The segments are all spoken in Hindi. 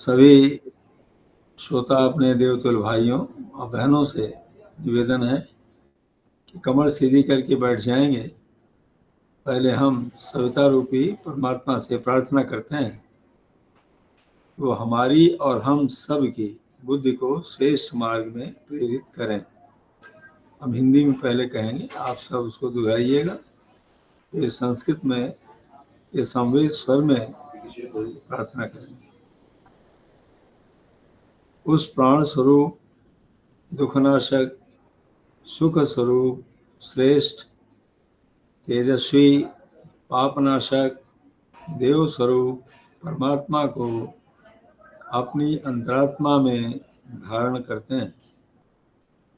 सभी श्रोता अपने देवतुल्य भाइयों और बहनों से निवेदन है कि कमर सीधी करके बैठ जाएंगे। पहले हम सविता रूपी परमात्मा से प्रार्थना करते हैं, वो हमारी और हम सब की बुद्धि को श्रेष्ठ मार्ग में प्रेरित करें। हम हिंदी में पहले कहेंगे, आप सब उसको दोहराइएगा। ये संस्कृत में ये संवेद स्वर में प्रार्थना करेंगे। उस प्राण स्वरूप, दुखनाशक, सुख स्वरूप, श्रेष्ठ, तेजस्वी, पापनाशक, देव स्वरूप परमात्मा को अपनी अंतरात्मा में धारण करते हैं।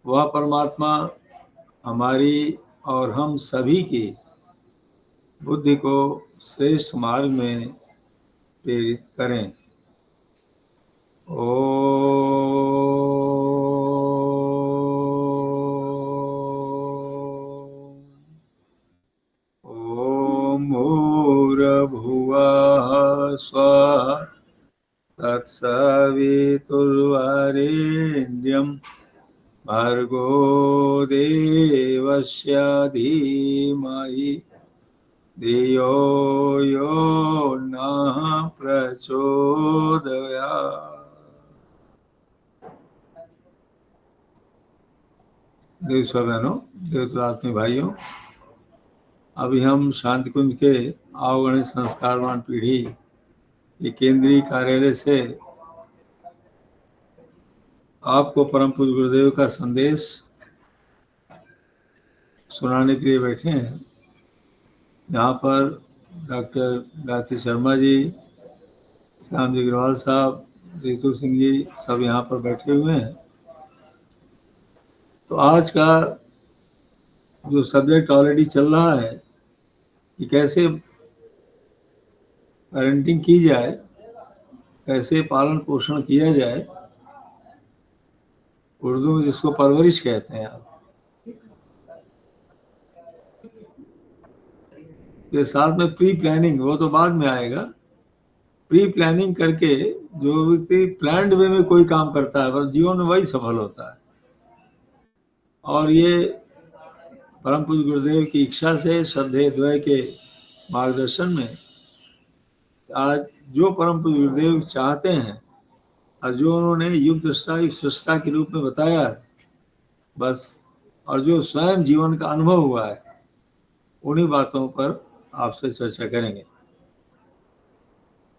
वह परमात्मा हमारी और हम सभी की बुद्धि को श्रेष्ठ मार्ग में प्रेरित करें। ओम भूर्भुवः स्वः तत्सवितुर्वरेण्यं भर्गो देवस्य धीमहि धियो यो नः प्रचोदयात्। देव बहनों, देवतात्मी भाइयों, अभी हम शांति कुंज के आवगणित संस्कारवान पीढ़ी के केंद्रीय कार्यालय से आपको परम पूज्य गुरुदेव का संदेश सुनाने के लिए बैठे हैं। यहाँ पर डॉक्टर गायत्री शर्मा जी, श्याम जी अग्रवाल साहब, रितु सिंह जी सब यहाँ पर बैठे हुए हैं। तो आज का जो सब्जेक्ट ऑलरेडी चल रहा है कि कैसे पेरेंटिंग की जाए, कैसे पालन पोषण किया जाए, उर्दू में जिसको परवरिश कहते हैं आप, के साथ में प्री प्लानिंग, वो तो बाद में आएगा। प्री प्लानिंग करके जो व्यक्ति प्लान्ड वे में कोई काम करता है, बस जीवन में वही सफल होता है। और ये परम पूज्य गुरुदेव की इच्छा से, श्रद्धेय द्वय के मार्गदर्शन में आज जो परम पूज्य गुरुदेव चाहते हैं और जो उन्होंने युग दृष्टा, युग सृष्टा के रूप में बताया है, बस, और जो स्वयं जीवन का अनुभव हुआ है, उन्हीं बातों पर आपसे चर्चा करेंगे।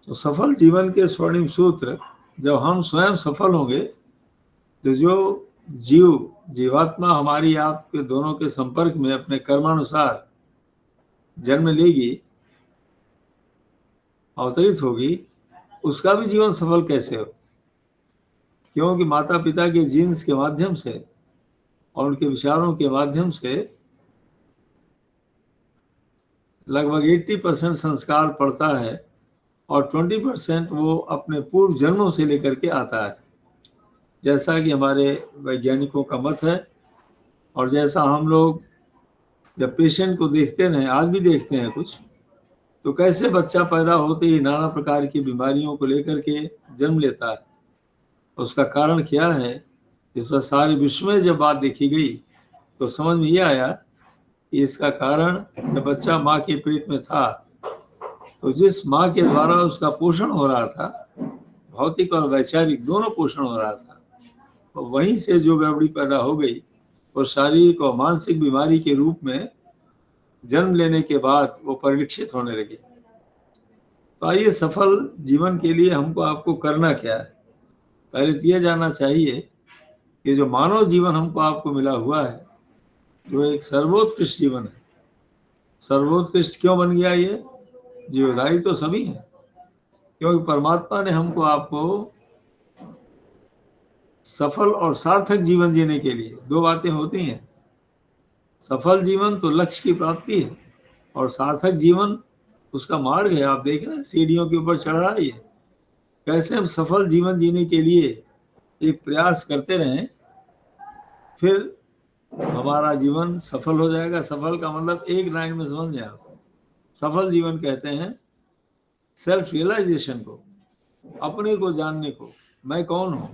तो सफल जीवन के स्वर्णिम सूत्र, जब हम स्वयं सफल होंगे तो जो जीवात्मा हमारी आपके दोनों के संपर्क में अपने कर्मानुसार जन्म लेगी, अवतरित होगी, उसका भी जीवन सफल कैसे हो? क्योंकि माता पिता के जीन्स के माध्यम से और उनके विचारों के माध्यम से लगभग 80% संस्कार पड़ता है और 20% वो अपने पूर्व जन्मों से लेकर के आता है, जैसा कि हमारे वैज्ञानिकों का मत है। और जैसा हम लोग जब पेशेंट को देखते हैं, आज भी देखते हैं कुछ, तो कैसे बच्चा पैदा होते ही नाना प्रकार की बीमारियों को लेकर के जन्म लेता है। उसका कारण क्या है? इस पर सारे विश्व में जब बात देखी गई तो समझ में ये आया कि इसका कारण, जब बच्चा माँ के पेट में था तो जिस माँ के द्वारा उसका पोषण हो रहा था, भौतिक और वैचारिक दोनों पोषण हो रहा था, तो वहीं से जो गड़बड़ी पैदा हो गई और शारीरिक और मानसिक बीमारी के रूप में जन्म लेने के बाद वो परिलक्षित होने लगे। तो आइए, सफल जीवन के लिए हमको आपको करना क्या है? पहले तो ये जानना चाहिए कि जो मानव जीवन हमको आपको मिला हुआ है, जो एक सर्वोत्कृष्ट जीवन है। सर्वोत्कृष्ट क्यों बन गया ये? जीवधारी तो सभी हैं, क्योंकि परमात्मा ने हमको आपको सफल और सार्थक जीवन जीने के लिए दो बातें होती हैं। सफल जीवन तो लक्ष्य की प्राप्ति है, और सार्थक जीवन उसका मार्ग है। आप देख रहे हैं सीढ़ियों के ऊपर चढ़ रहा है। ये कैसे हम सफल जीवन जीने के लिए एक प्रयास करते रहें, फिर हमारा जीवन सफल हो जाएगा। सफल का मतलब एक लाइन में समझ जाए आप, सफल जीवन कहते हैं सेल्फ रियलाइजेशन को, अपने को जानने को, मैं कौन हूँ,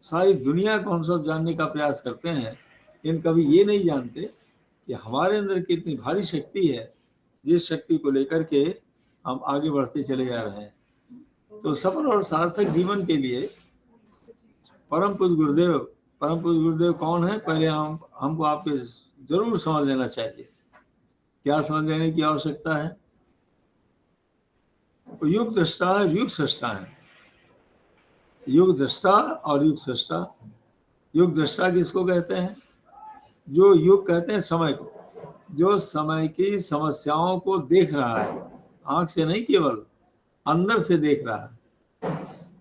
सारी दुनिया को हम सब जानने का प्रयास करते हैं, लेकिन कभी ये नहीं जानते कि हमारे अंदर कितनी भारी शक्ति है, जिस शक्ति को लेकर के हम आगे बढ़ते चले जा रहे हैं। तो सफल और सार्थक जीवन के लिए परम पूज्य गुरुदेव कौन है, पहले हमको आपके जरूर समझ लेना चाहिए। क्या समझ लेने की आवश्यकता है? युग दृष्टा है, युग सृष्टा है। युग दृष्टा और युग सृष्टा। युग दृष्टा किसको कहते हैं? जो युग कहते हैं समय को, जो समय की समस्याओं को देख रहा है, आंख से नहीं, केवल अंदर से देख रहा है।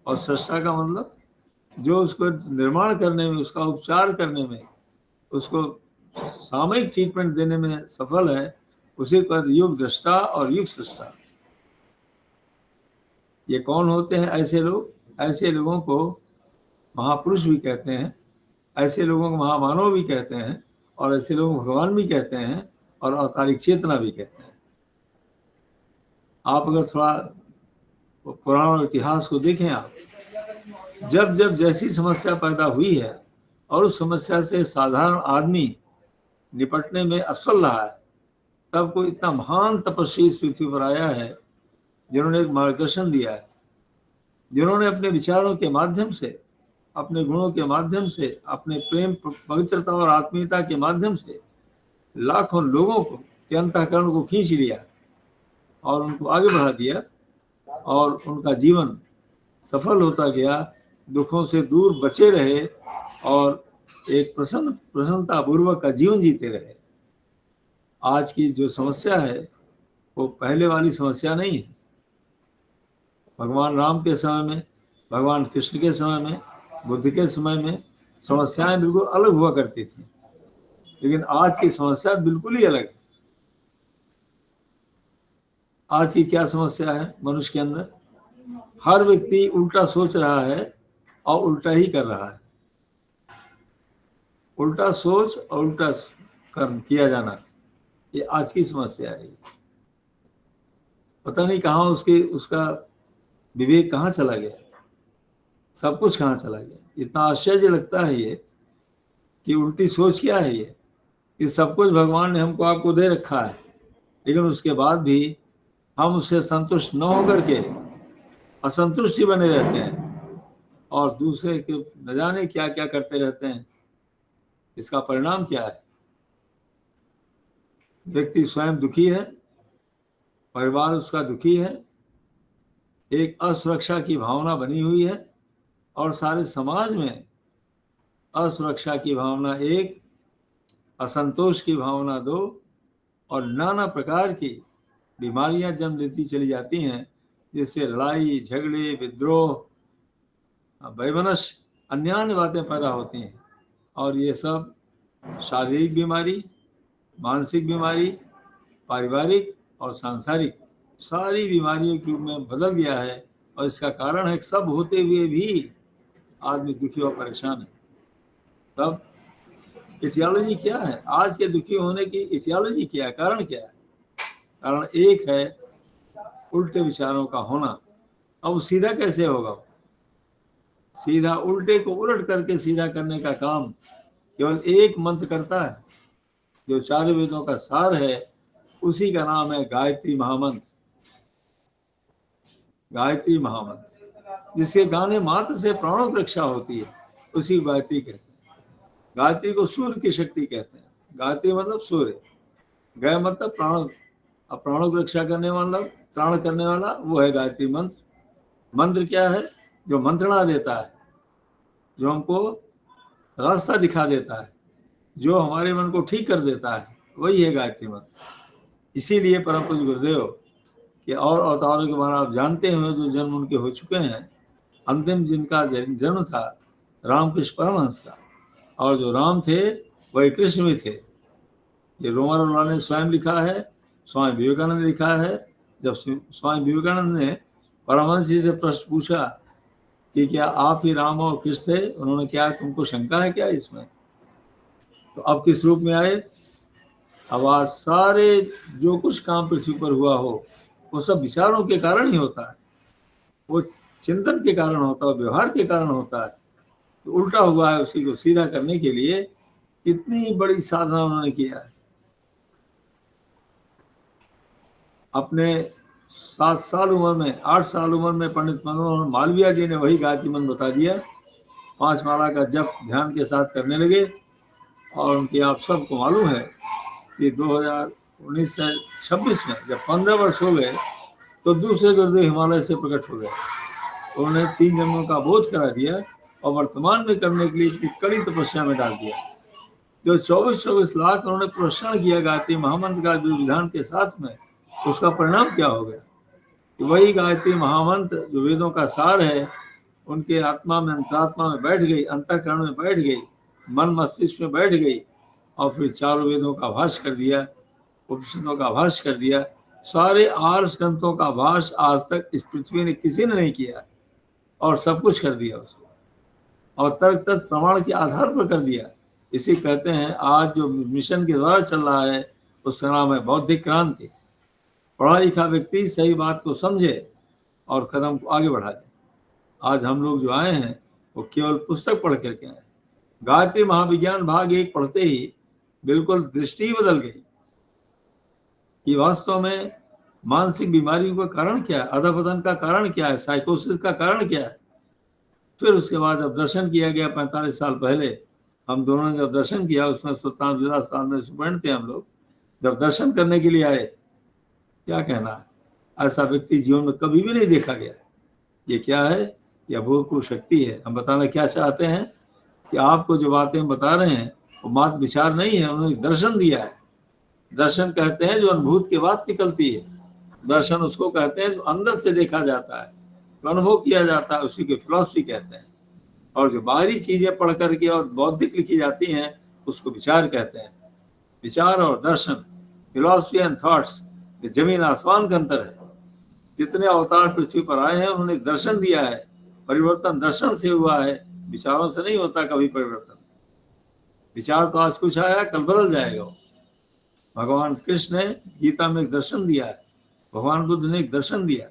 और सृष्टा का मतलब जो उसको निर्माण करने में, उसका उपचार करने में, उसको सामयिक ट्रीटमेंट देने में सफल है, उसी पर युग दृष्टा और युग सृष्टा। ये कौन होते हैं ऐसे लोग? ऐसे लोगों को महापुरुष भी कहते हैं, ऐसे लोगों को महामानव भी कहते हैं, और ऐसे लोगों को भगवान भी कहते हैं, और अवतारिक चेतना भी कहते हैं। आप अगर थोड़ा पुराण और इतिहास को देखें, आप जब जब जैसी समस्या पैदा हुई है और उस समस्या से साधारण आदमी निपटने में असफल रहा है, तब कोई इतना महान तपस्वी इस पृथ्वी पर आया है, जिन्होंने एक मार्गदर्शन दिया है, जिन्होंने अपने विचारों के माध्यम से, अपने गुणों के माध्यम से, अपने प्रेम, पवित्रता और आत्मीयता के माध्यम से लाखों लोगों को के अंतःकरण को खींच लिया और उनको आगे बढ़ा दिया, और उनका जीवन सफल होता गया, दुखों से दूर बचे रहे और एक प्रसन्नता पूर्वक का जीवन जीते रहे। आज की जो समस्या है वो पहले वाली समस्या नहीं है। भगवान राम के समय में, भगवान कृष्ण के समय में, बुद्ध के समय में समस्याएं बिल्कुल अलग हुआ करती थी, लेकिन आज की समस्या बिल्कुल ही अलग है। आज की क्या समस्या है मनुष्य के अंदर? हर व्यक्ति उल्टा सोच रहा है और उल्टा ही कर रहा है। उल्टा सोच और उल्टा कर्म किया जाना, ये आज की समस्या है। पता नहीं कहाँ उसका विवेक कहाँ चला गया, सब कुछ कहाँ चला गया। इतना आश्चर्य लगता है ये कि उल्टी सोच क्या है ये, कि सब कुछ भगवान ने हमको आपको दे रखा है, लेकिन उसके बाद भी हम उससे संतुष्ट न होकर के असंतुष्ट ही बने रहते हैं और दूसरे के न जाने क्या क्या करते रहते हैं। इसका परिणाम क्या है? व्यक्ति स्वयं दुखी है, परिवार उसका दुखी है, एक असुरक्षा की भावना बनी हुई है, और सारे समाज में असुरक्षा की भावना एक, असंतोष की भावना दो, और नाना प्रकार की बीमारियां जन्म लेती चली जाती हैं, जिससे लड़ाई झगड़े, विद्रोह, वैमनस्य, अन्य बातें पैदा होती हैं। और ये सब शारीरिक बीमारी, मानसिक बीमारी, पारिवारिक और सांसारिक सारी बीमारियों के रूप में बदल गया है। और इसका कारण है कि सब होते हुए भी आदमी दुखी और परेशान है। तब इटियोलॉजी क्या है? आज के दुखी होने की इटियोलॉजी क्या है? कारण क्या है? कारण एक है, उल्टे विचारों का होना। अब सीधा कैसे होगा? सीधा उल्टे को उलट करके सीधा करने का काम केवल एक मंत्र करता है, जो चार वेदों का सार है, उसी का नाम है गायत्री महामंत्र। गायत्री महामंत्र, जिसके गाने मात्र से प्राणों की रक्षा होती है, उसी गायत्री कहते हैं। गायत्री को सूर्य की शक्ति कहते हैं। गायत्री मतलब सूर्य, गय मतलब प्राण, अब प्राणों की रक्षा करने वाला, त्राण करने वाला, वो है गायत्री मंत्र। मंत्र क्या है? जो मंत्रणा देता है, जो हमको रास्ता दिखा देता है, जो हमारे मन को ठीक कर देता है, वही है गायत्री मंत्र। इसीलिए परम पूज्य गुरुदेव के और अवतारों के बारे में आप जानते हैं, जो जन्म उनके हो चुके हैं। अंतिम जिनका जन्म था रामकृष्ण परमहंस का, और जो राम थे वही कृष्ण भी थे। ये रोमा रोला ने स्वयं लिखा है, स्वामी विवेकानंद लिखा है। जब स्वामी विवेकानंद ने परमहंस जी से प्रश्न पूछा कि क्या आप ही राम और कृष्ण थे, उन्होंने क्या तुमको शंका है क्या इसमें? तो अब किस रूप में आए? अब आज सारे जो कुछ काम पृथ्वी पर हुआ हो, वो सब विचारों के कारण ही होता है। वो चिंतन के कारण होता है, व्यवहार के कारण होता है। तो उल्टा हुआ है, उसी को सीधा करने के लिए कितनी बड़ी साधना उन्होंने किया है। अपने 7 साल उम्र में, 8 साल उम्र में पंडित मनोहर मालवीय जी ने वही गायत्री मंत्र बता दिया। 5 माला का जप ध्यान के साथ करने लगे। और उनकी आप सबको मालूम है कि 2019 से 26 में जब 15 वर्ष हो गए तो दूसरे गुरुदेव हिमालय से प्रकट हो गए। उन्होंने 3 जन्मों का बोध करा दिया और वर्तमान में करने के लिए इतनी कड़ी तपस्या में डाल दिया। जो 24-24 लाख उन्होंने प्रोत्साहन किया गायत्री महामंत्र का विधान के साथ में, उसका परिणाम क्या हो गया? वही गायत्री महामंत्र जो वेदों का सार है, उनके आत्मा में, अंतरात्मा में बैठ गई, अंतःकरण में बैठ गई, मन मस्तिष्क में बैठ गई और फिर चारों वेदों का भाष्य कर दिया, उपनिषदों का भाष्य कर दिया। सारे 8 ग्रंथों का भाष्य आज तक इस पृथ्वी ने किसी ने नहीं किया और सब कुछ कर दिया उसको, और तर्क तर्क प्रमाण के आधार पर कर दिया। इसी कहते हैं आज जो मिशन के द्वारा चल रहा है उसका नाम है बौद्धिक क्रांति। पढ़ा लिखा व्यक्ति सही बात को समझे और कदम को आगे बढ़ा दे। आज हम लोग जो आए हैं वो केवल पुस्तक पढ़ करके आए। गायत्री महाविज्ञान भाग 1 पढ़ते ही बिल्कुल दृष्टि बदल गई कि वास्तव में मानसिक बीमारियों का कारण क्या है, अधपतन का कारण क्या है, साइकोसिस का कारण क्या है। फिर उसके बाद जब दर्शन किया गया 45 साल पहले, हम दोनों ने जब दर्शन किया, उसमें सुल्तान जुदा साल में स्टूडेंट थे हम लोग, जब दर्शन करने के लिए आए, क्या कहना है, ऐसा व्यक्ति जीवन में कभी भी नहीं देखा गया। ये क्या है? यह अभूतपूर्व शक्ति है। हम बताना क्या चाहते हैं कि आपको जो बातें हम बता रहे हैं वो मात्र विचार नहीं है, उन्होंने दर्शन दिया है। दर्शन कहते हैं जो अनुभूत के बाद निकलती है। दर्शन उसको कहते हैं जो अंदर से देखा जाता है, जो अनुभव किया जाता है, उसी को फिलॉसफी कहते हैं। और जो बाहरी चीजें पढ़ करके और बौद्धिक लिखी जाती हैं उसको विचार कहते हैं। विचार और दर्शन, फिलॉसफी एंड थॉट्स, जमीन आसमान का अंतर है। जितने अवतार पृथ्वी पर आए हैं उन्होंने दर्शन दिया है। परिवर्तन दर्शन से हुआ है, विचारों से नहीं होता कभी परिवर्तन। विचार तो आज कुछ आया, कल बदल जाएगा। भगवान कृष्ण ने गीता में एक दर्शन दिया है, भगवान बुद्ध ने एक दर्शन दिया,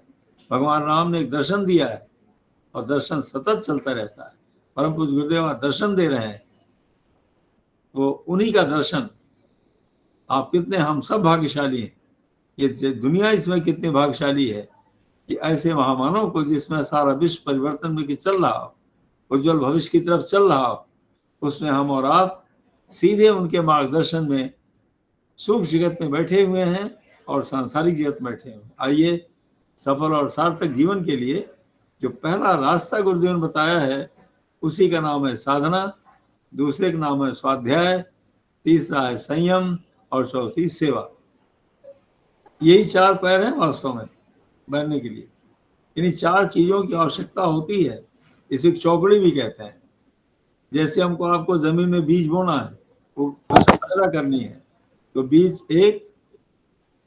भगवान राम ने एक दर्शन दिया है, और दर्शन सतत चलता रहता है। परम पूज्य गुरुदेव दर्शन दे रहे हैं, वो उन्हीं का दर्शन। आप कितने, हम सब भाग्यशाली हैं। ये दुनिया इसमें कितनी भाग्यशाली है कि ऐसे महामानव को, जिसमें सारा विश्व परिवर्तन में चल रहा हो, उज्जवल भविष्य की तरफ चल रहा हो, उसमें हम और आप सीधे उनके मार्गदर्शन में सुख जगत में बैठे हुए हैं और सांसारिक जगत में बैठे हुए हैं। आइए सफल और सार्थक जीवन के लिए जो पहला रास्ता गुरुदेव ने बताया है उसी का नाम है साधना, दूसरे का नाम है स्वाध्याय, तीसरा है संयम और चौथी सेवा। यही 4 पैर हैं वास्तव में बनने के लिए। इन्हीं 4 चीजों की आवश्यकता होती है। इसे चौकड़ी भी कहते हैं। जैसे हमको आपको जमीन में बीज बोना है, वो फसल पैदा करनी है, तो बीज 1,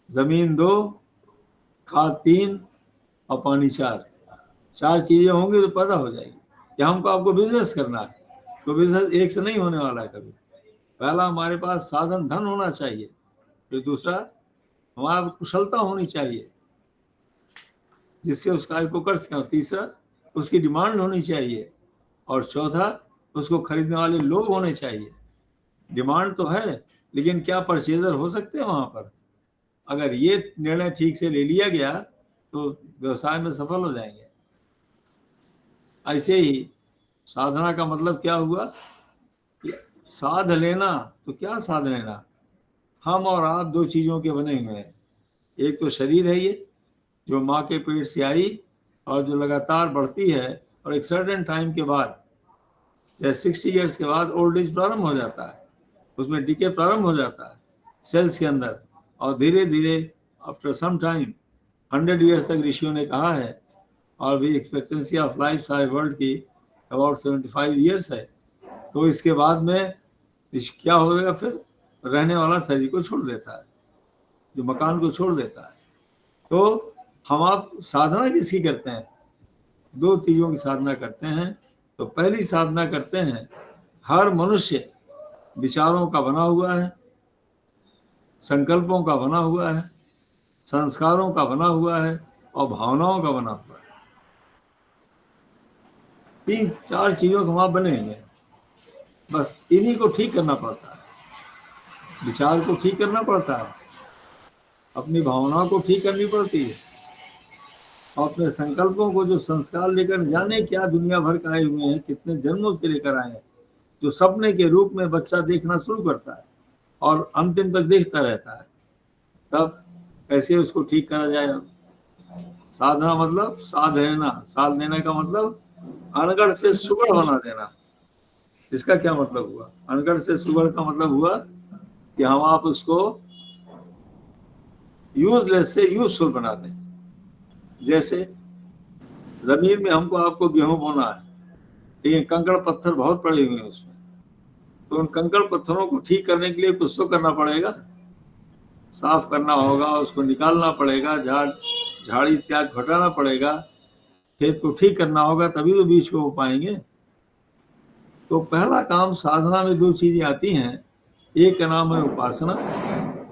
जमीन 2, खाद 3 और पानी 4। 4 चीजें होंगी तो पैदा हो जाएगी। या हमको आपको बिजनेस करना है तो बिजनेस एक से नहीं होने वाला है कभी। पहला हमारे पास साधन धन होना चाहिए, फिर दूसरा हमारा कुशलता होनी चाहिए जिससे उस कार्य को कर सकें, तीसरा उसकी डिमांड होनी चाहिए, और चौथा उसको खरीदने वाले लोग होने चाहिए। डिमांड तो है लेकिन क्या परचेजर हो सकते हैं वहां पर? अगर ये निर्णय ठीक से ले लिया गया तो व्यवसाय में सफल हो जाएंगे। ऐसे ही साधना का मतलब क्या हुआ कि साध लेना। तो क्या साध लेना? हम और आप 2 चीजों के बने हुए हैं। एक तो शरीर है ये, जो माँ के पेट से आई और जो लगातार बढ़ती है, और एक सर्टेन टाइम के बाद, जैसे 60 ईयर्स के बाद ओल्ड एज प्रारंभ हो जाता है, उसमें डीके प्रारंभ हो जाता है सेल्स के अंदर, और धीरे धीरे आफ्टर सम टाइम 100 ईयर्स तक ऋषियों ने कहा है, और भी एक्सपेक्टेंसी ऑफ लाइफ सारे वर्ल्ड की अबाउट 75 ईयर्स है। तो इसके बाद में क्या होगा? फिर रहने वाला शरीर को छोड़ देता है, जो मकान को छोड़ देता है। तो हम आप साधना किसकी करते हैं? 2 चीजों की साधना करते हैं। तो पहली साधना करते हैं, हर मनुष्य विचारों का बना हुआ है, संकल्पों का बना हुआ है, संस्कारों का बना हुआ है और भावनाओं का बना हुआ है। 3-4 चीज़ों के वहाँ बने हुए हैं, बस इन्हीं को ठीक करना पड़ता है। विचार को ठीक करना पड़ता है, अपनी भावनाओं को ठीक करनी पड़ती है, और अपने संकल्पों को, जो संस्कार लेकर जाने क्या दुनिया भर का आए हुए हैं, कितने जन्मों से लेकर आए हैं, जो सपने के रूप में बच्चा देखना शुरू करता है और अंतिम तक देखता रहता है, तब कैसे उसको ठीक करा जाए। साधना मतलब साध रहना, साध देने का मतलब अनगढ़ से सुगढ़ बना देना। इसका क्या मतलब हुआ? अनगढ़ से सुगढ़ का मतलब हुआ कि हम आप उसको यूजलेस से यूजफुल बना दें। जैसे जमीन में हमको आपको गेहूं बोना है, लेकिन कंकड़ पत्थर बहुत पड़े हुए हैं उसमें, तो उन कंकड़ पत्थरों को ठीक करने के लिए कुछ तो करना पड़ेगा, साफ करना होगा, उसको निकालना पड़ेगा, झाड़ी इत्यादि हटाना पड़ेगा, खेत को ठीक करना होगा, तभी तो बीज को बो पाएंगे। तो पहला काम साधना में 2 चीजें आती हैं, एक का नाम है उपासना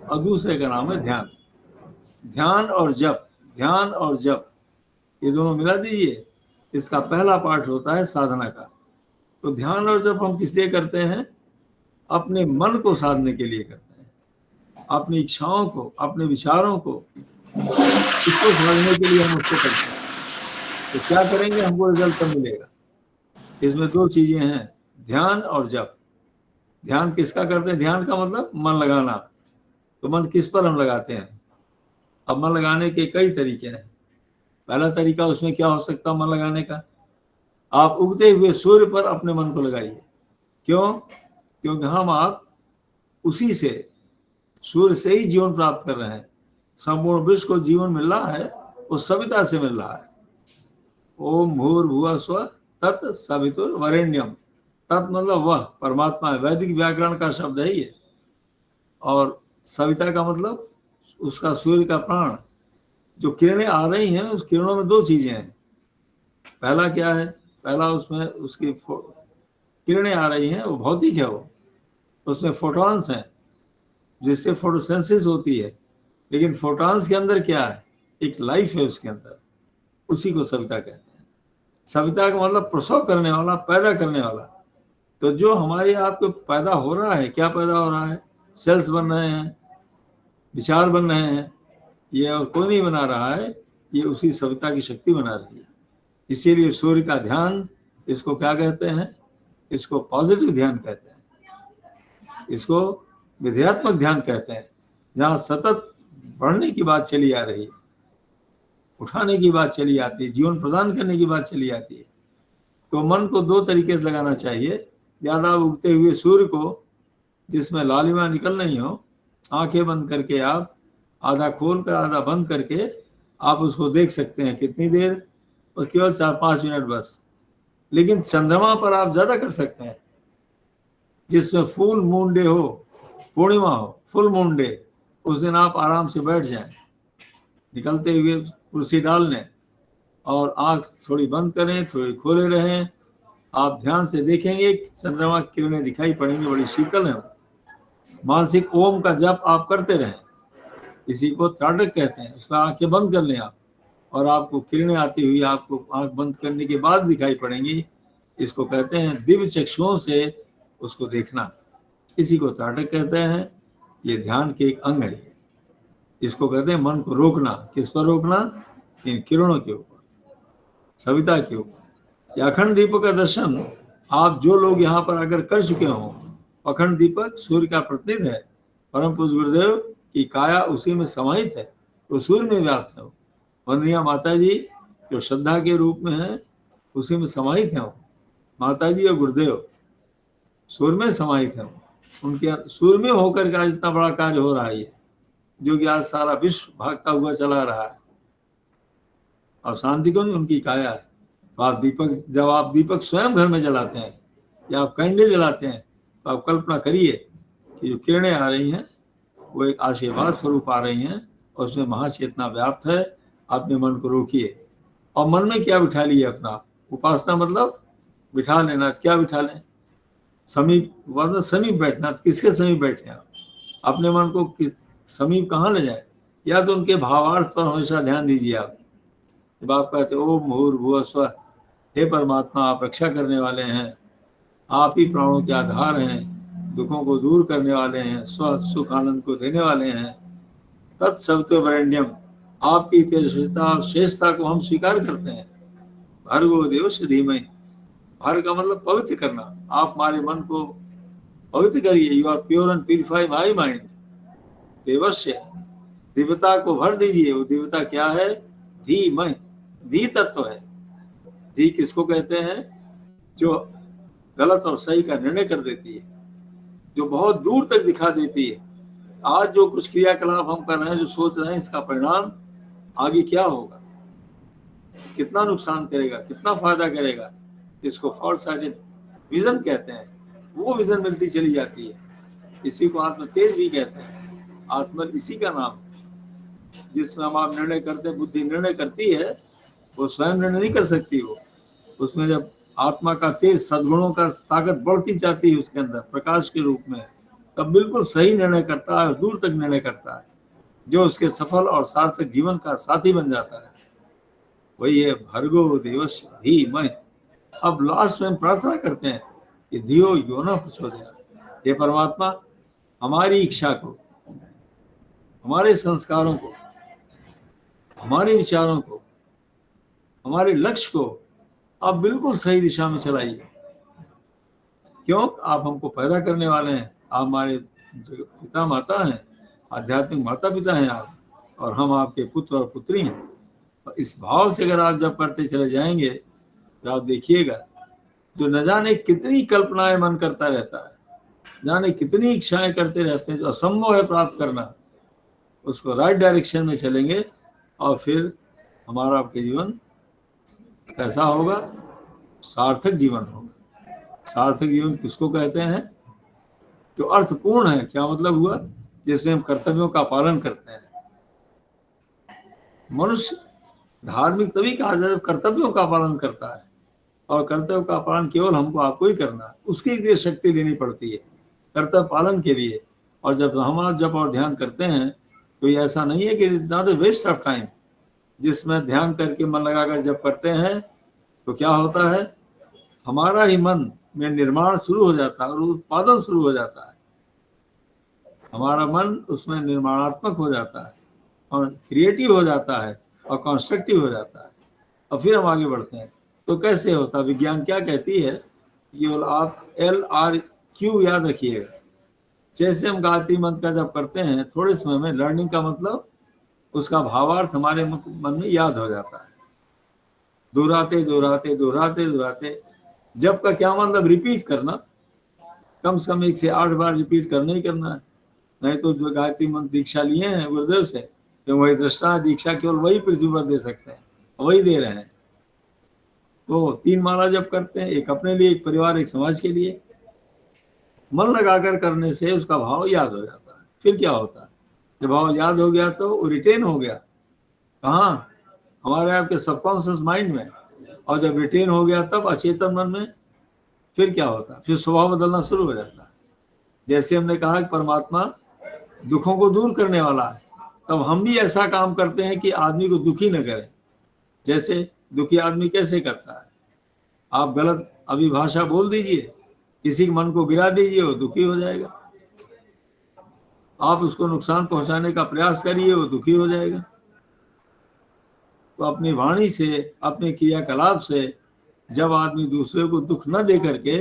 और दूसरे का नाम है ध्यान। ध्यान और जप, ध्यान और जप, ये दोनों मिला दीजिए, इसका पहला पार्ट होता है साधना का। तो ध्यान और जप हम किस लिए करते हैं? अपने मन को साधने के लिए करते हैं, अपनी इच्छाओं को, अपने विचारों को, इसको समझने के लिए हम उसको करते हैं। तो क्या करेंगे, हमको रिजल्ट कब मिलेगा? इसमें 2 चीजें हैं, ध्यान और जप। ध्यान किसका करते हैं? ध्यान का मतलब मन लगाना। तो मन किस पर हम लगाते हैं? अब मन लगाने के कई तरीके हैं। पहला तरीका उसमें क्या हो सकता है मन लगाने का? आप उगते हुए सूर्य पर अपने मन को लगाइए। क्यों? क्योंकि हम आप उसी से, सूर्य से ही जीवन प्राप्त कर रहे हैं। संपूर्ण विश्व को जीवन मिल रहा है वो सविता से मिल रहा है। ओम भूर्भुवः स्वः तत् सवितुर्वरेण्यम। तत् मतलब वह परमात्मा है, वैदिक व्याकरण का शब्द है ये। और सविता का मतलब उसका, सूर्य का प्राण। जो किरणें आ रही हैं, उस किरणों में 2 चीजें हैं। पहला क्या है? पहला उसमें उसकी किरणें आ रही हैं, वो भौतिक है, वो उसमें फोटॉन्स हैं, जिससे फोटोसेंसिस होती है। लेकिन फोटॉन्स के अंदर क्या है? एक लाइफ है उसके अंदर, उसी को सविता कहते हैं। सविता का मतलब प्रसव करने वाला, पैदा करने वाला। तो जो हमारे आपको पैदा हो रहा है, क्या पैदा हो रहा है? सेल्स बन रहे हैं, विचार बन रहे हैं, ये और कोई नहीं बना रहा है, ये उसी सविता की शक्ति बना रही है। इसीलिए सूर्य का ध्यान, इसको क्या कहते हैं? इसको पॉजिटिव ध्यान कहते हैं, इसको विधेयात्मक ध्यान कहते हैं। जहाँ सतत बढ़ने की बात चली आ रही है, उठाने की बात चली आती है, जीवन प्रदान करने की बात चली आती है। तो मन को 2 तरीके से लगाना चाहिए। ज़्यादा उगते हुए सूर्य को, जिसमें लालिमा निकल नहीं हो, आंखें बंद करके आप, आधा खोल कर आधा बंद करके आप उसको देख सकते हैं। कितनी देर? और केवल 4-5 मिनट बस। लेकिन चंद्रमा पर आप ज़्यादा कर सकते हैं, जिसमें फुल मून डे हो, पूर्णिमा हो, फुल मून डे, उस दिन आप आराम से बैठ जाएं, निकलते हुए कुर्सी डाल लें और आंख थोड़ी बंद करें, थोड़ी खोले रहें। आप ध्यान से देखेंगे चंद्रमा की किरणें दिखाई पड़ेंगी, बड़ी शीतल है। मानसिक ओम का जप आप करते रहें, इसी को त्राटक कहते हैं। उसका आंखें बंद कर लें आप, और आपको किरणें आती हुई आपको आंख बंद करने के बाद दिखाई पड़ेंगी। इसको कहते हैं दिव्य चक्षुओं से उसको देखना, इसी को त्राटक कहते हैं। ये ध्यान के एक अंग है। इसको कहते हैं मन को रोकना। किस पर रोकना? इन किरणों के ऊपर, सविता के ऊपर। अखंड दीपक का दर्शन आप जो लोग यहाँ पर आकर कर चुके हों, अखंड दीपक सूर्य का प्रतिनिधि है। परम पूज्य गुरुदेव की काया उसी में समाहित है, तो सूर्य में व्याप्त है। वंदनीय माता जी जो श्रद्धा के रूप में है, उसी में समाहित है। माता जी और गुरुदेव सूर्य में समाहित है। उनके सूर्य में होकर का इतना बड़ा कार्य हो रहा है, ये जो कि आज सारा विश्व भागता हुआ चला रहा है। और शांति को उनकी काया है। तो आप दीपक, जब आप दीपक स्वयं घर में जलाते हैं या आप कैंडल जलाते हैं, तो आप कल्पना करिए कि जो किरणें आ रही हैं वो एक आशीर्वाद स्वरूप आ रही हैं, और उसमें महाचेतना व्याप्त है। अपने मन को रोकिए और मन में क्या बिठा लिए अपना? उपासना मतलब बिठा लेना। क्या बिठा लें? समीप, मतलब समीप बैठना। किसके समीप बैठे आप? अपने मन को समीप कहाँ ले जाए? या तो उनके भावार्थ पर हमेशा ध्यान दीजिए आप। जब आप कहते ओम भूर्भुवः स्वः, हे परमात्मा, आप रक्षा करने वाले हैं, आप ही प्राणों के आधार हैं, दुखों को दूर करने वाले हैं, स्व सुख आनंद को देने वाले हैं। तत्सवितुर्वरेण्यम, आपकी तेजस्विता और श्रेष्ठता को हम स्वीकार करते हैं। भर्गो देवस्य धीमहि, भर का मतलब पवित्र करना, आप हमारे मन को पवित्र करिए। You are pure and purify my mind. देवस्य, दिव्यता को भर दीजिए। वो दिव्यता क्या है? धीमहि, धी तत्व है। धी किसको कहते हैं? जो गलत और सही का निर्णय कर देती है, जो बहुत दूर तक दिखा देती है। आज जो कुछ क्रियाकलाप हम कर रहे हैं, जो सोच रहे हैं, इसका परिणाम आगे क्या होगा, कितना नुकसान करेगा, कितना फायदा करेगा, इसको फॉर साइटेड विजन कहते हैं। वो विजन मिलती चली जाती है। इसी को आत्म तेज भी कहते हैं। आत्मल इसी का नाम, जिसमें हम आप निर्णय करते, बुद्धि निर्णय करती है, वो स्वयं निर्णय नहीं कर सकती। वो उसमें जब आत्मा का तेज, सद्गुणों का ताकत बढ़ती जाती है उसके अंदर प्रकाश के रूप में, तब बिल्कुल सही निर्णय करता है और दूर तक निर्णय करता है, जो उसके सफल और सार्थक जीवन का साथी बन जाता है। वही है भर्गो देवस्य धीमहि। अब लास्ट में प्रार्थना करते हैं कि धियो यो न प्रचोदयात्। हे परमात्मा, हमारी इच्छा को, हमारे संस्कारों को, हमारे विचारों को, हमारे लक्ष्य को आप बिल्कुल सही दिशा में चलाइए। क्यों? आप हमको पैदा करने वाले हैं, आप हमारे पिता माता हैं, आध्यात्मिक माता पिता हैं आप, और हम आपके पुत्र और पुत्री हैं। और इस भाव से अगर आप जब करते चले जाएंगे, तो आप देखिएगा जो न जाने कितनी कल्पनाएं मन करता रहता है, जाने कितनी इच्छाएं करते रहते हैं, जो असंभव है प्राप्त करना, उसको राइट डायरेक्शन में चलेंगे, और फिर हमारा आपके जीवन कैसा होगा? सार्थक जीवन होगा। सार्थक जीवन किसको कहते हैं? जो अर्थपूर्ण है। क्या मतलब हुआ? जिसमें हम कर्तव्यों का पालन करते हैं। मनुष्य धार्मिक तभी कहा जाए जब कर्तव्यों का पालन करता है, और कर्तव्य का पालन केवल हमको आपको ही करना है। उसके लिए शक्ति लेनी पड़ती है कर्तव्य पालन के लिए। और जब हम जब और ध्यान करते हैं, तो ये ऐसा नहीं है कि it's not a waste of time. जिसमें ध्यान करके मन लगाकर जब करते हैं, तो क्या होता है? हमारा ही मन में निर्माण शुरू हो जाता है और उत्पादन शुरू हो जाता है। हमारा मन उसमें निर्माणात्मक हो जाता है और क्रिएटिव हो जाता है और कंस्ट्रक्टिव हो जाता है, और फिर हम आगे बढ़ते हैं। तो कैसे होता? विज्ञान क्या कहती है? केवल आप LRQ याद रखिएगा। जैसे हम गायत्री मंत्र का जब करते हैं, थोड़े समय में लर्निंग का मतलब उसका भावार्थ हमारे मन में याद हो जाता है। दोहराते दोहराते दोहराते दोहराते, जब का क्या मतलब? रिपीट करना, कम से कम 1 से 8 बार रिपीट करना ही करना है। नहीं तो जो गायत्री मंत्र दीक्षा लिए हैं गुरुदेव से, तो वही दृष्टा दीक्षा केवल वही पृथ्वी पर दे सकते हैं, वही दे रहे हैं। तो 3 माला जब करते हैं, एक अपने लिए, एक परिवार, एक समाज के लिए, मन लगाकर करने से उसका भाव याद हो जाता है। फिर क्या होता है? जब भाव याद हो गया तो वो रिटेन हो गया। कहाँ? हमारे आपके सबकॉन्शियस माइंड में। और जब रिटेन हो गया तब अचेतन मन में। फिर क्या होता है? फिर स्वभाव बदलना शुरू हो जाता है। जैसे हमने कहा कि परमात्मा दुखों को दूर करने वाला है, तब हम भी ऐसा काम करते हैं कि आदमी को दुखी न करें। जैसे दुखी आदमी कैसे करता है? आप गलत अभिभाषा बोल दीजिए, किसी के मन को गिरा दीजिए, वो दुखी हो जाएगा। आप उसको नुकसान पहुंचाने का प्रयास करिए, वो दुखी हो जाएगा। तो अपनी वाणी से, अपने क्रियाकलाप से जब आदमी दूसरे को दुख न दे करके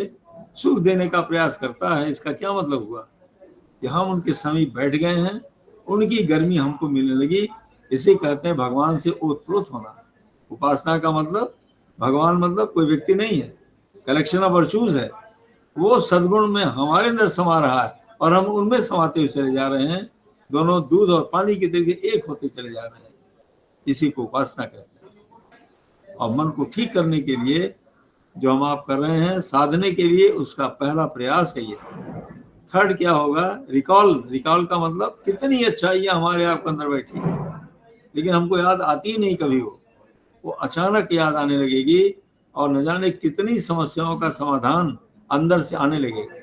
सुख देने का प्रयास करता है, इसका क्या मतलब हुआ? कि हम उनके समीप बैठ गए हैं, उनकी गर्मी हमको मिलने लगी। इसे कहते हैं भगवान से ओतप्रोत होना। उपासना का मतलब, भगवान मतलब कोई व्यक्ति नहीं है, कलेक्शन ऑफ वर्चूज है। वो सद्गुण में हमारे अंदर समा रहा है और हम उनमें समाते हुए चले जा रहे हैं। दोनों दूध और पानी के तरीके एक होते चले जा रहे हैं। इसी को उपासना कहते हैं। और मन को ठीक करने के लिए जो हम आप कर रहे हैं, साधने के लिए, उसका पहला प्रयास है ये। थर्ड क्या होगा? रिकॉल। रिकॉल का मतलब कितनी अच्छाइयाँ हमारे आपके अंदर बैठी है, लेकिन हमको याद आती ही नहीं कभी। वो अचानक याद आने लगेगी और न जाने कितनी समस्याओं का समाधान अंदर से आने लगेगा।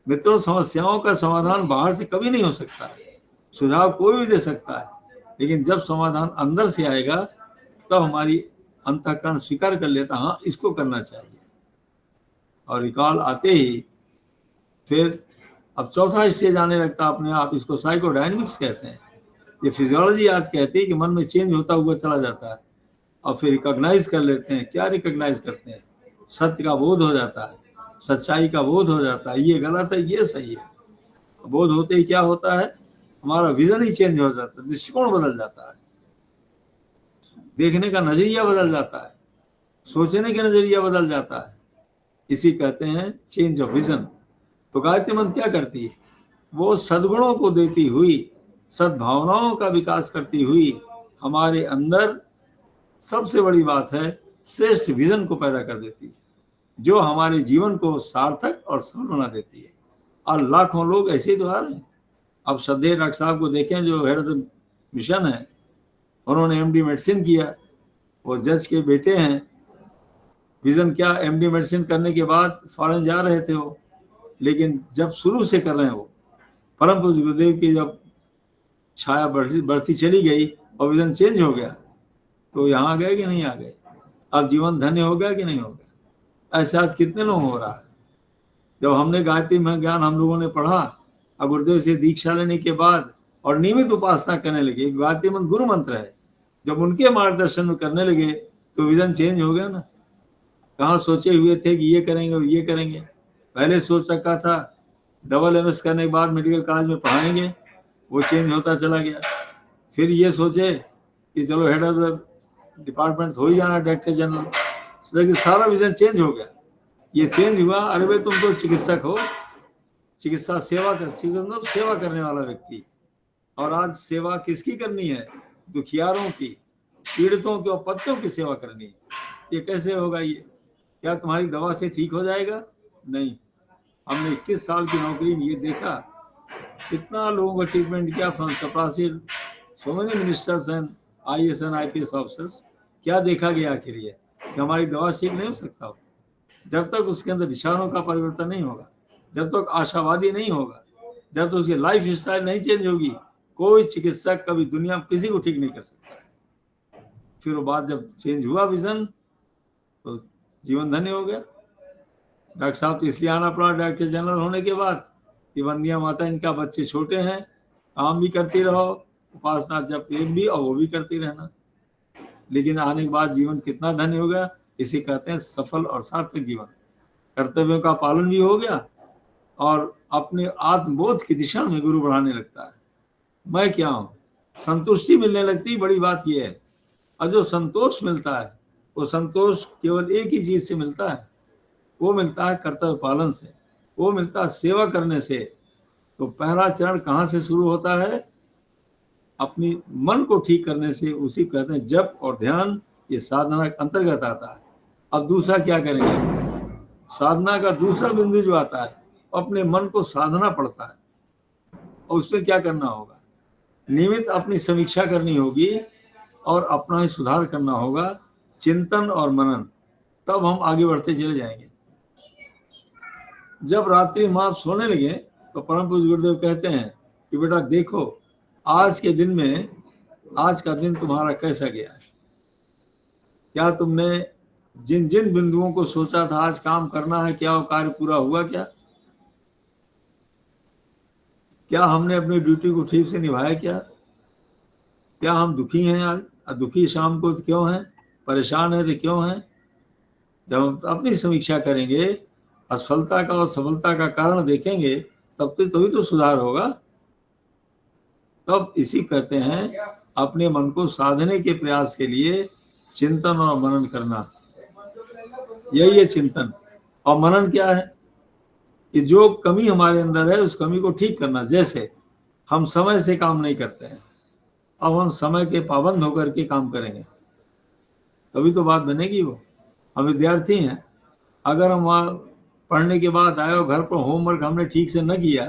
मित्रों, समस्याओं का समाधान बाहर से कभी नहीं हो सकता है, सुझाव कोई भी दे सकता है, लेकिन जब समाधान अंदर से आएगा तब हमारी अंतःकरण स्वीकार कर लेता, हाँ इसको करना चाहिए, और रिकॉल आते ही फिर अब चौथा स्टेज आने लगता अपने आप। इसको साइकोडायनेमिक्स कहते हैं। ये फिजियोलॉजी आज कहती है कि मन में चेंज होता हुआ चला जाता है, और फिर रिकॉग्नाइज कर लेते हैं। क्या रिकॉग्नाइज करते हैं? सत्य का बोध हो जाता है, सच्चाई का बोध हो जाता है, ये गलत है ये सही है। बोध होते ही क्या होता है? हमारा विजन ही चेंज हो जाता है, दृष्टिकोण बदल जाता है, देखने का नजरिया बदल जाता है, सोचने का नजरिया बदल जाता है। इसी कहते हैं चेंज ऑफ विजन। तो गायत्री मंत्र क्या करती है? वो सद्गुणों को देती हुई, सद्भावनाओं का विकास करती हुई हमारे अंदर, सबसे बड़ी बात है, श्रेष्ठ विजन को पैदा कर देती है, जो हमारे जीवन को सार्थक और सफल बना देती है। और लाखों लोग ऐसे तो आ रहे हैं। अब श्रद्धेय डॉक्टर साहब को देखें, जो हेड ऑफ द मिशन है, उन्होंने एमडी मेडिसिन किया, वो जज के बेटे हैं। विजन क्या? एमडी मेडिसिन करने के बाद फॉरेन जा रहे थे वो, लेकिन जब शुरू से कर रहे हैं वो, परम पूज्य गुरुदेव की जब छाया बढ़ती चली गई और विजन चेंज हो गया, तो यहाँ आ गए कि नहीं आ गए? अब जीवन धन्य हो गया कि नहीं हो गया? ऐसा आज कितने लोग हो रहा है। जब हमने गायत्री में ज्ञान हम लोगों ने पढ़ा और गुरुदेव से दीक्षा लेने के बाद और नियमित उपासना करने लगे, गायत्री मंत्र गुरु मंत्र है, जब उनके मार्गदर्शन में करने लगे तो विजन चेंज हो गया ना। कहाँ सोचे हुए थे कि ये करेंगे और ये करेंगे, पहले सोच रखा था डबल एमएस करने के बाद मेडिकल कॉलेज में पढ़ाएंगे, वो चेंज होता चला गया। फिर ये सोचे कि चलो हेड ऑफ द डिपार्टमेंट हो ही जाना, डायरेक्टर जनरल, लेकिन सारा विजन चेंज हो गया। ये चेंज हुआ, अरे भाई तुम तो चिकित्सक हो, चिकित्सा सेवा मतलब सेवा करने वाला व्यक्ति, और आज सेवा किसकी करनी है? दुखियारों की, पीड़ितों की और पत्तों की सेवा करनी है। ये कैसे होगा? ये क्या तुम्हारी दवा से ठीक हो जाएगा? नहीं। हमने 21 साल की नौकरी में ये देखा, कितना लोगों का ट्रीटमेंट किया, फ्रॉम चपरासी, so many ministers and IAS and IPS officers. क्या देखा गया आखिर ये कि हमारी दवा ठीक नहीं हो सकता जब तक उसके अंदर विचारों का परिवर्तन नहीं होगा, जब तक आशावादी नहीं होगा, जब तक उसकी लाइफ स्टाइल नहीं चेंज होगी, कोई चिकित्सक कभी दुनिया में किसी को ठीक नहीं कर सकता। फिर वो बात जब चेंज हुआ विजन, तो जीवन धन्य हो गया। डॉक्टर साहब तो इसलिए आना पड़ा डायरेक्टर जनरल होने के बाद कि वंदिया माता, इनका बच्चे छोटे हैं, काम भी करती रहो, उपासना जब एक भी और वो भी करती रहना। लेकिन आने के बाद जीवन कितना धन्य हो गया। इसे कहते हैं सफल और सार्थक जीवन। कर्तव्यों का पालन भी हो गया और अपने आत्मबोध की दिशा में गुरु बढ़ाने लगता है। मैं क्या हूँ, संतुष्टि मिलने लगती। बड़ी बात यह है, और जो संतोष मिलता है वो संतोष केवल एक ही चीज से मिलता है, वो मिलता है कर्तव्य पालन से, वो मिलता है सेवा करने से। तो पहला चरण कहाँ से शुरू होता है? अपनी मन को ठीक करने से। उसी कहते हैं जप और ध्यान, ये साधना के अंतर्गत आता है। अब दूसरा क्या करेंगे? साधना का दूसरा बिंदु जो आता है, अपने मन को साधना पड़ता है, और उसमें क्या करना होगा? नियमित अपनी समीक्षा करनी होगी और अपना ही सुधार करना होगा, चिंतन और मनन। तब हम आगे बढ़ते चले जाएंगे। जब रात्रि में आप सोने लगे तो परम पूज्य गुरुदेव कहते हैं कि बेटा देखो, आज के दिन में, आज का दिन तुम्हारा कैसा गया है। क्या तुमने जिन जिन बिंदुओं को सोचा था आज काम करना है, क्या वो कार्य पूरा हुआ? क्या हमने अपनी ड्यूटी को ठीक से निभाया? क्या हम दुखी हैं आज? दुखी शाम को तो क्यों हैं? परेशान है तो क्यों हैं? जब हम अपनी समीक्षा करेंगे, असफलता का और सफलता का कारण देखेंगे, तब तभी तो सुधार होगा। तब इसी कहते हैं अपने मन को साधने के प्रयास के लिए चिंतन और मनन करना। यही है चिंतन। और मनन क्या है? कि जो कमी हमारे अंदर है उस कमी को ठीक करना। जैसे हम समय से काम नहीं करते हैं, अब हम समय के पाबंद होकर के काम करेंगे, तभी तो बात बनेगी। वो हम विद्यार्थी हैं, अगर हम वहाँ पढ़ने के बाद आए और घर पर होमवर्क हमने ठीक से न किया,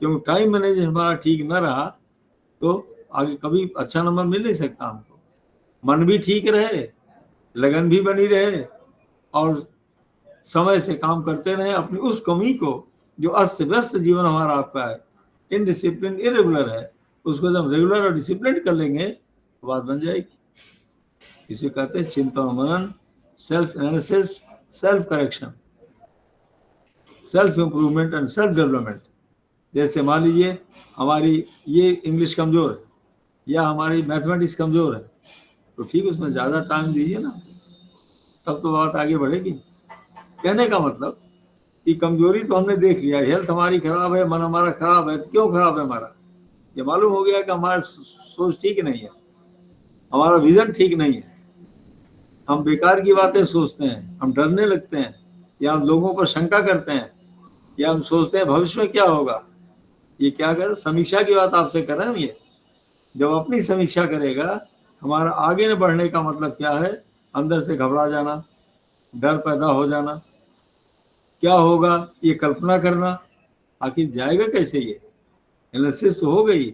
क्योंकि टाइम मैनेजमेंट हमारा ठीक न रहा, तो आगे कभी अच्छा नंबर मिल नहीं सकता हमको। मन भी ठीक रहे, लगन भी बनी रहे, और समय से काम करते रहे। अपनी उस कमी को, जो अस्त व्यस्त जीवन हमारा आपका है, इनडिसिप्लिन, इरेगुलर है, उसको जब रेगुलर और डिसिप्लिन कर लेंगे तो बात बन जाएगी। इसे कहते हैं चिंतन मनन, self analysis, self correction, self improvement and self development. जैसे मान लीजिए हमारी ये इंग्लिश कमज़ोर है या हमारी मैथमेटिक्स कमज़ोर है, तो ठीक है, उसमें ज़्यादा टाइम दीजिए ना, तब तो बात आगे बढ़ेगी। कहने का मतलब कि कमजोरी तो हमने देख लिया, हेल्थ हमारी खराब है, मन हमारा खराब है, तो क्यों खराब है हमारा? ये मालूम हो गया कि हमारा सोच ठीक नहीं है, हमारा विजन ठीक नहीं है, हम बेकार की बातें सोचते हैं, हम डरने लगते हैं, या हम लोगों पर शंका करते हैं, या हम सोचते हैं भविष्य में क्या होगा। ये क्या कर समीक्षा की बात आपसे कर रहे हैं हम। ये जब अपनी समीक्षा करेगा, हमारा आगे न बढ़ने का मतलब क्या है? अंदर से घबरा जाना, डर पैदा हो जाना, क्या होगा ये कल्पना करना, आखिर जाएगा कैसे? ये एनालिसिस तो हो गई।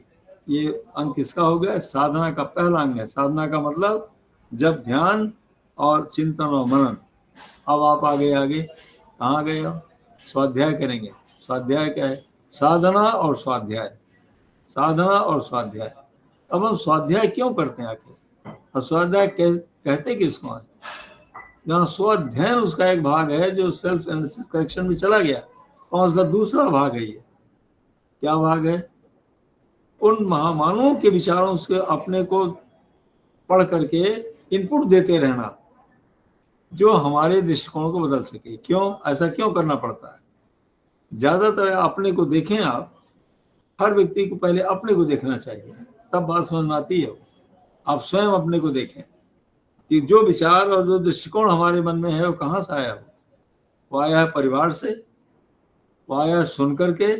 ये अंग किसका हो गया? साधना का पहला अंग है। साधना का मतलब जब ध्यान और चिंतन और मनन। अब आप आगे कहाँ गए? अब स्वाध्याय करेंगे। स्वाध्याय क्या है? साधना और स्वाध्याय, साधना और स्वाध्याय। अब हम स्वाध्याय क्यों करते हैं आखिर? और स्वाध्याय कहते किसको है? जहाँ स्वाध्ययन उसका एक भाग है जो सेल्फ एनालिसिस करेक्शन में चला गया, और उसका दूसरा भाग है। ये क्या भाग है? उन महामानवों के विचारों से अपने को पढ़ करके इनपुट देते रहना, जो हमारे दृष्टिकोण को बदल सके। क्यों ऐसा क्यों करना पड़ता है? ज्यादातर अपने को देखें आप, हर व्यक्ति को पहले अपने को देखना चाहिए, तब बात समझ में आती है। आप स्वयं अपने को देखें कि जो विचार और जो दृष्टिकोण हमारे मन में है वो कहाँ से आया? वो आया है परिवार से, वो आया है सुन करके,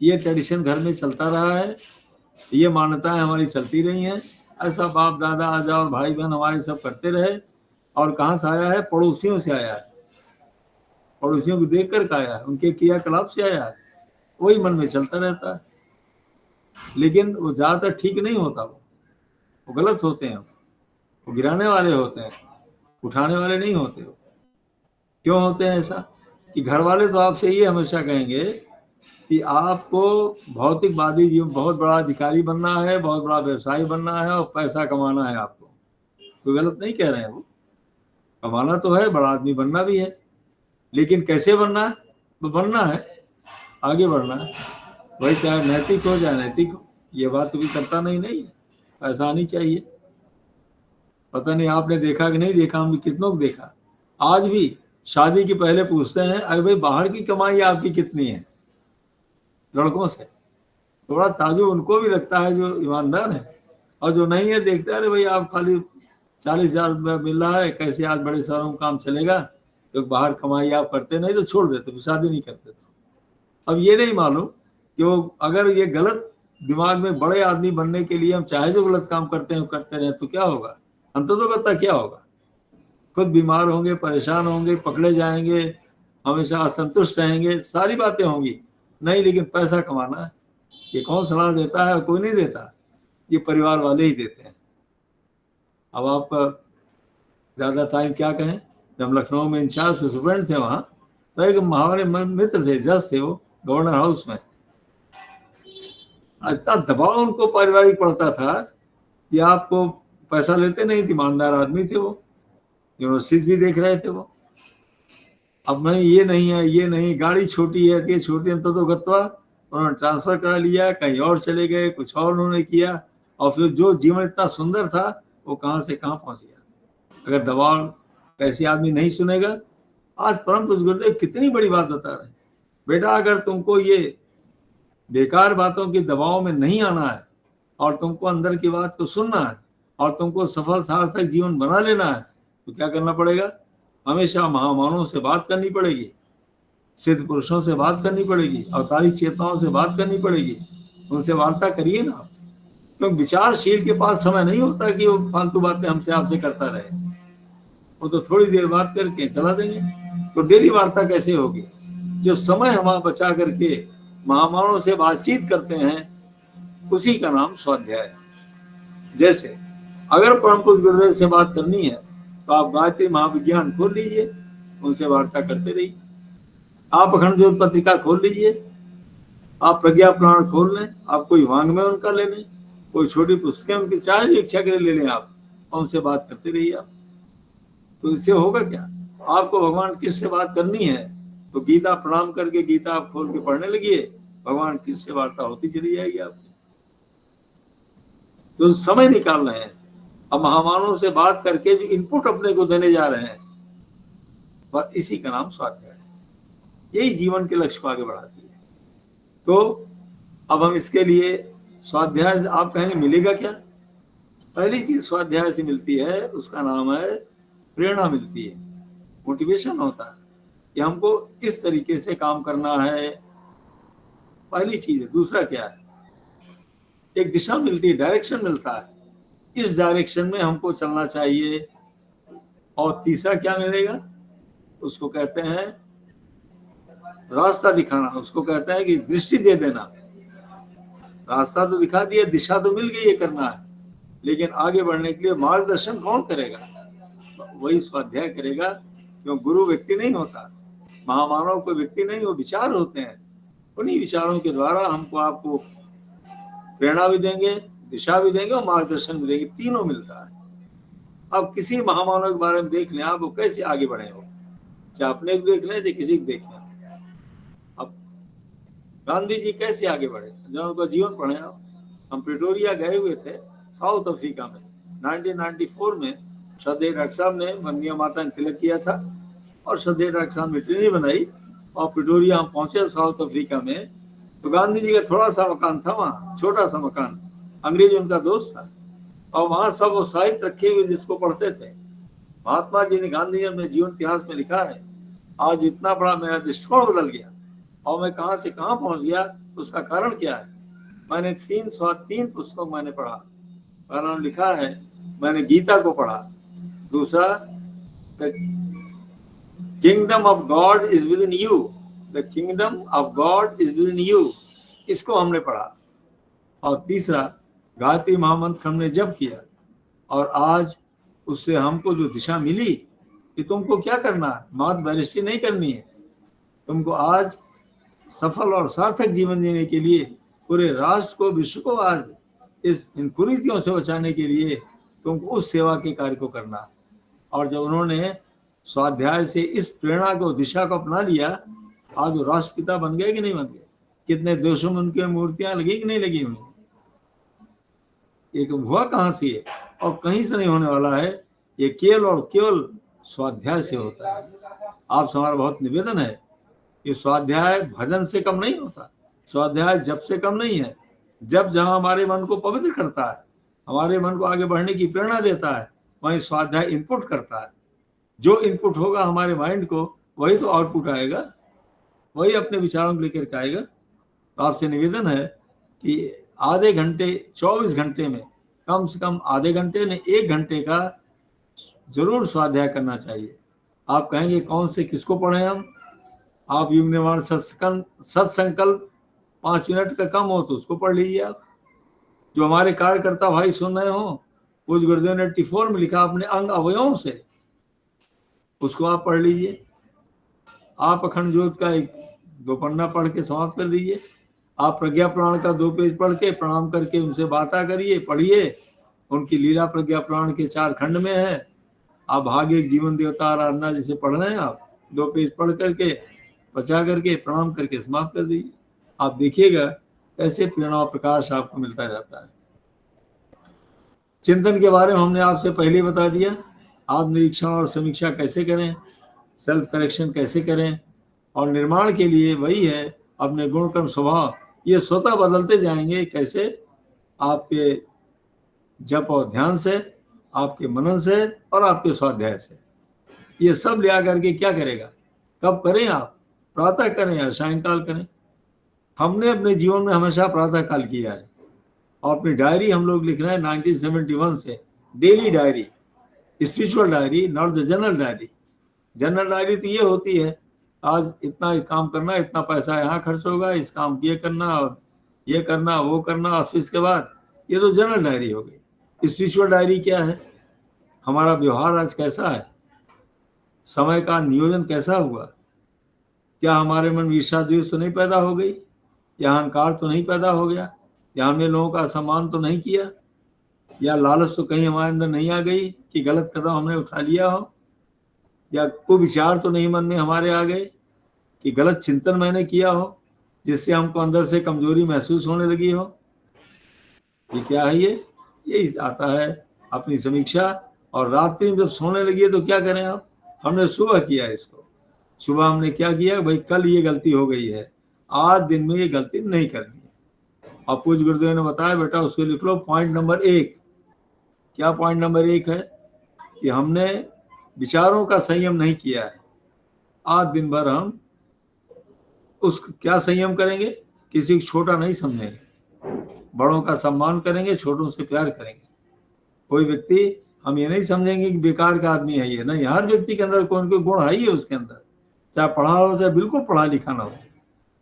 ये ट्रेडिशन घर में चलता रहा है, ये मान्यताएं हमारी चलती रही हैं, ऐसा बाप दादा आजा और भाई बहन हमारे सब करते रहे। और कहाँ से आया है? पड़ोसियों से आया है, पड़ोसियों को देख कर आया है, उनके क्रियाकलाप से आया है, वही मन में चलता रहता है। लेकिन वो ज़्यादातर ठीक नहीं होता, वो गलत होते हैं, वो गिराने वाले होते हैं, उठाने वाले नहीं होते। हो क्यों होते हैं ऐसा? कि घर वाले तो आपसे ये हमेशा कहेंगे कि आपको भौतिकवादी जीवन, बहुत बड़ा अधिकारी बनना है, बहुत बड़ा व्यवसायी बनना है और पैसा कमाना है आपको। कोई गलत नहीं कह रहे हैं, वो कमाना तो है, बड़ा आदमी बनना भी है, लेकिन कैसे बनना है? वो बनना है, आगे बढ़ना है, वही चाहे नैतिक हो चाहे नैतिक हो। ये बात भी करता नहीं है, पैसा नहीं चाहिए। पता नहीं आपने देखा कि नहीं देखा, हमने कितनों को देखा, आज भी शादी के पहले पूछते हैं, अरे भाई बाहर की कमाई आपकी कितनी है? लड़कों से थोड़ा ताजुब उनको भी लगता है जो ईमानदार है, और जो नहीं है देखते हैं अरे भाई आप खाली 40,000 रुपया मिल रहा है, कैसे आज बड़े शहरों में काम चलेगा? तो बाहर कमाई आप करते नहीं तो छोड़ देते, फिर शादी नहीं करते। तो अब ये नहीं मालूम कि वो अगर ये गलत दिमाग में बड़े आदमी बनने के लिए हम चाहे जो गलत काम करते हैं करते रहे तो क्या होगा? अंततोगत्वा क्या होगा? खुद बीमार होंगे, परेशान होंगे, पकड़े जाएंगे, हमेशा असंतुष्ट रहेंगे, सारी बातें होंगी। नहीं, लेकिन पैसा कमाना है। ये कौन सलाह देता है? कोई नहीं देता, ये परिवार वाले ही देते हैं। अब आप ज़्यादा टाइम क्या कहें, जब लखनऊ में इंचार्ज सुप्रेंट थे वहाँ, तो एक हमारे मित्र थे, जज थे, वो गवर्नर हाउस में। इतना दबाव उनको पारिवारिक पड़ता था कि आपको पैसा लेते नहीं थे, ईमानदार आदमी थे वो, यूनिवर्सिटीज भी देख रहे थे वो। अब नहीं, ये नहीं है, ये नहीं, गाड़ी छोटी है, ये छोटी है, तो गत्वा उन्होंने ट्रांसफर करा लिया, कहीं और चले गए, कुछ और उन्होंने किया, और फिर जो जीवन इतना सुंदर था वो कहाँ से कहाँ पहुंच गया। अगर दबाव ऐसे आदमी नहीं सुनेगा। आज परम पूज्य गुरुदेव कितनी बड़ी बात बता रहे हैं, बेटा अगर तुमको ये बेकार बातों के दबाव में नहीं आना है और तुमको अंदर की बात को सुनना है और तुमको सफल सार्थक जीवन बना लेना है, तो क्या करना पड़ेगा? हमेशा महामानवों से बात करनी पड़ेगी, सिद्ध पुरुषों से बात करनी पड़ेगी, अवतारिक चेतनाओं से बात करनी पड़ेगी। उनसे वार्ता करिए ना, क्योंकि विचारशील के पास समय नहीं होता कि वो फालतू बातें हमसे आपसे करता रहे। वो तो थोड़ी देर बात करके चला देंगे। तो डेली वार्ता कैसे होगी? जो समय हम बचा करके महामानवों से बातचीत करते हैं, उसी का नाम स्वाध्याय है। जैसे अगर परम पूज्य गुरुदेव से बात करनी है तो आप गायत्री महाविज्ञान खोल लीजिए, उनसे वार्ता करते रहिए। आप अखंड ज्योत पत्रिका खोल लीजिए, आप प्रज्ञा पुराण खोल लें, आप कोई वांग्मय उनका ले लें, कोई छोटी पुस्तकें उनकी चाहे भी इच्छा के लिए ले लें आप, और उनसे बात करते रहिए आप। तो इससे होगा क्या, आपको भगवान कृष्ण से बात करनी है तो गीता प्रणाम करके गीता आप खोल के पढ़ने लगिए, भगवान कृष्ण से वार्ता होती चली जाएगी आपकी। तो समय निकाल रहे हैं, अब महामानव से बात करके जो इनपुट अपने को देने जा रहे हैं, बस इसी का नाम स्वाध्याय है। यही जीवन के लक्ष्य को आगे बढ़ाती है। तो अब हम इसके लिए स्वाध्याय आप कहेंगे मिलेगा क्या? पहली चीज स्वाध्याय से मिलती है उसका नाम है प्रेरणा मिलती है, मोटिवेशन होता है कि हमको इस तरीके से काम करना है, पहली चीज है। दूसरा क्या है, एक दिशा मिलती है, डायरेक्शन मिलता है, इस डायरेक्शन में हमको चलना चाहिए। और तीसरा क्या मिलेगा, उसको कहते हैं रास्ता दिखाना, उसको कहते हैं कि दृष्टि दे देना। रास्ता तो दिखा दिया, दिशा तो मिल गई, ये करना है, लेकिन आगे बढ़ने के लिए मार्गदर्शन कौन करेगा? वही स्वाध्याय करेगा, क्यों गुरु व्यक्ति नहीं होता, महामानव कोई व्यक्ति नहीं, वो विचार होते हैं। उन्हीं विचारों के द्वारा हमको आपको प्रेरणा भी देंगे, दिशा भी देंगे और मार्गदर्शन भी देंगे, तीनों मिलता है। अब किसी महामानव के बारे में देख लें आप, वो कैसे आगे बढ़े हो, चाहे अपने को देख लें चाहे किसी को देख लें। अब गांधी जी कैसे आगे बढ़े, जब उनका जीवन पढ़े आप। हम प्रिटोरिया गए हुए थे साउथ अफ्रीका में 1994 में, श्रद्धेय डॉक्टर साहब ने वंदे माता ने तिलक किया था और श्रद्धेय डॉक्टर साहब ने ट्रेनिंग बनाई और प्रिटोरिया हम पहुंचे साउथ अफ्रीका में। तो गांधी जी का थोड़ा सा मकान था वहाँ, छोटा सा मकान, अंग्रेज उनका दोस्त था, और वहाँ सब वो साहित्य रखे हुए जिसको पढ़ते थे। महात्मा जी ने, गांधी जी ने अपने जीवन इतिहास में लिखा है, आज इतना बड़ा मेरा दृष्टिकोण बदल गया और मैं कहाँ से कहाँ पहुंच गया, उसका कारण क्या है? मैंने 303 पुस्तक मैंने पढ़ा। पहला लिखा है मैंने गीता को पढ़ा, दूसरा the kingdom of God is with in you, the kingdom of God is with in you, इसको हमने पढ़ा, और तीसरा गायत्री महामंत्र हमने जप किया। और आज उससे हमको जो दिशा मिली कि तुमको क्या करना है, मात बैरिस्ट्री नहीं करनी है, तुमको आज सफल और सार्थक जीवन जीने के लिए पूरे राष्ट्र को, विश्व को आज इस इन कुरीतियों से बचाने के लिए तुमको उस सेवा के कार्य को करना है। और जब उन्होंने स्वाध्याय से इस प्रेरणा को, दिशा को अपना लिया, आज वो राष्ट्रपिता बन गए कि नहीं बन गए? कितने देशों में उनकी मूर्तियां लगी कि नहीं लगी हुई? एक हुआ कहाँ से है और कहीं से नहीं होने वाला है, ये केवल और केवल स्वाध्याय से होता है। आपसे हमारा बहुत निवेदन है कि स्वाध्याय भजन से कम नहीं होता, स्वाध्याय जप से कम नहीं है। जब जहाँ हमारे मन को पवित्र करता है, हमारे मन को आगे बढ़ने की प्रेरणा देता है, वहीं स्वाध्याय इनपुट करता है। जो इनपुट होगा हमारे माइंड को, वही तो आउटपुट आएगा, वही अपने विचारों को लेकर के आएगा। तो आपसे निवेदन है कि आधे घंटे 24 घंटे में कम से कम आधे घंटे ने 1 घंटे का जरूर स्वाध्याय करना चाहिए। आप कहेंगे कौन से, किसको पढ़ें हम? आप युग निर्माण सत्संकल्प 5 मिनट का कम हो तो उसको पढ़ लीजिए आप। जो हमारे कार्यकर्ता भाई सुन रहे हो, पूज्य गुरुदेव ने 84 में लिखा अपने अंग अवयवों से, उसको आप पढ़ लीजिए। आप अखंड ज्योत का 1-2 पन्ना पढ़ के समाप्त कर दीजिए। आप प्रज्ञा पुराण का 2 पेज पढ़ के प्रणाम करके उनसे बातें करिए, पढ़िए। उनकी लीला प्रज्ञा पुराण के 4 खंड में है। आप भाग्य जीवन देवता आराधना जिसे पढ़ रहे हैं, आप 2 पेज पढ़ करके, बचा करके, प्रणाम करके समाप्त कर दीजिए। आप देखिएगा कैसे प्रेरणा और प्रकाश आपको मिलता जाता है। चिंतन के बारे में हमने आपसे पहले बता दिया। आप निरीक्षण और समीक्षा कैसे करें, सेल्फ करेक्शन कैसे करें, और निर्माण के लिए वही है अपने गुण कर्म स्वभाव, ये स्वतः बदलते जाएंगे। कैसे? आपके जप और ध्यान से, आपके मनन से और आपके स्वाध्याय से। ये सब ले आकर के क्या करेगा? कब करें आप? प्रातः करें या सायंकाल करें। हमने अपने जीवन में हमेशा प्रातः काल किया है, और अपनी डायरी हम लोग लिख रहे हैं 1971 से, daily diary, spiritual diary, not the general diary. General diary तो ये होती है आज इतना काम करना, इतना पैसा यहाँ खर्च होगा, इस काम ये करना और ये करना, वो करना, ऑफिस के बाद, ये तो जनरल डायरी हो गई। स्पिरिचुअल डायरी क्या है? हमारा व्यवहार आज कैसा है, समय का नियोजन कैसा हुआ, क्या हमारे मन में ईर्ष्या द्वेष तो नहीं पैदा हो गई, या अहंकार तो नहीं पैदा हो गया, या हमने लोगों का सम्मान तो नहीं किया। या लालच तो कहीं हमारे अंदर नहीं आ गई कि गलत कदम हमने उठा लिया हो, या कोई विचार तो नहीं मन में हमारे आ गए कि गलत चिंतन मैंने किया हो जिससे हमको अंदर से कमजोरी महसूस होने लगी हो। ये क्या है? ये आता है अपनी समीक्षा। और रात्रि में जब सोने लगी है तो क्या करें आप? हमने सुबह किया इसको, सुबह हमने क्या किया भाई, कल ये गलती हो गई है, आज दिन में ये गलती नहीं करनी है। और पूज्य गुरुदेव ने बताया बेटा उसको लिख लो पॉइंट नंबर 1। क्या पॉइंट नंबर 1 है? कि हमने विचारों का संयम नहीं किया है। आज दिन भर हम उस क्या संयम करेंगे? किसी को छोटा नहीं समझेंगे, बड़ों का सम्मान करेंगे, छोटों से प्यार करेंगे। कोई व्यक्ति हम ये नहीं समझेंगे कि बेकार का आदमी है ये, नहीं, हर व्यक्ति के अंदर कोई ना कोई गुण है ही है उसके अंदर, चाहे पढ़ा हो चाहे बिल्कुल पढ़ा लिखा ना हो।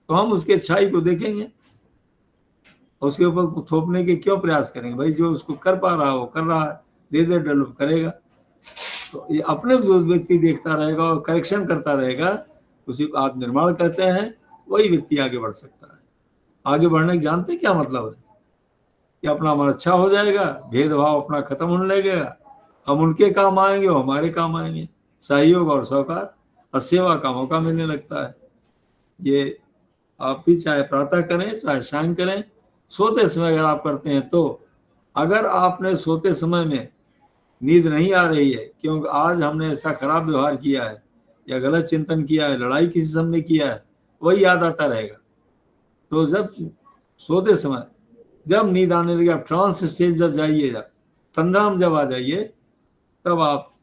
तो हम उसकी अच्छाई को देखेंगे, उसके ऊपर थोपने के क्यों प्रयास करेंगे? भाई जो उसको कर पा रहा हो कर रहा है, धीरे धीरे डेवलप करेगा। तो ये अपने जो व्यक्ति देखता रहेगा और करेक्शन करता रहेगा, उसी को आप निर्माण करते हैं, वही व्यक्ति आगे बढ़ सकता है। आगे बढ़ने के जानते क्या मतलब है? कि अपना मन अच्छा हो जाएगा, भेदभाव अपना खत्म होने लगेगा, हम उनके काम आएंगे, वो हमारे काम आएंगे, सहयोग और सहकार और सेवा का मौका मिलने लगता है। ये आप भी चाहे प्रातः करें चाहे शाम करें, सोते समय अगर आप करते हैं तो, अगर आपने सोते समय में नींद नहीं आ रही है क्योंकि आज हमने ऐसा खराब व्यवहार किया है या गलत चिंतन किया है, लड़ाई किसी से हमने किया है, वही याद आता रहेगा। तो जब सोते समय जब नींद आने लगे, आप ट्रांस स्टेज जब जाइए, जब तंद्राम जब आ जाइए, तब आप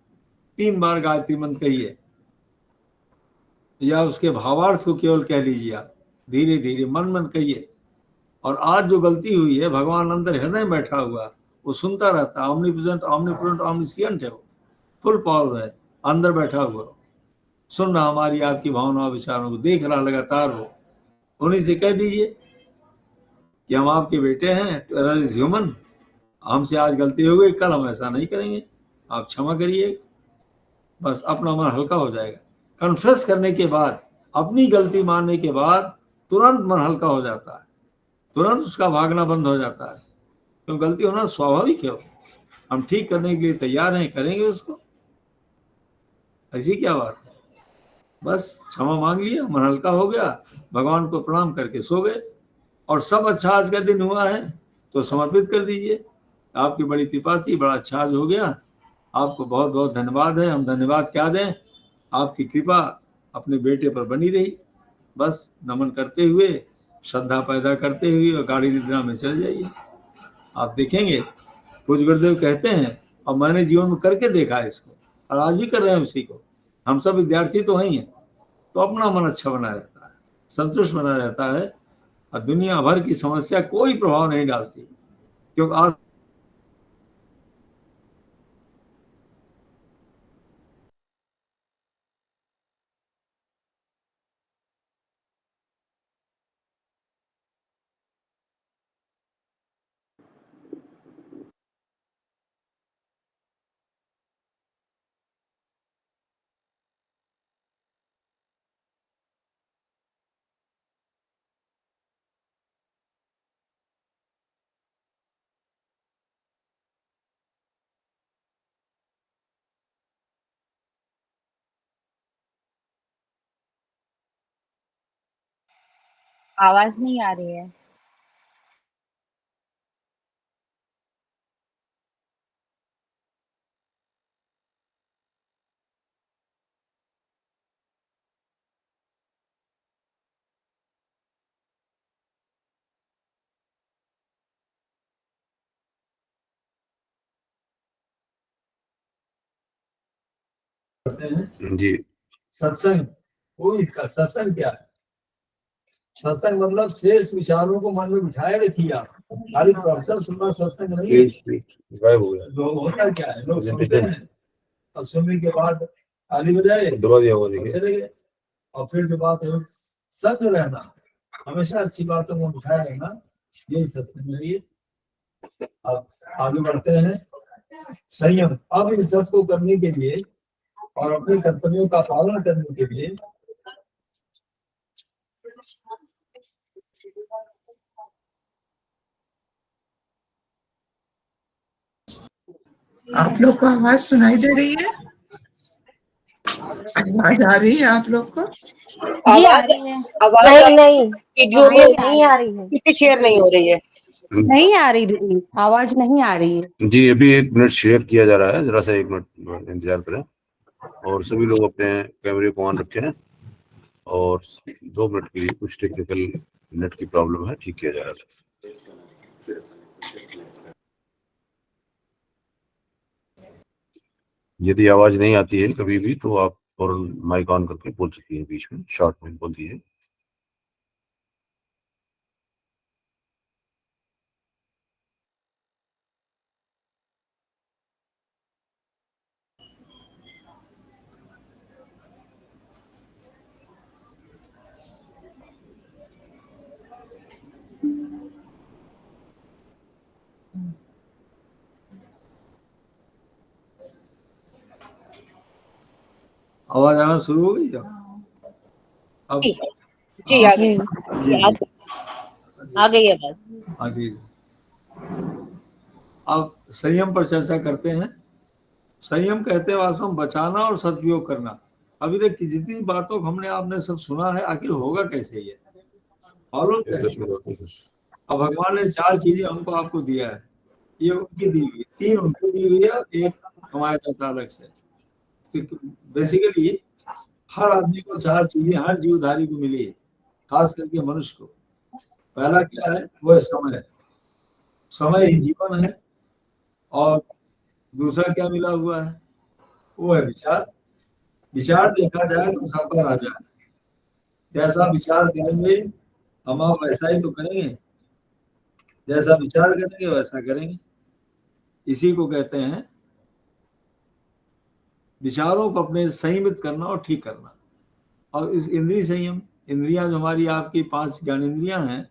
3 बार गायत्री मंत्र कहिए या उसके भावार्थ को केवल कह लीजिए। आप धीरे धीरे मन मन कहिए। और आज जो गलती हुई है, भगवान अंदर हृदय में बैठा हुआ, वो सुनता रहता है। ऑमनीप्रेजेंट, ऑमनीपोटेंट, ऑमनिसिएंट है, वो फुल पावर है, अंदर बैठा हुआ, सुन रहा हमारी आपकी भावनाओं विचारों को, देख रहा लगातार वो। उन्हीं से कह दीजिए कि हम आपके बेटे हैं, टेरर इज ह्यूमन, हमसे आज गलती हो गई, कल हम ऐसा नहीं करेंगे, आप क्षमा करिए। बस अपना मन हल्का हो जाएगा। कन्फेस करने के बाद, अपनी गलती मानने के बाद तुरंत मन हल्का हो जाता है, तुरंत उसका भागना बंद हो जाता है। क्यों? गलती होना स्वाभाविक है, हम ठीक करने के लिए तैयार हैं, करेंगे उसको, ऐसी क्या बात है। बस क्षमा मांग लिया, मन हल्का हो गया, भगवान को प्रणाम करके सो गए, और सब अच्छा आज का दिन हुआ है तो समर्पित कर दीजिए। आपकी बड़ी कृपा थी, बड़ा अच्छा आज हो गया, आपको बहुत बहुत धन्यवाद है। हम धन्यवाद क्या दें, आपकी कृपा अपने बेटे पर बनी रही। बस नमन करते हुए, श्रद्धा पैदा करते हुए और गाढ़ी निद्रा में चले जाइए। आप देखेंगे पूज्य गुरुदेव कहते हैं, और मैंने जीवन में करके देखा है इसको, और आज भी कर रहे हैं उसी को। हम सब विद्यार्थी तो हैं ही हैं, तो अपना मन अच्छा बना रहता है, संतुष्ट बना रहता है, और दुनिया भर की समस्या कोई प्रभाव नहीं डालती। क्योंकि आज आवाज नहीं आ रही है। करते हैं जी सत्संग, वो इसका सत्संग क्या है? सत्संग मतलब श्रेष्ठ विचारों को मन में बिठाए रखिए आप। खाली प्रोफेसर सुनना सत्संग नहीं है। गायब हो गया। लोग होता क्या है, लोग सुनते हैं और सुनने के बाद ताली बजाए दबा दिया हुआ और देखिए। चले गए। और फिर जो बात है संग रहना, हमेशा अच्छी बातों को उठाए रहना, यही सत्संग है। ये अब आगे बढ़ते हैं। संयम, अब इन सब को करने के लिए और अपने कर्तव्यों का पालन करने के लिए आप लोग को आवाज सुनाई दे रही है? आवाज आ रही है आप लोग को? जी आ आवाज रही है। आवाज नहीं नहीं वीडियो नहीं में आ नहीं आ रही है। कितनी शेयर नहीं हो रही है। नहीं आ रही दीदी, आवाज नहीं आ रही है। जी अभी 1 मिनट शेयर किया जा रहा है, जरा सा 1 मिनट इंतजार करें। और सभी लोग अपने कैमरे को ऑन रखें और 2 मिनट के लिए कुछ टेक्निकल नेट की प्रॉब्लम है, ठीक किया जा रहा है। यदि आवाज नहीं आती है कभी भी तो आप फौरन माइक ऑन करके बोल सकती है, बीच में शॉर्ट में बोल दीजिए। आवाज आना शुरू हो गई क्या? अब जी जी आ गई जी आ गई है बस। आगे अब संयम पर चर्चा करते हैं। संयम कहते हैं वास्तव में बचाना और सदुपयोग करना। अभी तक की जितनी बातों को हमने आपने सब सुना है, आखिर होगा कैसे ये, फॉलो कैसे? अब भगवान ने 4 चीजें हमको आपको दिया है, ये उनकी दी हुई, 3 उनको दी हुई है, एक कमाया जाता अलग से। तो बेसिकली हर आदमी को 4 चीजें हर जीवधारी को मिली है, खास करके मनुष्य को। पहला क्या है? वो है समय। समय ही जीवन है। और दूसरा क्या मिला हुआ है? वो है विचार। विचार देखा जाए तो सबका राजा है। जैसा विचार करेंगे हम आप वैसा ही तो करेंगे, जैसा विचार करेंगे वैसा करेंगे। इसी को कहते हैं विचारों को अपने संयमित करना और ठीक करना। और इस इंद्रिय संयम, इंद्रियां जो हमारी आपकी 5 ज्ञानेंद्रियां हैं,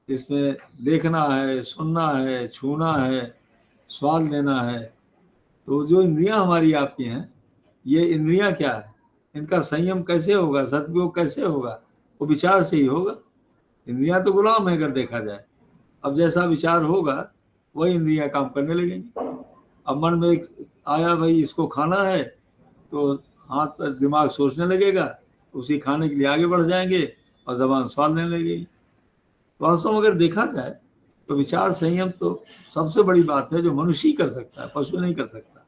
इसमें देखना है, सुनना है, छूना है, स्वाद लेना है। तो जो इंद्रियां हमारी आपकी हैं, ये इंद्रियां क्या है, इनका संयम कैसे होगा, सदुपयोग कैसे होगा? वो विचार से ही होगा। इंद्रियां तो गुलाम है अगर देखा जाए। अब जैसा विचार होगा वही इंद्रियां काम करने लगेंगी। अब मन में एक आया भाई इसको खाना है, तो हाथ पर दिमाग सोचने लगेगा, उसी खाने के लिए आगे बढ़ जाएंगे और जबान स्वाद लेने लगेगी। वास्तव में अगर देखा जाए तो विचार संयम तो सबसे बड़ी बात है जो मनुष्य ही कर सकता है, पशु नहीं कर सकता।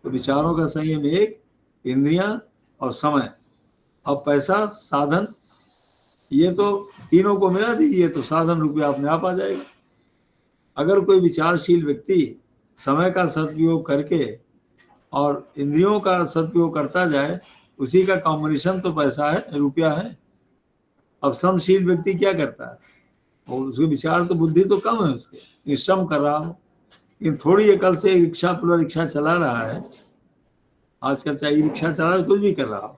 तो विचारों का संयम एक, इंद्रियां और समय। अब पैसा साधन, ये तो तीनों को मिला दीजिए तो साधन रुपया अपने आप आ जाएगा। अगर कोई विचारशील व्यक्ति समय का सदुपयोग करके और इंद्रियों का सदुपयोग करता जाए, उसी का कॉम्बिनेशन तो पैसा है, रुपया है। अब श्रमशील व्यक्ति क्या करता है? और उसके विचार तो बुद्धि तो कम है उसके, श्रम कर रहा हो, लेकिन थोड़ी कल से रिक्शा पुला रिक्शा चला रहा है, आजकल चाहे रिक्शा चला रहा, कुछ भी कर रहा हो,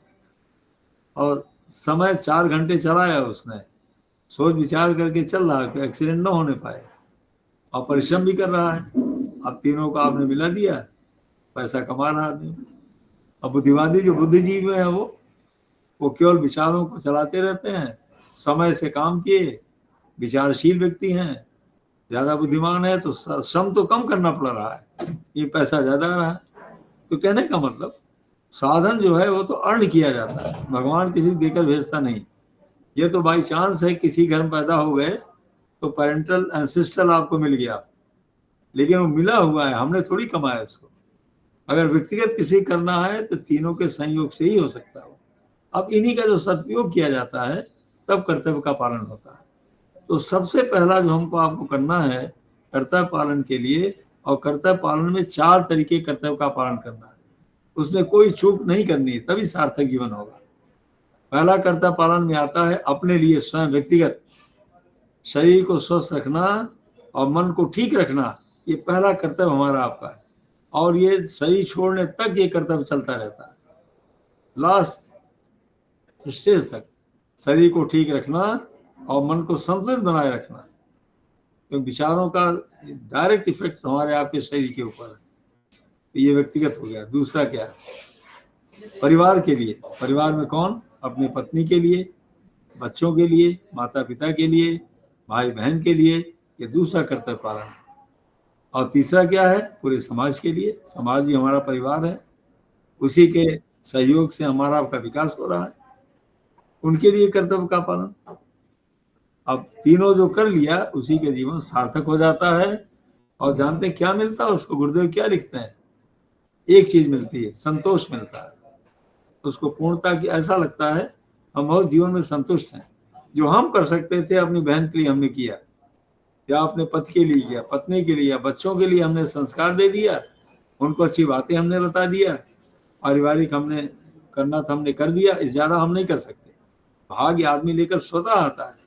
और समय 4 घंटे चलाया उसने, सोच विचार करके चल रहा है कि एक्सीडेंट ना होने पाए, और परिश्रम भी कर रहा है। अब तीनों का आपने मिला दिया, पैसा कमा रहा आदमी। अब बुद्धिवादी जो बुद्धिजीवी है वो केवल विचारों को चलाते रहते हैं, समय से काम किए, विचारशील व्यक्ति हैं, ज्यादा बुद्धिमान है तो श्रम तो कम करना पड़ रहा है, ये पैसा ज्यादा आ रहा है। तो कहने का मतलब साधन जो है वो तो अर्न किया जाता है, भगवान किसी देकर भेजता नहीं। ये तो बाई चांस है, किसी घर में पैदा हो गए तो पेरेंटल एंसेस्ट्रल आपको मिल गया, लेकिन वो मिला हुआ है, हमने थोड़ी कमाया उसको। अगर व्यक्तिगत किसी करना है तो तीनों के संयोग से ही हो सकता है। अब इन्हीं का जो सदुपयोग किया जाता है तब कर्तव्य का पालन होता है। तो सबसे पहला जो हमको आपको करना है कर्तव्य पालन के लिए, और कर्तव्य पालन में 4 तरीके कर्तव्य का पालन करना है, उसमें कोई चूक नहीं करनी, तभी सार्थक जीवन होगा। पहला कर्तव्य पालन में आता है अपने लिए स्वयं व्यक्तिगत शरीर को स्वस्थ रखना और मन को ठीक रखना, ये पहला कर्तव्य हमारा आपका है। और ये शरीर छोड़ने तक ये कर्तव्य चलता रहता है, लास्ट स्टेज तक शरीर को ठीक रखना और मन को संतुलित बनाए रखना, क्योंकि विचारों का डायरेक्ट इफेक्ट हमारे आपके शरीर के ऊपर है। ये व्यक्तिगत हो गया। दूसरा क्या है? परिवार के लिए। परिवार में कौन? अपने पत्नी के लिए, बच्चों के लिए, माता पिता के लिए, भाई बहन के लिए, ये दूसरा कर्तव्य पालन है। और तीसरा क्या है, पूरे समाज के लिए, समाज भी हमारा परिवार है, उसी के सहयोग से हमारा आपका विकास हो रहा है, उनके लिए कर्तव्य का पालन। अब तीनों जो कर लिया उसी के जीवन सार्थक हो जाता है। और जानते हैं क्या मिलता है उसको, गुरुदेव क्या लिखते हैं, एक चीज मिलती है, संतोष मिलता है उसको, पूर्णता की। ऐसा लगता है हम बहुत जीवन में संतुष्ट हैं, जो हम कर सकते थे अपनी बहन के लिए हमने किया, या अपने पति के लिए किया, पत्नी के लिए या बच्चों के लिए हमने संस्कार दे दिया, उनको अच्छी बातें हमने बता दिया, पारिवारिक हमने करना था हमने कर दिया, इस ज्यादा हम नहीं कर सकते। भाग्य आदमी लेकर स्वतः आता है।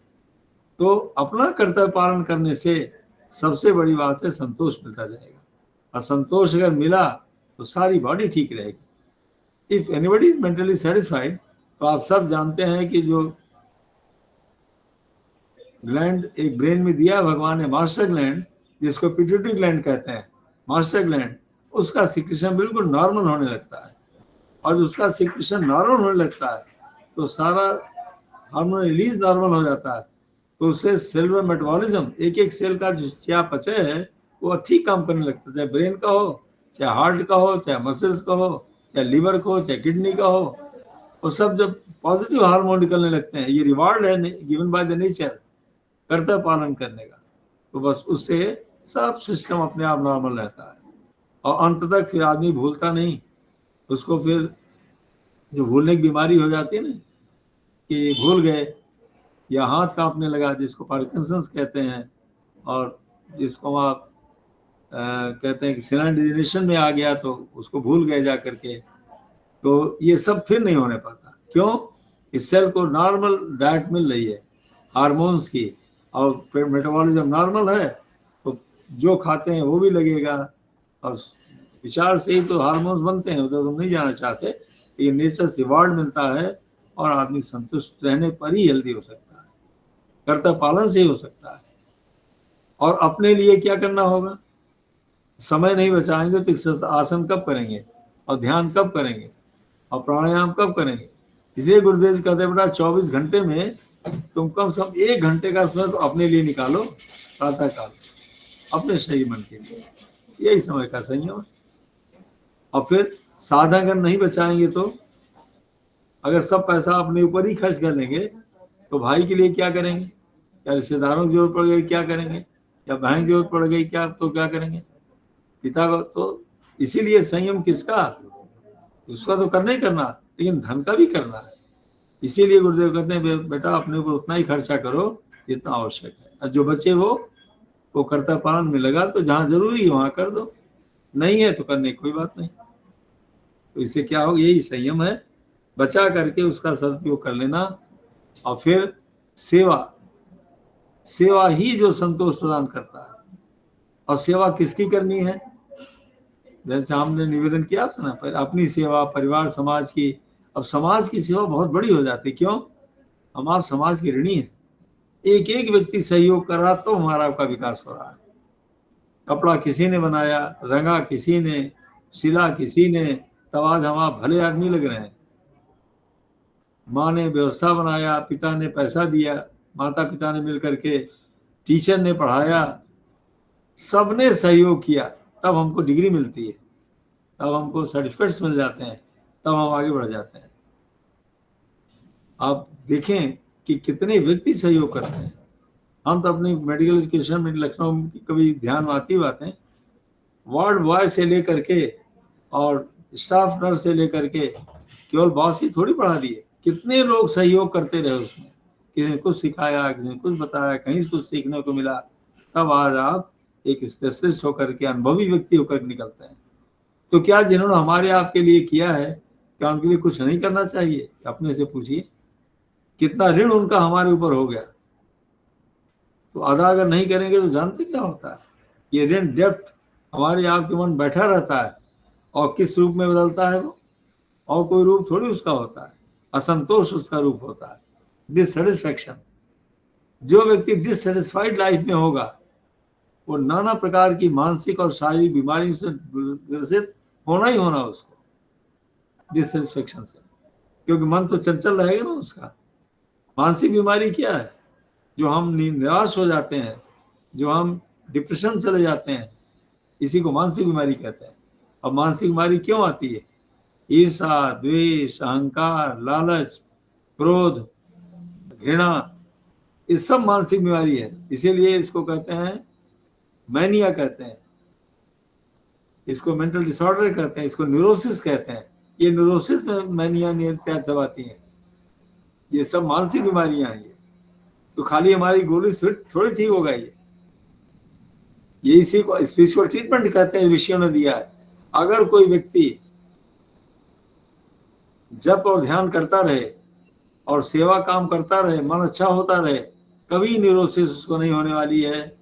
तो अपना कर्तव्य पालन करने से सबसे बड़ी बात है संतोष मिलता जाएगा, और संतोष अगर मिला तो सारी बॉडी ठीक रहेगी। If anybody is mentally satisfied, तो आप सब जानते हैं कि जो ग्लैंड एक ब्रेन में दिया भगवान ने, मास्टर ग्लैंड, जिसको पिट्यूटरी ग्लैंड कहते हैं, मास्टर ग्लैंड, उसका सिक्रेशन बिल्कुल नॉर्मल होने लगता है। और उसका सिक्रेशन नॉर्मल होने लगता है तो सारा हार्मोन रिलीज नॉर्मल हो जाता है, तो उससे सेलुलर मेटाबॉलिज्म, एक एक सेल का जो चयापचय है वो ठीक काम करने लगता है, चाहे ब्रेन का हो, चाहे हार्ट का हो, चाहे मसल्स का हो, चाहे लीवर का हो, चाहे किडनी का हो, वो सब जब पॉजिटिव हार्मोन निकलने लगते हैं, ये रिवार्ड है गिवन बाय द नेचर कर्तव्य पालन करने का, तो बस उससे सब सिस्टम अपने आप नॉर्मल रहता है। और अंत तक फिर आदमी भूलता नहीं, उसको फिर जो भूलने की बीमारी हो जाती है ना, कि भूल गए, या हाथ कांपने लगा जिसको पार्किंसंस कहते हैं, और जिसको आप कहते हैं कि सेनाइन डिजेनरेशन में आ गया तो उसको भूल गए जा करके, तो ये सब फिर नहीं होने पाता। क्यों? इस सेल को नॉर्मल डाइट मिल रही है हार्मोन्स की, और मेटाबॉलिज्म नॉर्मल है, तो जो खाते हैं वो भी लगेगा, और विचार से ही तो हार्मोन्स बनते हैं, उधर तुम नहीं जाना चाहते, ये नेचर से रिवार्ड मिलता है, और आदमी संतुष्ट रहने पर ही हेल्दी हो सकता है, कर्तव्य पालन से ही हो सकता है। और अपने लिए क्या करना होगा, समय नहीं बचाएंगे तो आसन कब करेंगे, और ध्यान कब करेंगे, और प्राणायाम कब करेंगे। इसलिए गुरुदेव जी कहते बेटा 24 घंटे में तुम कम से कम 1 घंटे का समय तो अपने लिए निकालो, प्रातः काल, अपने शरीर मन के लिए, यही समय का संयम है। और फिर साधन अगर नहीं बचाएंगे तो, अगर सब पैसा अपने ऊपर ही खर्च कर लेंगे तो भाई के लिए क्या करेंगे, या रिश्तेदारों की जरूरत पड़ गई क्या करेंगे, या बहन की जरूरत पड़ गई क्या, तो क्या करेंगे, पिता को। तो इसीलिए संयम किसका, उसका तो करना ही करना, लेकिन धन का भी करना है। इसीलिए गुरुदेव कहते हैं बेटा अपने ऊपर उतना ही खर्चा करो जितना आवश्यक है, और जो बचे वो कर्तव्य पालन में लगा, तो जहाँ जरूरी है वहां कर दो, नहीं है तो करने की कोई बात नहीं। तो इससे क्या होगा, यही संयम है, बचा करके उसका सदुपयोग कर लेना। और फिर सेवा ही जो संतोष प्रदान करता है। और सेवा किसकी करनी है, जैसे हमने निवेदन किया सुना, पर अपनी सेवा, परिवार, समाज की। अब समाज की सेवा बहुत बड़ी हो जाती है, क्यों, हम आप समाज के ऋणी हैं, एक एक व्यक्ति सहयोग कर रहा तो हमारा आपका विकास हो रहा है। कपड़ा किसी ने बनाया, रंगा किसी ने, सिला किसी ने, तब आज हम आप भले आदमी लग रहे हैं। माँ ने व्यवस्था बनाया, पिता ने पैसा दिया, माता पिता ने मिलकर के, टीचर ने पढ़ाया, सबने सहयोग किया, तब हमको डिग्री मिलती है, तब हमको सर्टिफिकेट्स मिल जाते हैं, तब हम आगे बढ़ जाते हैं। आप देखें कि कितने व्यक्ति सहयोग करते हैं। हम तो अपनी मेडिकल एजुकेशन में लखनऊ की कभी ध्यान में आती बातें, वार्ड बॉय से लेकर के और स्टाफ नर्स से लेकर के, केवल बॉस ही थोड़ी पढ़ा दिए, कितने लोग सहयोग करते रहे उसमें, किसी ने कुछ सिखाया, किसी ने कुछ बताया, कहीं कुछ सीखने को मिला, तब आज आप एक स्पेशलिस्ट होकर के, अनुभवी व्यक्ति होकर निकलते हैं। तो क्या जिन्होंने हमारे आपके लिए किया है, क्या उनके लिए कुछ नहीं करना चाहिए? अपने से पूछिए, कितना ऋण उनका हमारे ऊपर हो गया। तो अदा अगर नहीं करेंगे तो जानते क्या होता है, ये ऋण, डेप्ट हमारे आपके मन बैठा रहता है, और किस रूप में बदलता है वो, और कोई रूप थोड़ी उसका होता है, असंतोष उसका रूप होता है, डिससेटिस्फैक्शन। जो व्यक्ति डिससेटिस्फाइड लाइफ में होगा वो नाना प्रकार की मानसिक और शारीरिक बीमारियों से ग्रसित होना ही होना उसको, डिससेटिस्फैक्शन से, क्योंकि मन तो चंचल रहेगा ना उसका। मानसिक बीमारी क्या है, जो हम निराश हो जाते हैं, जो हम डिप्रेशन चले जाते हैं, इसी को मानसिक बीमारी कहते हैं। और मानसिक बीमारी क्यों आती है? ईर्षा, द्वेष, अहंकार, लालच, क्रोध, घृणा, ये सब मानसिक बीमारी है। इसीलिए इसको कहते हैं मैनिया कहते हैं, इसको मेंटल डिसऑर्डर कहते हैं, इसको न्यूरोसिस कहते हैं। ये न्यूरोसिस में मैनिया इत्यादि सब आती हैं। ये सब मानसिक बीमारियां हैं। ये तो खाली हमारी गोली थोड़ी ठीक होगा। ये इसी को स्पिरिचुअल ट्रीटमेंट कहते हैं, ऋषियों ने दिया है। अगर कोई व्यक्ति जप और ध्यान करता रहे और सेवा काम करता रहे, मन अच्छा होता रहे, कभी न्यूरोसिस उसको नहीं होने वाली है।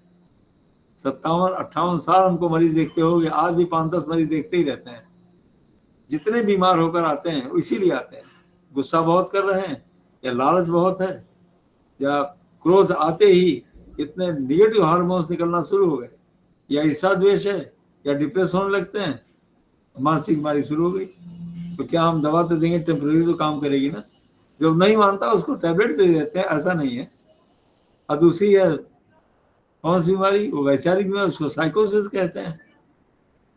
57-58 साल हमको मरीज देखते होंगे, आज भी 5-10 मरीज देखते ही रहते हैं। जितने बीमार होकर आते हैं इसीलिए आते हैं। गुस्सा बहुत कर रहे हैं, या लालच बहुत है, या क्रोध आते ही इतने निगेटिव हार्मोन्स निकलना शुरू हो गए, या ईर्षा द्वेष है, या डिप्रेस होने लगते हैं, मानसिक बीमारी शुरू हो गई। तो क्या हम दवा तो देंगे, टेम्पररी तो काम करेगी ना। जो नहीं मानता उसको टैबलेट दे देते हैं, ऐसा नहीं है। और दूसरी है कौन सी बीमारी? वो वैचारिक बीमारी, उसको साइकोसिस कहते हैं।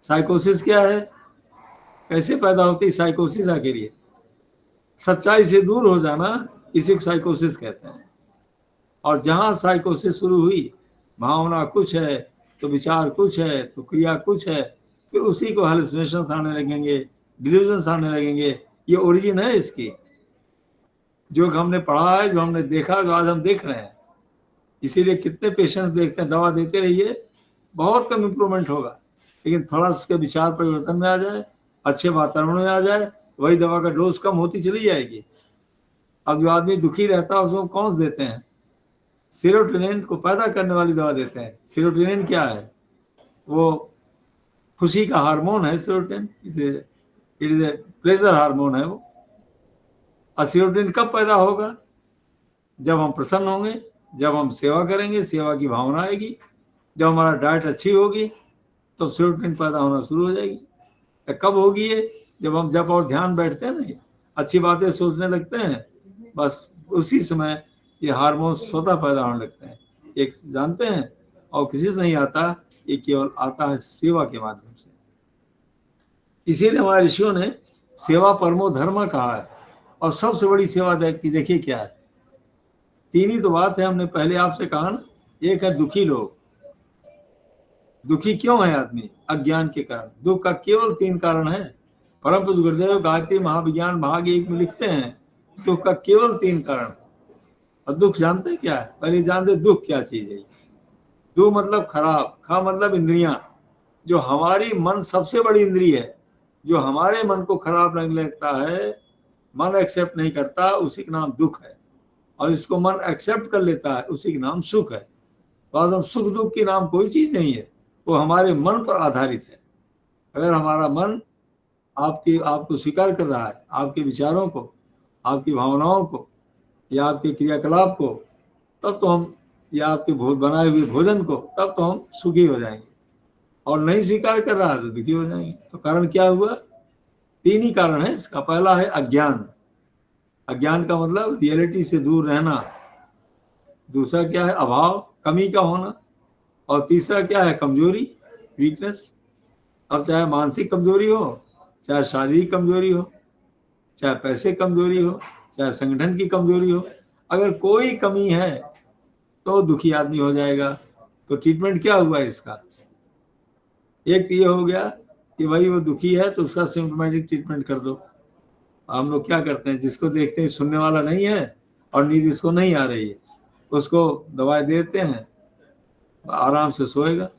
साइकोसिस क्या है, कैसे पैदा होती है साइकोसिस? आखिर ये सच्चाई से दूर हो जाना, इसी को साइकोसिस कहते हैं। और जहाँ साइकोसिस शुरू हुई, भावना कुछ है तो विचार कुछ है तो क्रिया कुछ है, फिर उसी को हेलुसिनेशंस आने लगेंगे, डिल्यूजन्स आने लगेंगे। ये ओरिजिन है इसकी, जो हमने पढ़ा है, जो हमने देखा, जो आज हम देख रहे हैं। इसीलिए कितने पेशेंट्स देखते हैं, दवा देते रहिए, बहुत कम इम्प्रूवमेंट होगा। लेकिन थोड़ा उसके विचार परिवर्तन में आ जाए, अच्छे वातावरण में आ जाए, वही दवा का डोज कम होती चली जाएगी। अब जो आदमी दुखी रहता है उसको कौन से देते हैं? सेरोटोनिन को पैदा करने वाली दवा देते हैं। सेरोटोनिन क्या है? वो खुशी का हार्मोन है। Serotonin it is a pleasure hormone है वो। और सेरोटोनिन कब पैदा होगा? जब हम प्रसन्न होंगे, जब हम सेवा करेंगे, सेवा की भावना आएगी, जब हमारा डाइट अच्छी होगी, तो सेरोटोनिन पैदा होना शुरू हो जाएगी। कब होगी ये? जब हम जप और ध्यान बैठते हैं ना, अच्छी बातें सोचने लगते हैं, बस उसी समय ये हार्मोन स्वतः पैदा होने लगते हैं। एक जानते हैं, और किसी से नहीं आता, ये केवल आता है सेवा के माध्यम से। इसीलिए हमारे ऋषियों ने सेवा परमो धर्म कहा है। और सबसे बड़ी सेवा देखिए क्या है? तीन ही तो बात है, हमने पहले आपसे कहा ना। एक है दुखी लोग। दुखी क्यों है आदमी? अज्ञान के कारण। दुख का केवल 3 कारण है। परम पूज्य गुरुदेव गायत्री महाविज्ञान भाग 1 में लिखते हैं, दुख का केवल 3 कारण। और दुख जानते हैं क्या है? पहले जानते दुख क्या चीज है। दु मतलब खराब, खा मतलब इंद्रियां। जो हमारी मन सबसे बड़ी इंद्रिय है, जो हमारे मन को खराब लगने लगता है, मन एक्सेप्ट नहीं करता, उसी का नाम दुख है। और इसको मन एक्सेप्ट कर लेता है, उसी का नाम सुख है। तो सुख दुख के नाम कोई चीज नहीं है, वो हमारे मन पर आधारित है। अगर हमारा मन आपको स्वीकार कर रहा है, आपके विचारों को, आपकी भावनाओं को, या आपके क्रियाकलाप को, तब तो हम, या आपके बनाए हुए भोजन को, तब तो हम सुखी हो जाएंगे। और नहीं स्वीकार कर रहा है तो दुखी हो जाएंगे। तो कारण क्या हुआ? 3 ही कारण है इसका। पहला है अज्ञान। अज्ञान का मतलब रियलिटी से दूर रहना। दूसरा क्या है? अभाव, कमी का होना। और तीसरा क्या है? कमजोरी, वीकनेस। अब चाहे मानसिक कमजोरी हो, चाहे शारीरिक कमजोरी हो, चाहे पैसे कमजोरी हो, चाहे संगठन की कमजोरी हो, अगर कोई कमी है तो दुखी आदमी हो जाएगा। तो ट्रीटमेंट क्या हुआ इसका? एक तो ये हो गया कि भाई वो दुखी है तो उसका सिम्प्टोमेटिक ट्रीटमेंट कर दो। हम लोग क्या करते हैं, जिसको देखते हैं सुनने वाला नहीं है और नींद इसको नहीं आ रही है, उसको दवाई देते हैं, आराम से सोएगा,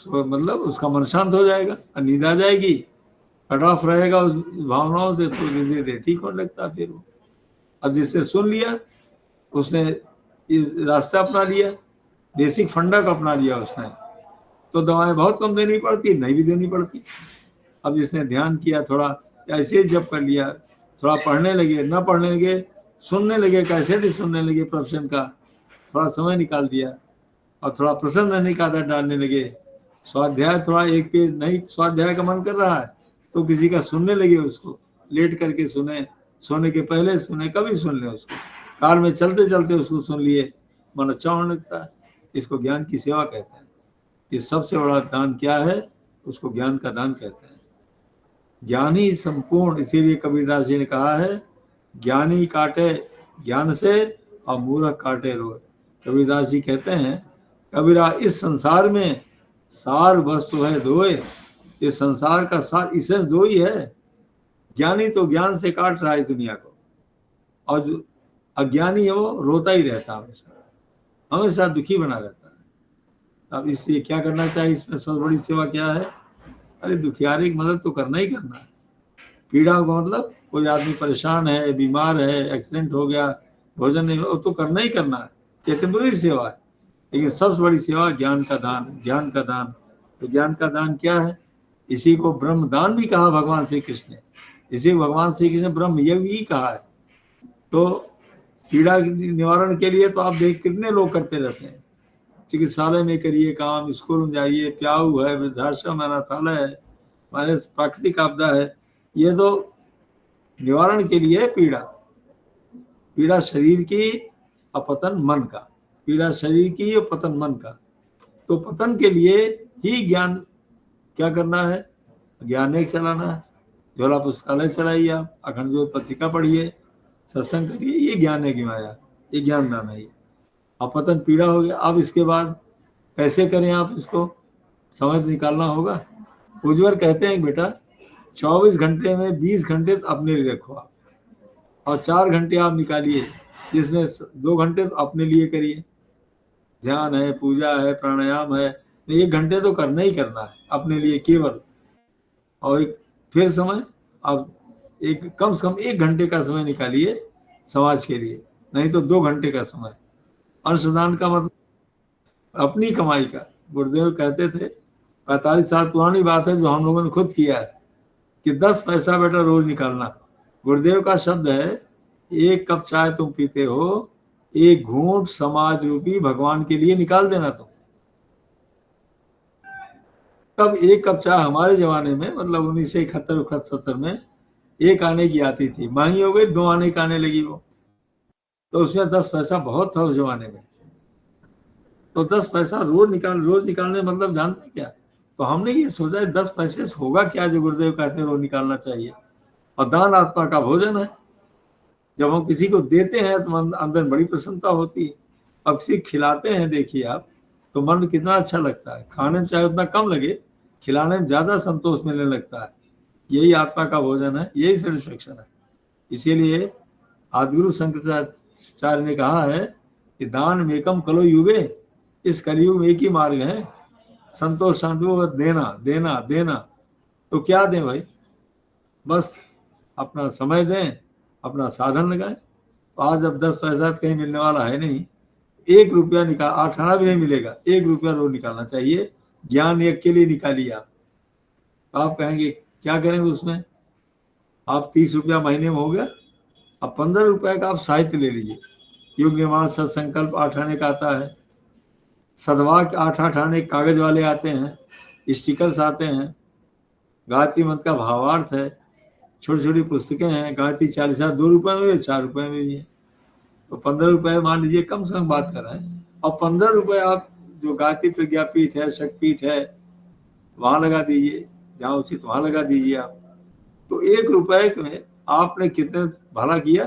मतलब उसका मन शांत हो जाएगा, नींद आ जाएगी, कट ऑफ रहेगा उस भावनाओं से, तो धीरे धीरे ठीक होने लगता है फिर वो। अब जिससे सुन लिया, उसने रास्ता अपना लिया, बेसिक फंडा को अपना लिया उसने, तो दवाएं बहुत कम देनी पड़ती, नहीं भी देनी पड़ती। अब जिसने ध्यान किया, थोड़ा ऐसे ही जप कर लिया, थोड़ा पढ़ने लगे, ना पढ़ने लगे, सुनने लगे, कैसेट ही सुनने लगे प्रोफेशन का, थोड़ा समय निकाल दिया और थोड़ा प्रसन्न रहने का आदत डालने लगे। स्वाध्याय थोड़ा एक पेज नहीं, स्वाध्याय का मन कर रहा है तो किसी का सुनने लगे, उसको लेट करके सुने, सोने के पहले सुने, कभी सुन ले उसको, कार में चलते चलते उसको सुन लिए, मन अच्छा होने लगता है। इसको ज्ञान की सेवा कहते हैं। ये सबसे बड़ा दान क्या है? उसको ज्ञान का दान कहते हैं। ज्ञान ही संपूर्ण, इसीलिए कबीरदास जी ने कहा है, ज्ञानी काटे ज्ञान से और मूर्ख काटे रोए। कबीरदास जी कहते हैं, कबीरा इस संसार में सार वस्तु है दोए। ये संसार का सार इसेंस दो ही है। ज्ञानी तो ज्ञान से काट रहा है इस दुनिया को, और जो अज्ञानी है वो रोता ही रहता है, हमेशा हमेशा दुखी बना रहता है। अब इसलिए क्या करना चाहिए? इसमें सबसे बड़ी सेवा क्या है? अरे दुखियारे की मदद तो करना ही करना है। पीड़ा को मतलब कोई आदमी परेशान है, बीमार है, एक्सीडेंट हो गया, भोजन नहीं, वो तो करना ही करना है। ये टेम्पररी सेवा है, लेकिन सबसे बड़ी सेवा ज्ञान का दान। ज्ञान का दान, तो ज्ञान का दान क्या है? इसी को ब्रह्म दान भी कहा भगवान श्री कृष्ण ने। इसी को भगवान श्री कृष्ण ने ब्रह्म यज्ञ ही कहा है। तो पीड़ा निवारण के लिए तो आप देख कितने लोग करते रहते हैं। चिकित्सालय में करिए काम, स्कूल में जाइए, प्याऊ है, वृद्धाश्रम, अनाथालय है, प्राकृतिक आपदा है, ये तो निवारण के लिए है। पीड़ा शरीर की और पतन मन का। पीड़ा शरीर की और पतन मन का। तो पतन के लिए ही ज्ञान क्या करना है? ज्ञान एक चलाना है। झोला पुस्तकालय चलाइए, आप अखंड ज्योत पत्रिका पढ़िए, सत्संग करिए, ये ज्ञान है कि माया, ये ज्ञान दान है। अब पतन पीड़ा हो गया, अब इसके बाद कैसे करें? आप इसको समय निकालना होगा। उज्ज्वल कहते हैं बेटा 24 घंटे में 20 घंटे तो अपने लिए रखो आप, और 4 घंटे आप निकालिए, जिसमें 2 घंटे तो अपने लिए करिए। ध्यान है, पूजा है, प्राणायाम है, 1 घंटे तो करना ही करना है अपने लिए केवल। और फिर समय आप कम से कम 1 घंटे का समय निकालिए समाज के लिए, नहीं तो 2 घंटे का समय। अंशदान का मतलब अपनी कमाई का। गुरुदेव कहते थे, 45 साल पुरानी बात है जो हम लोगों ने खुद किया है, कि 10 पैसा बेटा रोज निकालना। गुरुदेव का शब्द है, 1 कप चाय तुम पीते हो, 1 घूंट समाज रूपी भगवान के लिए निकाल देना तुम। तब 1 कप चाय हमारे जमाने में, मतलब 1971-71 में 1 आने की आती थी, महंगी हो गई, 2 आने की आने लगी वो। तो उसमें 10 पैसा बहुत था उस जमाने में। तो 10 पैसा रोज निकालने मतलब जानते हैं क्या? तो हमने ये सोचा 10 पैसे से होगा क्या जो गुरुदेव कहते हैं रोज निकालना चाहिए। और दान आत्मा का भोजन है। जब हम किसी को देते हैं तो अंदर बड़ी प्रसन्नता होती है। अब किसी खिलाते हैं, देखिए आप, तो मन कितना अच्छा लगता है। खाने में चाहे उतना कम लगे, खिलाने में ज्यादा संतोष मिलने लगता है। यही आत्मा का भोजन है, यही सेटिस्फेक्शन है। इसीलिए आदिगुरु शंकराचार्य ने कहा है कि दान मेकम कलो युगे, इस कलयुग में एक ही मार्ग है, संतोष शांति को देना देना देना। तो क्या दें भाई? बस अपना समय दें, अपना साधन लगाएं। तो आज अब 10 पैसा कहीं मिलने वाला है नहीं, 1 रुपया निकाल, 8 आना भी नहीं मिलेगा, 1 रुपया रोज निकालना चाहिए। ज्ञान एक के लिए निकालिए आप। तो आप कहेंगे क्या करेंगे उसमें? आप 30 रुपया महीने में हो गया, अब 15 रुपए का आप साहित्य ले लीजिए। युग निर्माण सत्संकल्प 8 आने का आता है, सदवाक 8 आने कागज वाले आते हैं, स्टिकर्स आते हैं, गायत्री मंत्र का भावार्थ है, छोटी छोटी पुस्तकें हैं, गायत्री 40 2 रुपए में भी, 4 रुपए में भी है। तो 15 रुपए मान लीजिए, कम से कम बात कर रहे हैं। और 15 रुपए आप जो गायत्री प्रज्ञापीठ है, शक्तिपीठ है, वहां लगा दीजिए, जहाँ उचित वहां लगा दीजिए आप। तो 1 रुपए में आपने कितने भला किया?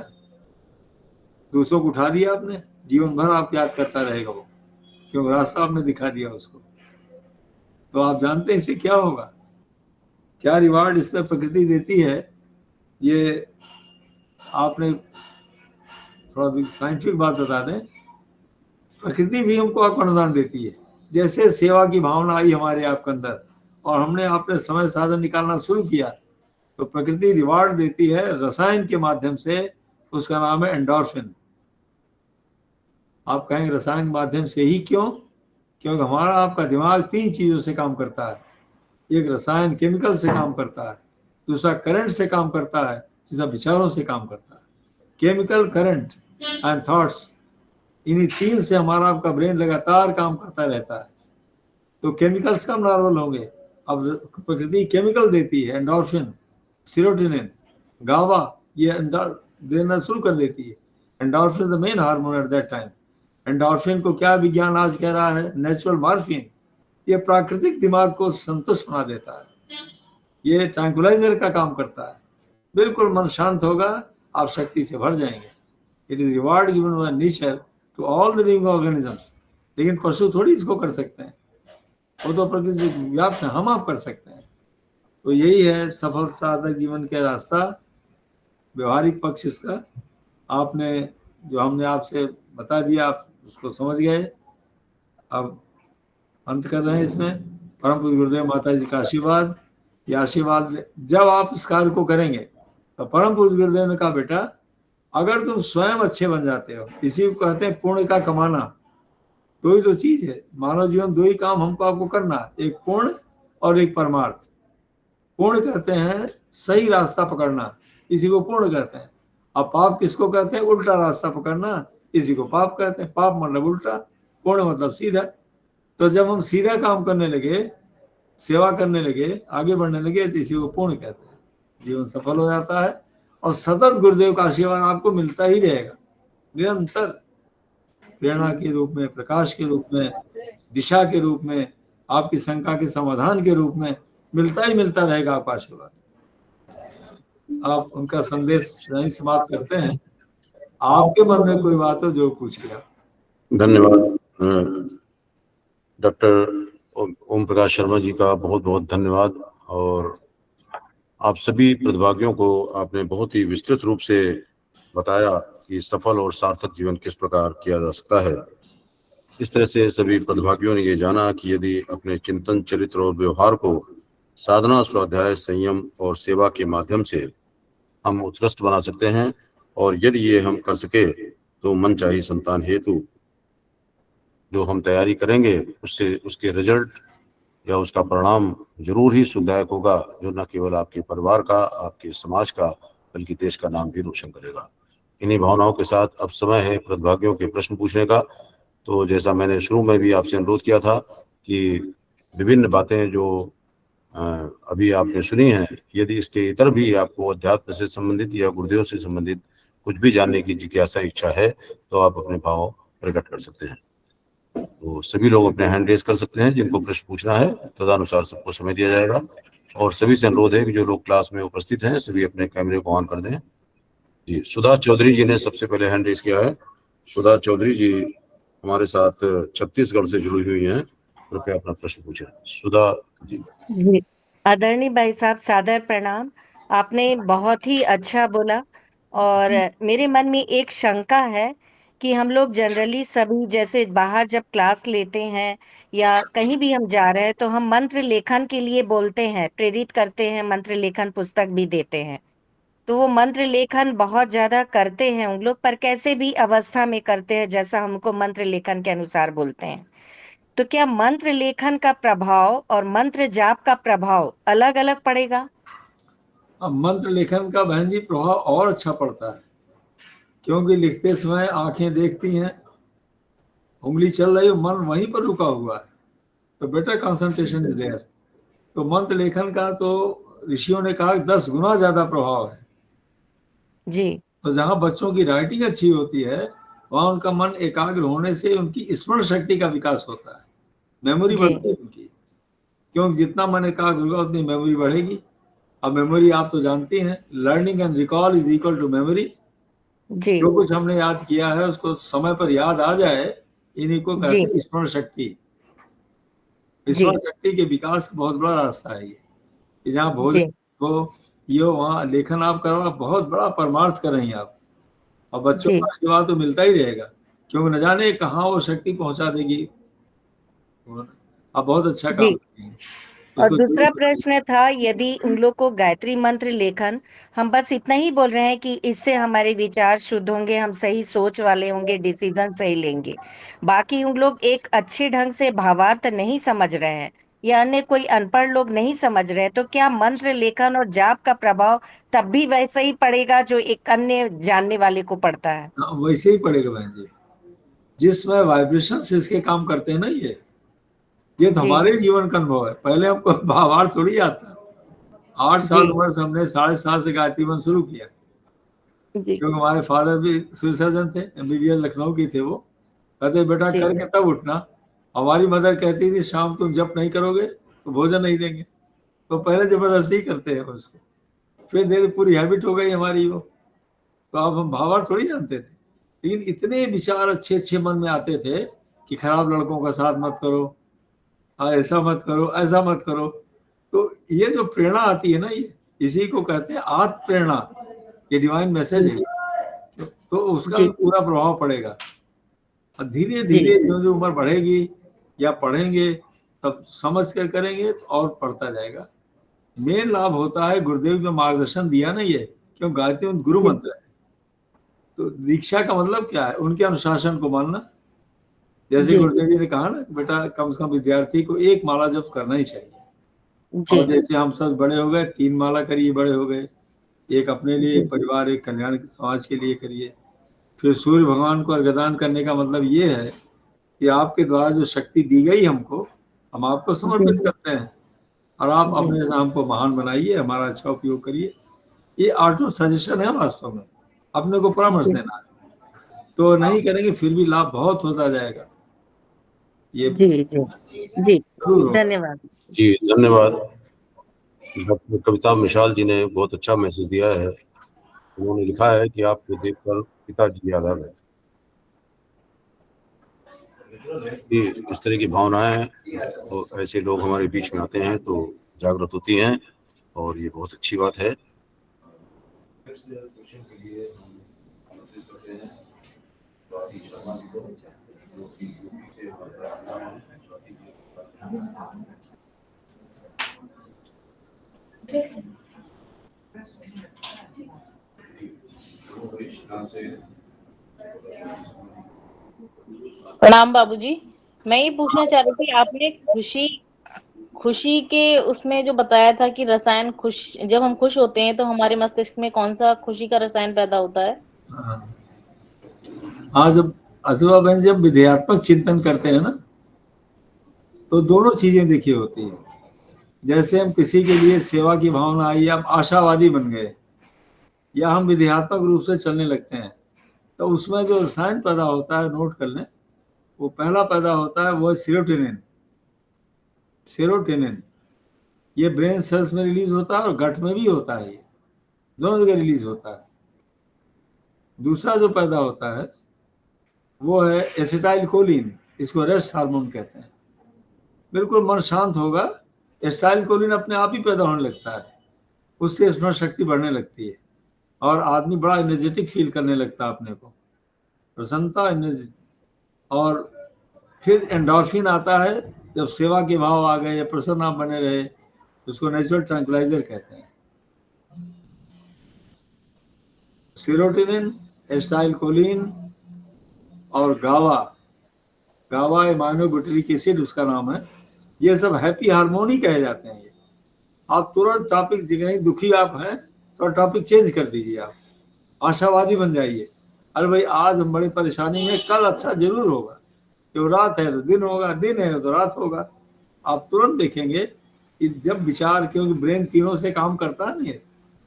दूसरों को उठा दिया आपने, जीवन भर आप याद करता रहेगा वो, क्योंकि रास्ता आपने दिखा दिया उसको। तो आप जानते हैं इससे क्या होगा, क्या रिवार्ड इसमें प्रकृति देती है। ये आपने थोड़ा साइंटिफिक बात बता दें, प्रकृति भी हमको वरदान देती है। जैसे सेवा की भावना आई हमारे आपके अंदर और हमने आपने समय साधन निकालना शुरू किया, तो प्रकृति रिवार्ड देती है रसायन के माध्यम से। उसका नाम है एंडोर्फिन। आप कहेंगे रसायन के माध्यम से ही क्यों? क्योंकि हमारा आपका दिमाग 3 चीजों से काम करता है। एक रसायन केमिकल से काम करता है, दूसरा करंट से काम करता है, तीसरा विचारों से काम करता है। केमिकल, करंट एंड थॉट्स, इन्हीं 3 से हमारा आपका ब्रेन लगातार काम करता रहता है। तो केमिकल्स कम नॉर्मल होंगे। अब प्रकृति केमिकल देती है, एंडोर्फिन, सीरोटोनिन, गावा, ये देना शुरू कर देती है। Endorphin the main hormone at that time. Endorphin को क्या विज्ञान आज कह रहा है? Natural morphine. ये प्राकृतिक दिमाग को संतुष्ट बना देता है, ये ट्रैंकुलाइजर का काम करता है। बिल्कुल मन शांत होगा, आप शक्ति से भर जाएंगे। It is reward given by nature to all the living organisms. लेकिन पशु थोड़ी इसको कर सकते हैं, वो तो प्रकृति से व्याप्त है, हम आप कर सकते हैं। तो यही है सफल साधक जीवन का रास्ता, व्यवहारिक पक्ष इसका। आपने जो हमने आपसे बता दिया, आप उसको समझ गए। अब अंत कर रहे हैं इसमें। परम पूज्य गुरुदेव माता जी का आशीर्वाद, ये आशीर्वाद जब आप इस कार्य को करेंगे तो परम पूज्य गुरुदेव ने कहा, बेटा अगर तुम स्वयं अच्छे बन जाते हो, इसी को कहते हैं पुण्य का कमाना। दो ही तो चीज है, मानव जीवन दो ही काम हमको आपको करना, एक पुण्य और एक परमार्थ। पुण्य कहते हैं सही रास्ता पकड़ना, इसी को पुण्य कहते हैं। अब पाप किसको कहते हैं? उल्टा रास्ता पकड़ना, इसी को पाप कहते हैं। पाप मतलब उल्टा, पुण्य मतलब सीधा। तो जब हम सीधा काम करने लगे, सेवा करने लगे, आगे बढ़ने लगे, तो इसी को पुण्य कहते हैं। जीवन सफल हो जाता है और सतत गुरुदेव का आशीर्वाद आपको मिलता ही रहेगा, निरंतर प्रेरणा के रूप में, प्रकाश के रूप में, दिशा के रूप में, आपकी शंका के समाधान के रूप में मिलता ही मिलता रहेगा आपका आशीर्वाद। आप उनका संदेश यहीं समाप्त करते हैं। आपके मन में कोई बात हो जो पूछिए। धन्यवाद डॉक्टर ओम प्रकाश शर्मा जी का बहुत बहुत धन्यवाद। और आप सभी प्रतिभागियों को आपने बहुत ही विस्तृत रूप से बताया कि सफल और सार्थक जीवन किस प्रकार किया जा सकता है। इस तरह से सभी प्रतिभागियों ने ये जाना कि यदि अपने चिंतन, चरित्र और व्यवहार को साधना, स्वाध्याय, संयम और सेवा के माध्यम से हम उत्कृष्ट बना सकते हैं, और यदि ये हम कर सके तो मन चाही संतान हेतु जो हम तैयारी करेंगे उससे उसके रिजल्ट या उसका परिणाम जरूर ही सुखदायक होगा, जो न केवल आपके परिवार का, आपके समाज का, बल्कि देश का नाम भी रोशन करेगा। इन्हीं भावनाओं के साथ अब समय है प्रतिभागियों के प्रश्न पूछने का। तो जैसा मैंने शुरू में भी आपसे अनुरोध किया था कि विभिन्न बातें जो अभी आपने सुनी हैं, यदि इसके इतर भी आपको अध्यात्म से संबंधित या गुरुदेव से संबंधित कुछ भी जानने की जिज्ञासा, इच्छा है, तो आप अपने भाव प्रकट कर सकते हैं। तो सभी लोग अपने हैंड रेज कर सकते हैं जिनको प्रश्न पूछना है, तदनुसार सबको समय दिया जाएगा। और सभी से अनुरोध है कि जो लोग क्लास में उपस्थित हैं सभी अपने कैमरे को ऑन कर दें। जी, सुधा चौधरी जी ने सबसे पहले हैंड रेज किया है। सुधा चौधरी जी हमारे साथ छत्तीसगढ़ से जुड़ी हुई हैं, कृपया अपना प्रश्न पूछें। सुधा जी। आदरणीय भाई साहब, सादर प्रणाम। आपने बहुत ही अच्छा बोला और मेरे मन में एक शंका है कि हम लोग जनरली सभी जैसे बाहर जब क्लास लेते हैं या कहीं भी हम जा रहे हैं तो हम मंत्र लेखन के लिए बोलते हैं, प्रेरित करते हैं, मंत्र लेखन पुस्तक भी देते हैं। तो वो मंत्र लेखन बहुत ज्यादा करते हैं उन लोग, पर कैसे भी अवस्था में करते हैं जैसा हमको मंत्र लेखन के अनुसार बोलते हैं। तो क्या मंत्र लेखन का प्रभाव और मंत्र जाप का प्रभाव अलग अलग पड़ेगा? अब मंत्र लेखन का बहन जी प्रभाव और अच्छा पड़ता है, क्योंकि लिखते समय आंखें देखती हैं, उंगली चल रही है, मन वहीं पर रुका हुआ है, तो बेटर कंसंट्रेशन इज देयर। तो मंत्र लेखन का तो ऋषियों ने कहा 10 गुना ज्यादा प्रभाव है जी। तो जहाँ बच्चों की राइटिंग अच्छी होती है वहाँ उनका मन एकाग्र होने से उनकी स्मरण शक्ति का विकास होता है, मेमोरी बढ़ती है उनकी, क्योंकि जितना मन एकाग्र होगा उतनी मेमोरी बढ़ेगी। अब मेमोरी आप तो जानती हैं, learning and recall is equal to memory. जो कुछ हमने याद किया है उसको समय पर याद आ जाए, इन्हीं को कहते हैं स्मरण शक्ति। स्मरण शक्ति के विकास का बहुत बड़ा रास्ता है ये। जहाँ भोजन को ये वहाँ लेखन आप करो, आप बहुत बड़ा परमार्थ कर रही हैं आप, और बच्चों का आशीर्वाद तो मिलता ही रहेगा, क्योंकि न जाने कहाँ वो शक्ति पहुंचा देगी। आप बहुत अच्छा काम करती हैं। और दूसरा प्रश्न था, यदि उन लोग को गायत्री मंत्र लेखन, हम बस इतना ही बोल रहे हैं कि इससे हमारे विचार शुद्ध होंगे, हम सही सोच वाले होंगे, डिसीजन सही लेंगे, बाकी उन लोग एक अच्छे ढंग से भावार्थ नहीं समझ रहे हैं या अन्य कोई अनपढ़ लोग नहीं समझ रहे, तो क्या मंत्र लेखन और जाप का प्रभाव तब भी वैसा ही पड़ेगा जो एक अन्य जानने वाले को पड़ता है? वैसे ही पड़ेगा बहन जी, जिसमें वाइब्रेशन से इसके काम करते हैं ना, ये तो हमारे जीवन का अनुभव है। पहले हमको भावार्थ थोड़ी आता, 8 साल उम्र से हमने 7.5 से गायत्री मंत्र शुरू किया, क्योंकि हमारे फादर भी सिविल सर्जन थे, MBBS लखनऊ की थे। वो कहते बेटा करके तब उठना, हमारी मदर कहती थी शाम तुम जब नहीं करोगे तो भोजन नहीं देंगे, तो पहले जबरदस्ती करते हैं उसको, फिर धीरे पूरी हैबिट हो गई हमारी वो। तो अब हम भावार्थ थोड़ी जानते थे, लेकिन इतने विचार अच्छे अच्छे मन में आते थे कि खराब लड़कों का साथ मत करो, ऐसा मत करो, ऐसा मत करो। तो ये जो प्रेरणा आती है ना, ये इसी को कहते हैं आत्म प्रेरणा, ये डिवाइन मैसेज है। तो उसका जी। भी पूरा प्रभाव पड़ेगा। और धीरे जी। धीरे जो जो उम्र बढ़ेगी या पढ़ेंगे तब समझ कर करेंगे तो और पढ़ता जाएगा। मेन लाभ होता है गुरुदेव जो मार्गदर्शन दिया ना, ये क्यों गायत्री मंत्र गुरु जी। मंत्र है। तो दीक्षा का मतलब क्या है? उनके अनुशासन को मानना। जैसे जी। गुरुदेव जी ने कहा ना कि बेटा कम से कम विद्यार्थी को 1 माला जप करना ही चाहिए। जी। और जैसे हम सब बड़े हो गए 3 माला करिए, बड़े हो गए, एक अपने लिए, जी। एक परिवार, एक कल्याण समाज के लिए करिए। फिर सूर्य भगवान को अर्घ्यदान करने का मतलब ये है कि आपके द्वारा जो शक्ति दी गई हमको, हम आपको समर्पित जी। करते हैं और आप जी। अपने से हमको महान बनाइए, हमारा अच्छा उपयोग करिए। ये ऑटो सजेशन है वास्तव में, अपने को परामर्श जी। देना है। तो नहीं करेंगे फिर भी लाभ बहुत होता जाएगा, ये जी। जी। जी। जरूर होगा। धन्यवाद। जी धन्यवाद। डॉक्टर कविता मिशाल जी ने बहुत अच्छा मैसेज दिया है। उन्होंने लिखा है कि आपको देखकर पिताजी याद आ गए। ये इस तरह की भावनाएं हैं और ऐसे लोग हमारे बीच में आते हैं तो जागृत होती हैं और ये बहुत अच्छी बात है। प्रणाम बाबूजी। मैं ये पूछना चाह रही थी, आपने खुशी के उसमें जो बताया था कि रसायन जब हम खुश होते हैं तो हमारे मस्तिष्क में कौन सा खुशी का रसायन पैदा होता है? हाँ, जब असुआ बहन जब विधेयात्मक चिंतन करते हैं ना, तो दोनों चीजें देखी होती है। जैसे हम किसी के लिए सेवा की भावना आई, हम आशावादी बन गए या हम विधेयात्मक रूप से चलने लगते हैं, तो उसमें जो रसायन पैदा होता है, नोट कर लें, वो पहला पैदा होता है वो है सेरोटोनिन। सेरोटोनिन ये ब्रेन सेल्स में रिलीज होता है और गट में भी होता है, ये दोनों जगह रिलीज होता है। दूसरा जो पैदा होता है वो है एसिटाइल कोलिन, इसको रेस्ट हार्मोन कहते हैं। बिल्कुल मन शांत होगा, एसिटाइल कोलिन अपने आप ही पैदा होने लगता है, उससे स्मरण शक्ति बढ़ने लगती है और आदमी बड़ा एनर्जेटिक फील करने लगता है, अपने को प्रसन्नता, एनर्जी। और फिर एंडोर्फिन आता है जब सेवा के भाव आ गए या प्रसन्न आप बने रहे, उसको नेचुरल ट्रैंक्विलाइजर कहते हैं। सेरोटोनिन, एसिटाइल कोलिन और गावा एमाइनोब्यूटिरिक एसिड उसका नाम है, ये सब हैप्पी हार्मोन ही कहे जाते हैं। ये आप तुरंत टॉपिक, कहीं दुखी आप हैं तो टॉपिक चेंज कर दीजिए, आप आशावादी बन जाइए। अरे भाई आज हम बड़ी परेशानी में, कल अच्छा जरूर होगा, जो रात है तो दिन होगा, दिन है तो रात होगा। आप तुरंत देखेंगे कि जब विचार, क्योंकि ब्रेन तीनों से काम करता है नहीं,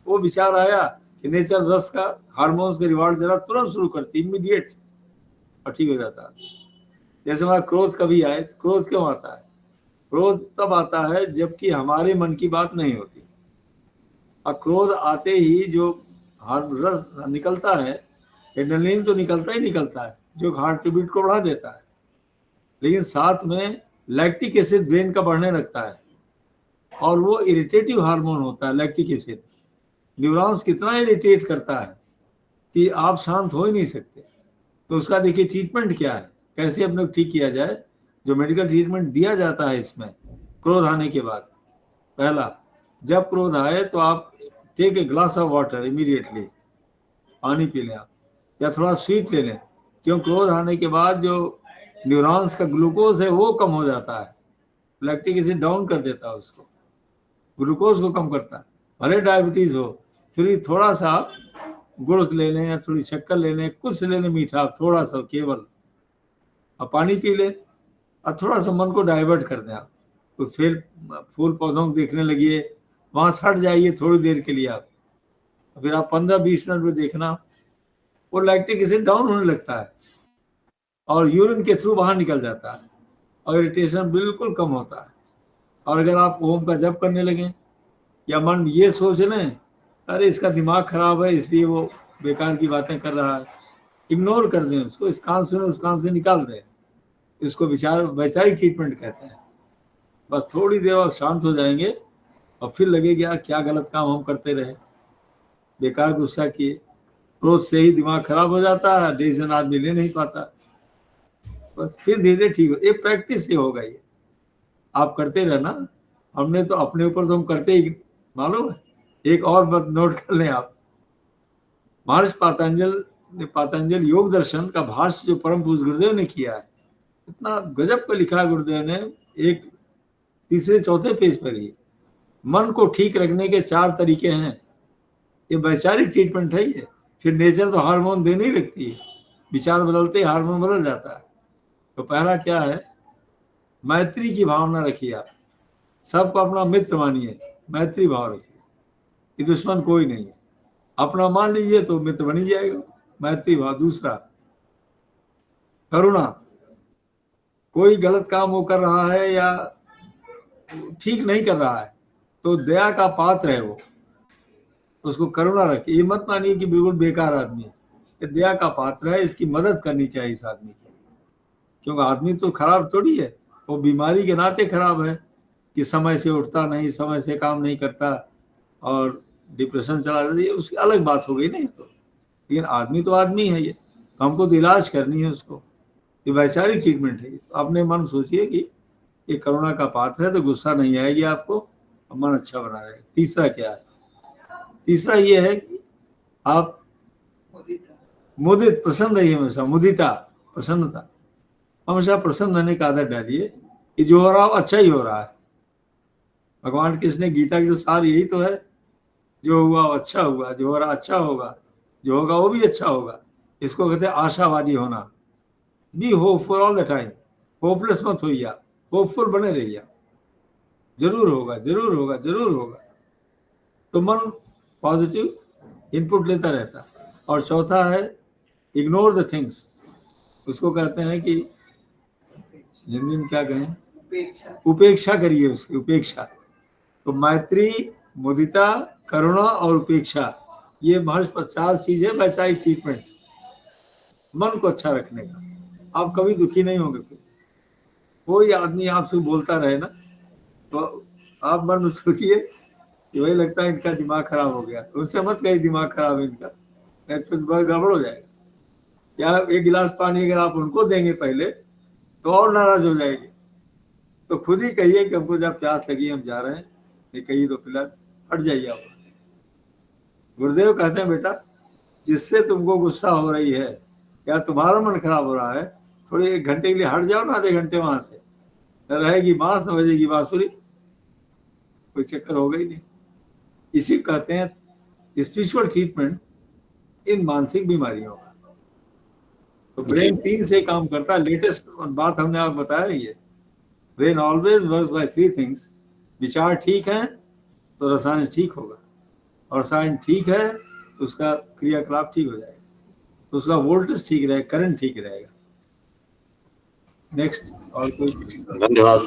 वो विचार आया कि नेचर रस का हार्मोन्स के रिवार्ड देना तुरंत शुरू करती, इमीडिएट, और ठीक हो जाता है। जैसे हमारा क्रोध कभी आए, तो क्रोध क्यों आता है? क्रोध तब आता है जबकि हमारे मन की बात नहीं होती। और क्रोध आते ही जो रस निकलता है, एड्रेनलिन तो निकलता ही निकलता है, जो हार्ट बीट को बढ़ा देता है, लेकिन साथ में लैक्टिक एसिड ब्रेन का बढ़ने लगता है और वो इरिटेटिव हार्मोन होता है। लैक्टिक एसिड न्यूरॉन्स कितना इरिटेट करता है कि आप शांत हो ही नहीं सकते। तो उसका देखिए ट्रीटमेंट क्या है, कैसे अपने को ठीक किया जाए। जो मेडिकल ट्रीटमेंट दिया जाता है इसमें, क्रोध आने के बाद, पहला, जब क्रोध आए तो आप take a glass of water immediately, पानी पी लें आप, या थोड़ा स्वीट ले लें, क्यों क्रोध आने के बाद जो न्यूरॉन्स का ग्लूकोज है वो कम हो जाता है, लैक्टिक एसिड डाउन कर देता है उसको, ग्लूकोज को कम करता है। भले डायबिटीज हो, फिर थोड़ा सा आप गुड़ ले लें या थोड़ी शक्कर ले लें, कुछ ले लें मीठा, थोड़ा सा केवल, और पानी पी लें और थोड़ा सा मन को डाइवर्ट कर दें आप। तो फिर फूल पौधों को देखने लगिए, वहाँ से हट जाइए थोड़ी देर के लिए आप, फिर आप 15-20 मिनट में देखना वो लैक्टिक एसिड डाउन होने लगता है और यूरिन के थ्रू बाहर निकल जाता है। और इरिटेशन बिल्कुल कम होता है। और अगर आप ओम का जप करने लगें या मन ये सोच लें अरे इसका दिमाग खराब है इसलिए वो बेकार की बातें कर रहा है, इग्नोर कर दें उसको, इस कान से उस कान से निकाल दें। इसको वैचारिक ट्रीटमेंट कहते हैं। बस थोड़ी देर बाद शांत हो जाएंगे और फिर लगेगा क्या गलत काम हम करते रहे, बेकार गुस्सा किए। क्रोध से ही दिमाग खराब हो जाता है, डिसीजन आदमी ले नहीं पाता। बस फिर धीरे धीरे ठीक हो, ये प्रैक्टिस से होगा। ये आप करते रहना। हमने तो अपने ऊपर तो हम करते ही, मालूम है। एक और बात नोट कर लें आप, महर्षि पातंजल योग दर्शन का भाष्य जो परम पूज्य गुरुदेव ने किया है, इतना गजब का लिखा है गुरुदेव ने। एक तीसरे चौथे पेज पर ही मन को ठीक रखने के 4 तरीके हैं। ये वैचारिक ट्रीटमेंट है ये। फिर नेचर तो हार्मोन देने ही लगती है, विचार बदलते ही हार्मोन बदल जाता है। तो पहला क्या है, मैत्री की भावना रखिए। आप सबको अपना मित्र मानिए, मैत्री भाव रखिए कि दुश्मन कोई नहीं है। अपना मान लीजिए तो मित्र बन ही जाएगा, मैत्री भाव। दूसरा, करुणा। कोई गलत काम वो कर रहा है या ठीक नहीं कर रहा है तो दया का पात्र है वो, उसको करुणा रखिए। ये मत मानिए कि बिल्कुल बेकार आदमी है, ये दया का पात्र है, इसकी मदद करनी चाहिए इस आदमी की। क्योंकि आदमी तो खराब थोड़ी है, वो बीमारी के नाते खराब है कि समय से उठता नहीं, समय से काम नहीं करता और डिप्रेशन चला जाता है। उसकी अलग बात हो गई नहीं तो, लेकिन आदमी तो आदमी है ये, तो हमको तो इलाज करनी है उसको। ये वैचारिक ट्रीटमेंट है। तो अपने मन सोचिए कि ये करुणा का पात्र है तो गुस्सा नहीं आएगी आपको, मन अच्छा बना रहेगा। तीसरा क्या है, तीसरा ये है कि आप मुदित, प्रसन्न रहिए हमेशा। मुदिता, प्रसन्नता। हमेशा प्रसन्न रहने का आदत डालिए कि जो हो रहा हो अच्छा ही हो रहा है। भगवान कृष्ण ने गीता की जो सार यही तो है, जो हुआ वो अच्छा हुआ, जो हो रहा अच्छा होगा, जो होगा वो भी अच्छा होगा। इसको कहते हैं आशावादी होना। Be hopeful all the time. Hopeless मत होइए आप, होपफुल बने रहिए। जरूर होगा, जरूर होगा, जरूर होगा। तो मन पॉजिटिव इनपुट लेता रहता। और चौथा है इग्नोर द थिंग्स। उसको कहते हैं कि हिंदी में क्या कहें, उपेक्षा करिए उसकी, उपेक्षा। तो मैत्री, मुदिता, करुणा और उपेक्षा, ये महज 4 चीजें वैचारिक ट्रीटमेंट मन को अच्छा रखने का। आप कभी दुखी नहीं होंगे। कोई आदमी आपसे बोलता रहे ना तो आप मन में सोचिए कि वही लगता है इनका दिमाग खराब हो गया। उनसे मत कहिए दिमाग खराब है इनका, नहीं तो बहुत गड़बड़ हो जाएगा। या 1 गिलास पानी अगर आप उनको देंगे पहले तो और नाराज हो जाएंगे। तो खुद ही कहिए कि हमको जब प्यास लगी हम जा रहे हैं, नहीं कहिए तो फिलहाल हट जाइए आप। गुरुदेव कहते हैं बेटा, जिससे तुमको गुस्सा हो रही है या तुम्हारा मन खराब हो रहा है, थोड़ी 1 घंटे के लिए हट जाओ ना, आधे घंटे वहां से। न रहेगी बांस न बजेगी बांसुरी, कोई चक्कर होगा ही नहीं। इसी कहते हैं स्पिरिचुअल ट्रीटमेंट इन मानसिक बीमारियों का। तो ब्रेन 3 से काम करता है। लेटेस्ट बात हमने आपको बताया ये, brain always work by 3 things. विचार ठीक है तो रसायन ठीक होगा, और रसायन ठीक है तो उसका क्रियाकलाप ठीक हो जाएगा, तो उसका वोल्टेज ठीक रहेगा, करंट ठीक रहेगा। नेक्स्ट और कोई? धन्यवाद।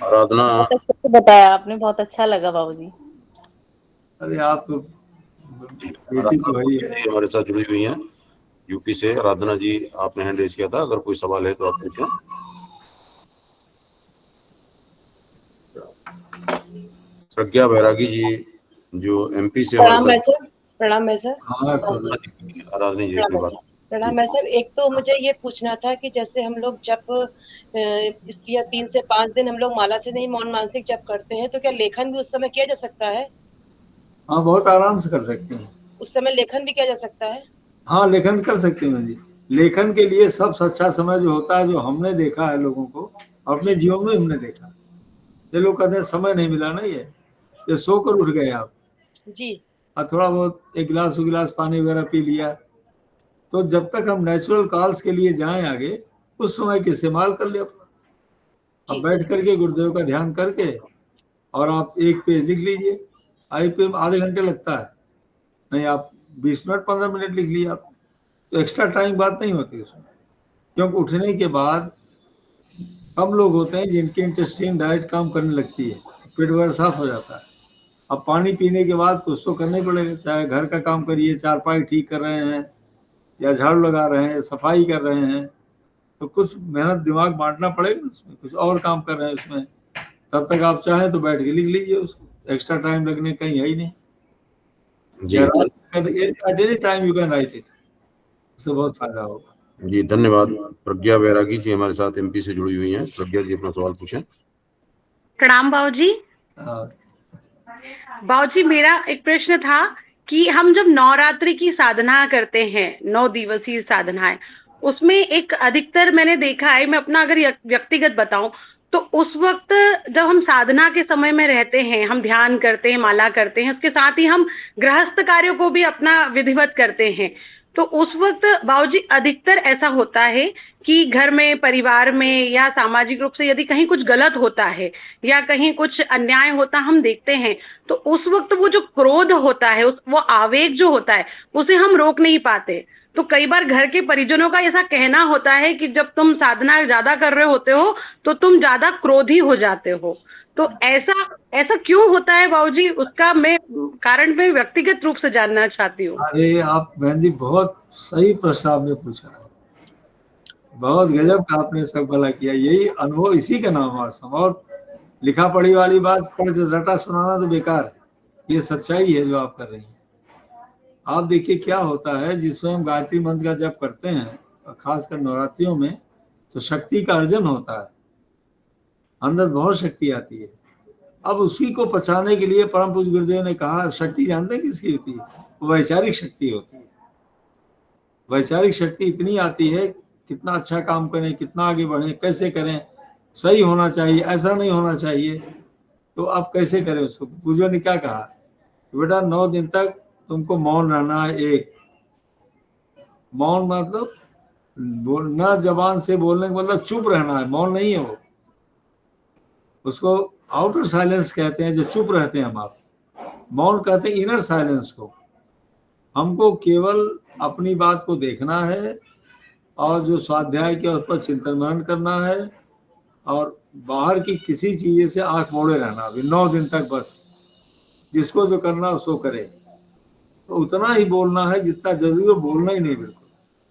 आराधना, बहुत अच्छा बताया आपने, बहुत अच्छा लगा बाबूजी। अरे आप तो बेटी तो वही है। हमारे साथ जुड़ी हुई हैं यूपी से। आराधना जी, आपने हैंड रेज किया था, अगर कोई सवाल है तो आप पूछें। प्रज्ञा बैरागी जी जो एमपी से हमारे प्रणाम है साथ। सर। प्रणाम है सर। हाँ, आराधना जी प्रणाम अपनी है बात। सर। प्रणाम है सर। एक तो मुझे ये पूछना था कि जैसे हम लोग जब इस 3 से 5 दिन हम लोग माला से नहीं मौन मानसिक जप करते हैं, तो क्या लेखन भी उस समय किया जा सकता है? हाँ, बहुत आराम से कर सकते हैं। उस समय लेखन भी किया जा सकता है? हाँ, लेखन कर सकते हैं जी। लेखन के लिए सबसे अच्छा समय जो होता है, जो हमने देखा है लोगों को, अपने जीवन में हमने देखा, ये लोग कहते हैं समय नहीं मिला ना, ये सोकर उठ गए आप जी। और थोड़ा बहुत 1 गिलास 2 गिलास पानी वगैरह पी लिया। तो जब तक हम नेचुरल कॉल्स के लिए जाएं आगे, उस समय के इस्तेमाल कर ले अपना। अब बैठ करके गुरुदेव का ध्यान करके और आप 1 पेज लिख लीजिए। आई पे आधे घंटे लगता है, नहीं आप 20 मिनट 15 मिनट लिख लिया आप, तो एक्स्ट्रा टाइम बात नहीं होती उसमें। क्योंकि उठने के बाद कम लोग होते हैं जिनकी इंटेस्टाइन डायरेक्ट काम करने लगती है, पेट वगैरह साफ हो जाता है। अब पानी पीने के बाद कुछ तो करना ही पड़ेगा, चाहे घर का काम करिए, चारपाई ठीक कर रहे हैं या झाड़ू लगा रहे हैं, सफाई कर रहे हैं, तो कुछ मेहनत दिमाग बांटना पड़ेगा उसमें, कुछ और काम कर रहे हैं उसमें। तब तक आप चाहें तो बैठ के लिख लीजिए उसको, एक्स्ट्रा टाइम लगने कहीं है ही नहीं। जी at any time you can write it, उससे बहुत फायदा होगा। जी धन्यवाद। प्रज्ञा बैरागी जी हमारे साथ एमपी से जुड़ी हुई हैं। प्रज्ञा जी अपना सवाल पूछें। प्रणाम बाबू जी। हाँ, बाबू जी मेरा एक प्रश्न था कि हम जब नवरात्रि की साधना करते हैं, 9 दिवसीय साधना है, उसमें एक अधिकतर मैंने देखा है, मैं अपना अगर व्यक्तिगत बताऊं तो उस वक्त जब हम साधना के समय में रहते हैं, हम ध्यान करते हैं, माला करते हैं, उसके साथ ही हम गृहस्थ कार्यों को भी अपना विधिवत करते हैं, तो उस वक्त बाबूजी अधिकतर ऐसा होता है कि घर में, परिवार में या सामाजिक रूप से यदि कहीं कुछ गलत होता है या कहीं कुछ अन्याय होता हम देखते हैं, तो उस वक्त वो जो क्रोध होता है, वो आवेग जो होता है, उसे हम रोक नहीं पाते। तो कई बार घर के परिजनों का ऐसा कहना होता है कि जब तुम साधना ज्यादा कर रहे होते हो तो तुम ज्यादा क्रोधी हो जाते हो। तो ऐसा क्यों होता है बाबूजी, उसका मैं कारण मैं व्यक्तिगत रूप से जानना चाहती हूँ। अरे आप बहन जी बहुत सही प्रश्न आपने पूछा है, बहुत गजब का आपने सब भला किया। यही अनुभव, इसी का नाम आश्रम। और लिखा पढ़ी वाली बात पढ़ के रटा सुनाना तो बेकार है, ये सच्चाई है जो आप कर रही हैं। आप देखिए क्या होता है, जिसमें हम गायत्री मंत्र का जप करते हैं, खासकर नवरात्रियों में, तो शक्ति का अर्जन होता है, अंदर बहुत शक्ति आती है। अब उसी को पचाने के लिए परम पूज्य गुरुदेव ने कहा, शक्ति जानते हैं किसकी होती है? वो वैचारिक शक्ति होती है। वैचारिक शक्ति इतनी आती है, कितना अच्छा काम करें, कितना आगे बढ़ें, कैसे करें, सही होना चाहिए, ऐसा नहीं होना चाहिए, तो आप कैसे करें उसको। पूज्य ने क्या कहा, बेटा 9 दिन तक तुमको मौन रहना है। एक मौन मतलब बोलना, जबान से बोलने का मतलब चुप रहना है, मौन नहीं है वो, उसको आउटर साइलेंस कहते हैं, जो चुप रहते हैं हम। आप मौन कहते हैं इनर साइलेंस को। हमको केवल अपनी बात को देखना है और जो स्वाध्याय के उस पर चिंतन मनन करना है, और बाहर की किसी चीज़ से आंख मोड़े रहना अभी 9 दिन तक। बस जिसको जो करना उसको करे, तो उतना ही बोलना है जितना जरूरी हो, बोलना ही नहीं बिल्कुल।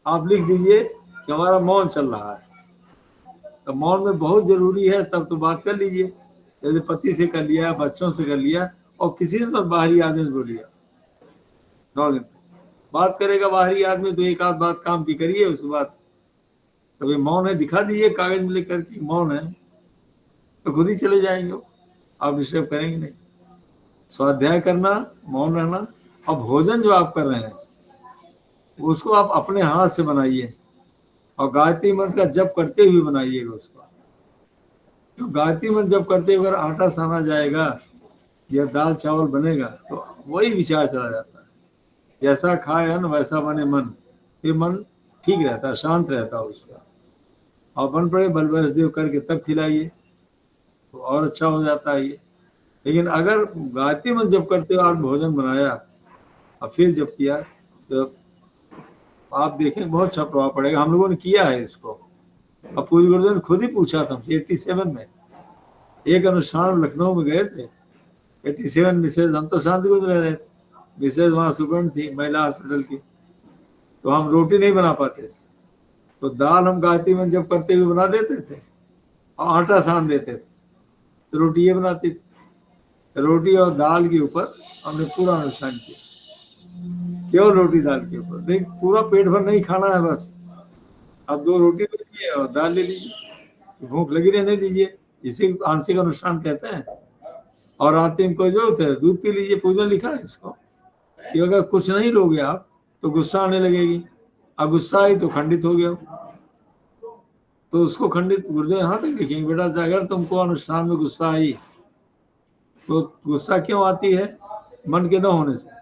आप लिख दीजिए कि हमारा मौन चल रहा है, तो मौन में बहुत जरूरी है, तब तो बात कर लीजिए, जैसे पति से कर लिया, बच्चों से कर लिया, और किसी से बाहरी आदमी से बोलिए। 9 दिन तक बात करेगा बाहरी आदमी तो एक आध बात काम की करिए, उसके बाद कभी मौन है दिखा दीजिए, कागज में लिख करके मौन है, तो खुद ही चले जाएंगे वो, आप डिस्टर्ब करेंगे नहीं। स्वाध्याय करना, मौन रहना, और भोजन जो आप कर रहे हैं उसको आप अपने हाथ से बनाइए, और गायत्री मंत्र का जप करते हुए बनाइएगा उसको। तो गायत्री मंत्र जप करते हुए अगर आटा साना जाएगा या दाल चावल बनेगा, तो वही विचार चला जाता है, जैसा खाए अन्न वैसा बने मन। फिर मन ठीक रहता है, शांत रहता है उसका। और बन पड़े बल वैष्णदेव करके तब खिलाइए, तो और अच्छा हो जाता है ये। लेकिन अगर गायत्री मंत्र जप करते हुए आप भोजन बनाया और फिर जब किया, तो आप देखें बहुत अच्छा प्रभाव पड़ेगा। हम लोगों ने किया है इसको। अब पूज्य गुरुदेव ने खुद ही पूछा था हमसे 87 में, एक अनुष्ठान लखनऊ में गए थे, 87 मिसेज, हम तो शांतिकुंज में रह रहे थे, मिसेज वहाँ सुगंध थी महिला हॉस्पिटल की, तो हम रोटी नहीं बना पाते थे, तो दाल हम गायत्री मंत्र जब करते हुए बना देते थे और आटा सान देते थे, तो रोटी ये बनाती थी। रोटी और दाल के ऊपर हमने पूरा अनुष्ठान किया, केवल रोटी दाल के ऊपर। नहीं, पूरा पेट भर नहीं खाना है, बस आप 2 रोटी ले लीजिए और दाल ले लीजिए, भूख लगी रहने दीजिए, इसे आंशिक अनुष्ठान कहते हैं। और रात्रि में कोई जरूरत है दूध पी लीजिए। पूजा लिखा है इसको कि अगर कुछ नहीं लोगे आप तो गुस्सा आने लगेगी, अब गुस्सा आई तो खंडित हो गया, तो उसको खंडित गुरुदेव यहाँ तक लिखेंगे, बेटा अगर तुमको अनुष्ठान में गुस्सा आई तो गुस्सा क्यों आती है, मन के न होने से।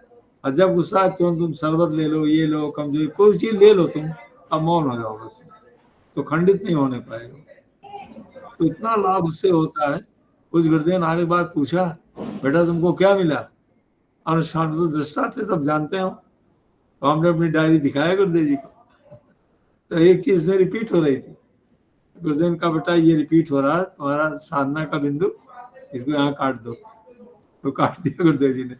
और जब गुस्सा आए तो तुम शरबत ले लो, ये लो, कमजोरी कोई चीज ले लो तुम, अब मौन हो जाओ बस, तो खंडित नहीं होने पाएगा। तो इतना लाभ उससे होता है। कुछ गुरुदेव ने आने के बाद पूछा, बेटा तुमको क्या मिला अनुष्ठान? तो दृष्टा थे, सब जानते हो। तो हमने अपनी डायरी दिखाया गुरुदेव जी को, तो एक चीज में रिपीट हो रही थी, गुरुदेव ने कहा बेटा ये रिपीट हो रहा है तुम्हारा साधना का बिंदु, इसको यहाँ काट दो। तो काट दिया गुरुदेव जी ने।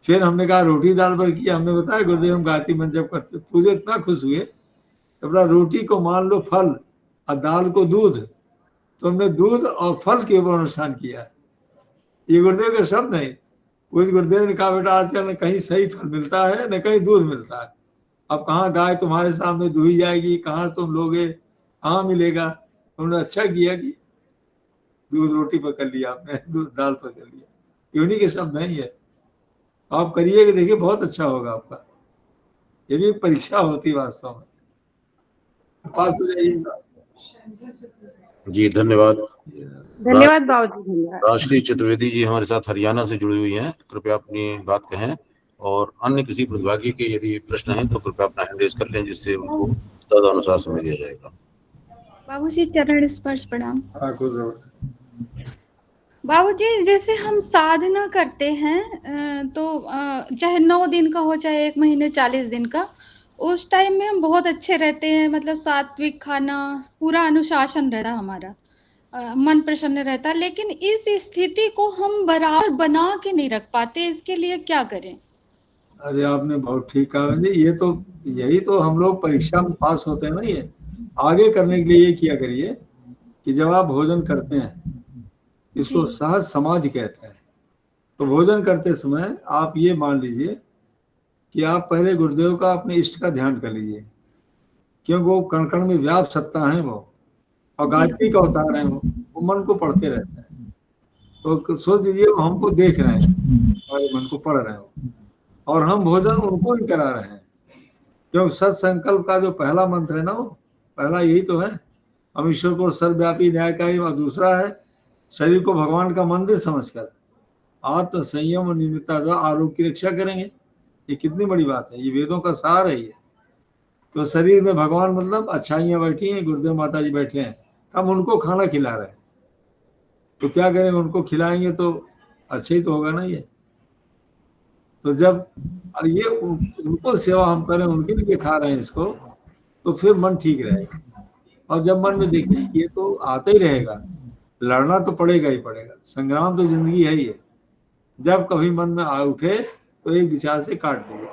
फिर हमने कहा रोटी दाल पर किया, हमने बताया गुरुदेव हम गायत्री मंत्र जप करते। पूरे इतना खुश हुए, अपना रोटी को मान लो फल और दाल को दूध, तो हमने दूध और फल के ऊपर अनुष्ठान किया। ये गुरुदेव के शब्द नहीं। उस गुरुदेव ने कहा बेटा आजकल न कहीं सही फल मिलता है न कहीं दूध मिलता है। अब कहाँ गाय तुम्हारे सामने दुही जाएगी, कहाँ तुम लोगे, कहाँ मिलेगा। तुमने अच्छा किया कि दूध रोटी पर कर लिया आपने, दूध दाल पर कर लिया। ये उन्हीं के शब्द नहीं है। आप करिए कि देखिए बहुत अच्छा होगा आपका। ये भी परीक्षा होती है वास्तव में। पास हो जाइएगा। जी धन्यवाद। धन्यवाद बाबूजी, धन्यवाद। राष्ट्रीय चतुर्वेदी जी हमारे साथ हरियाणा से जुड़ी हुई हैं, कृपया अपनी बात कहें। और अन्य किसी प्रतिभागी के यदि प्रश्न है तो कृपया अपना हैंड रेज कर लें, जिससे उनको तदनुसार समय दिया जाएगा। बाबूजी चरण स्पर्श प्रणाम। हाँ, खुश रहो। बाबूजी जैसे हम साधना करते हैं तो चाहे 9 दिन का हो चाहे 1 महीने 40 दिन का, उस टाइम में हम बहुत अच्छे रहते हैं, मतलब सात्विक खाना, पूरा अनुशासन रहता हमारा, मन प्रसन्न रहता। लेकिन इस स्थिति को हम बराबर बना के नहीं रख पाते, इसके लिए क्या करें? अरे आपने बहुत ठीक कहा जी। ये तो यही तो हम लोग परीक्षा में पास होते हैं ना। ये आगे करने के लिए ये किया करिए कि जब आप भोजन करते हैं, इसको सहज समाधि कहते हैं। तो भोजन करते समय आप ये मान लीजिए कि आप पहले गुरुदेव का अपने इष्ट का ध्यान कर लीजिए, क्योंकि वो कण कण में व्याप्त सत्ता है वो, और गायत्री का अवतार है वो मन को पढ़ते रहते हैं। तो सोच लीजिए वो हमको देख रहे हैं और मन को पढ़ रहे हो, और हम भोजन उनको ही करा रहे हैं। क्योंकि सत्संकल्प का जो पहला मंत्र है ना, वो पहला यही तो है, हम ईश्वर को सर्वव्यापी न्यायकारी, और दूसरा है शरीर को भगवान का मंदिर समझकर आत्म संयम और निमित्ता द्वारा आरोग्य की रक्षा करेंगे। ये कितनी बड़ी बात है, ये वेदों का सार है ये। तो शरीर में भगवान मतलब अच्छाइयाँ बैठी हैं, गुरुदेव माता जी बैठे हैं, हम उनको खाना खिला रहे हैं। तो क्या करेंगे, उनको खिलाएंगे तो अच्छा ही तो होगा ना ये। तो जब ये उनको सेवा हम करें, उनके लिए खा रहे हैं इसको, तो फिर मन ठीक रहेगा। और जब मन में देखिए ये तो आता ही रहेगा, लड़ना तो पड़ेगा ही पड़ेगा, संग्राम तो जिंदगी है ही है। जब कभी मन में आ उठे तो एक विचार से काट दीजिए,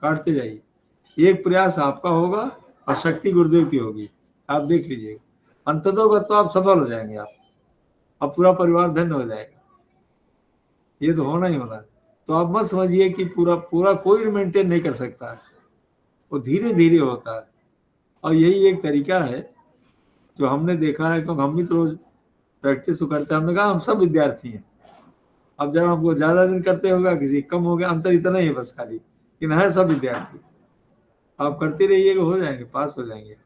काटते जाइए। एक प्रयास आपका होगा और शक्ति गुरुदेव की होगी, आप देख लीजिएगा। अंततः तो आप सफल हो जाएंगे, आप अब पूरा परिवार धन्य हो जाएगा। ये तो होना ही होना है। तो आप मत समझिए कि पूरा पूरा कोई मेंटेन नहीं कर सकता है, वो धीरे धीरे होता है। और यही एक तरीका है जो हमने देखा है, क्योंकि हम भी तो रोज प्रैक्टिस तो करते हैं। हमने कहा हम सब विद्यार्थी हैं। अब जब हमको ज्यादा दिन करते होगा, किसी कम हो गया, अंतर इतना ही है बस खाली, लेकिन है सब विद्यार्थी। आप करते रहिएगा, हो जाएंगे, पास हो जाएंगे।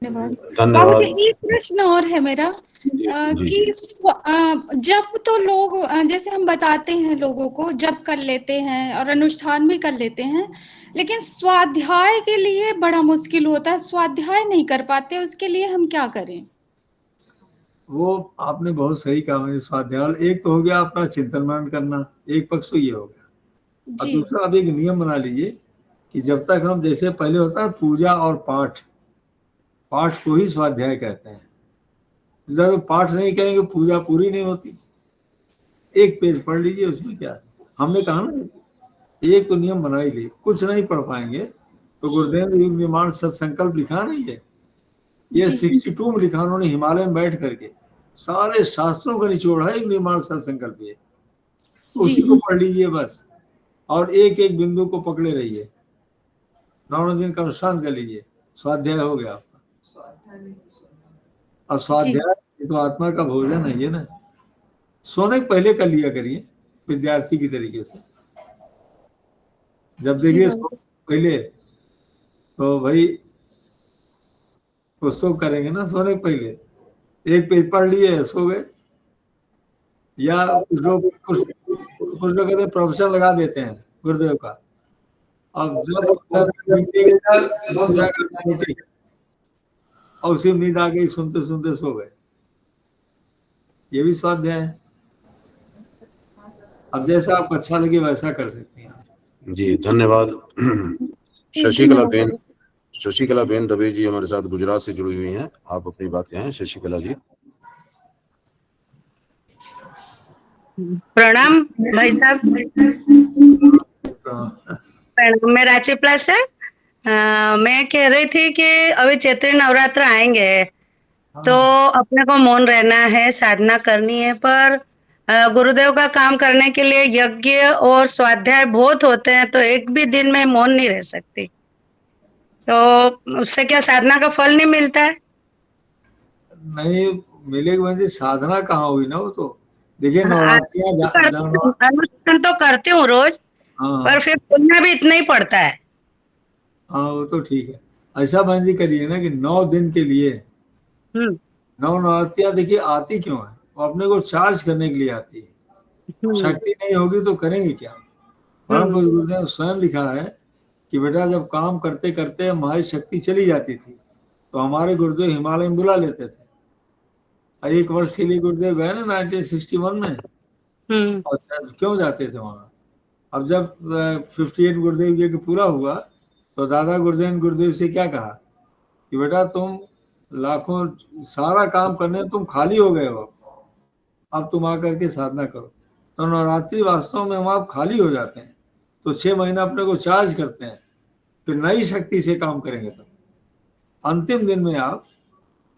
धन्यवाद। बाबूजी एक प्रश्न और है मेरा कि जब तो लोग जैसे हम बताते हैं लोगों को, जब कर लेते हैं और अनुष्ठान भी कर लेते हैं, लेकिन स्वाध्याय के लिए बड़ा मुश्किल होता है, स्वाध्याय नहीं कर पाते, उसके लिए हम क्या करें? वो आपने बहुत सही कहा। मुझे स्वाध्याय एक तो हो गया अपना चिंतन मनन करना, एक पक्ष तो ये हो गया। और दूसरा आप एक नियम बना लीजिए कि जब तक हम, जैसे पहले होता है पूजा और पाठ, पाठ को ही स्वाध्याय कहते हैं। जब पाठ नहीं करेंगे पूजा पूरी नहीं होती। एक पेज पढ़ लीजिए, उसमें क्या हमने कहा ना, एक तो नियम बना ही ली। कुछ नहीं पढ़ पाएंगे तो गुरुदेव युग निर्माण सत्संकल्प लिखा नहीं है, ये 62 में लिखा उन्होंने हिमालय में बैठ करके, सारे शास्त्रों का निचोड़ है एक निर्माण सत्संकल्प। ये उसी को पढ़ लीजिए बस, और एक एक बिंदु को पकड़े रहिए, 9 दिन का अनुष्ठान कर लीजिए, स्वाध्याय हो गया आपका। और स्वाध्याय तो आत्मा का भोजन है ये ना। सोने के पहले कर लिया करिए विद्यार्थी की तरीके से। जब देखिए पहले तो भाई कुछ तो करेंगे ना, सोने के पहले एक पेज पढ़ लिए, सो गए। या कुछ लोग कहते प्रोफेसर लगा देते हैं गुरुदेव का। अब जब और उसी नींद आ गई, सुनते सुनते सो गए, ये भी स्वाध्याय है। अब जैसा आपको अच्छा लगे वैसा कर सकते हैं। जी धन्यवाद। शशिकला बेन, शशिकला बेन दबे जी हमारे साथ गुजरात से जुड़ी हुई हैं, आप अपनी बात कहें शशिकला जी। प्रणाम भाई साहब। प्रणाम, मैं रांची प्लस है। मैं कह रही थी कि अभी चैत्री नवरात्र आएंगे तो अपने को मौन रहना है, साधना करनी है, पर गुरुदेव का काम करने के लिए यज्ञ और स्वाध्याय बहुत होते हैं, तो एक भी दिन में मौन नहीं रह सकती, तो उससे क्या साधना का फल नहीं मिलता है? नहीं मिलेगी बहन जी, साधना कहाँ हुई ना वो तो। देखिए नवरात्रियां अनुष्ठान तो करती हूँ रोज, पर फिर पुण्य भी इतना ही पड़ता है। हाँ वो तो ठीक है। ऐसा बहन जी करिए ना कि 9 दिन के लिए 9 नवरात्रियां देखिए आती क्यों है, वो अपने को चार्ज करने के लिए आती है। शक्ति नहीं होगी तो करेंगे क्या। परम पूज्य गुरुदेव स्वयं लिखा है कि बेटा जब काम करते करते हमारी शक्ति चली जाती थी तो हमारे गुरुदेव हिमालय में बुला लेते थे। 1 वर्ष के लिए गुरुदेव गए ना 1961 में, और क्यों जाते थे वहां। अब जब 58 गुरुदेव यज्ञ पूरा हुआ तो दादा गुरुदेव से क्या कहा कि बेटा तुम लाखों सारा काम करने तुम खाली हो गए हो, अब तुम आकर के साधना करो। तो नवरात्रि वास्तव में हम आप खाली हो जाते हैं तो 6 महीना अपने को चार्ज करते हैं, फिर नई शक्ति से काम करेंगे। तब अंतिम दिन में आप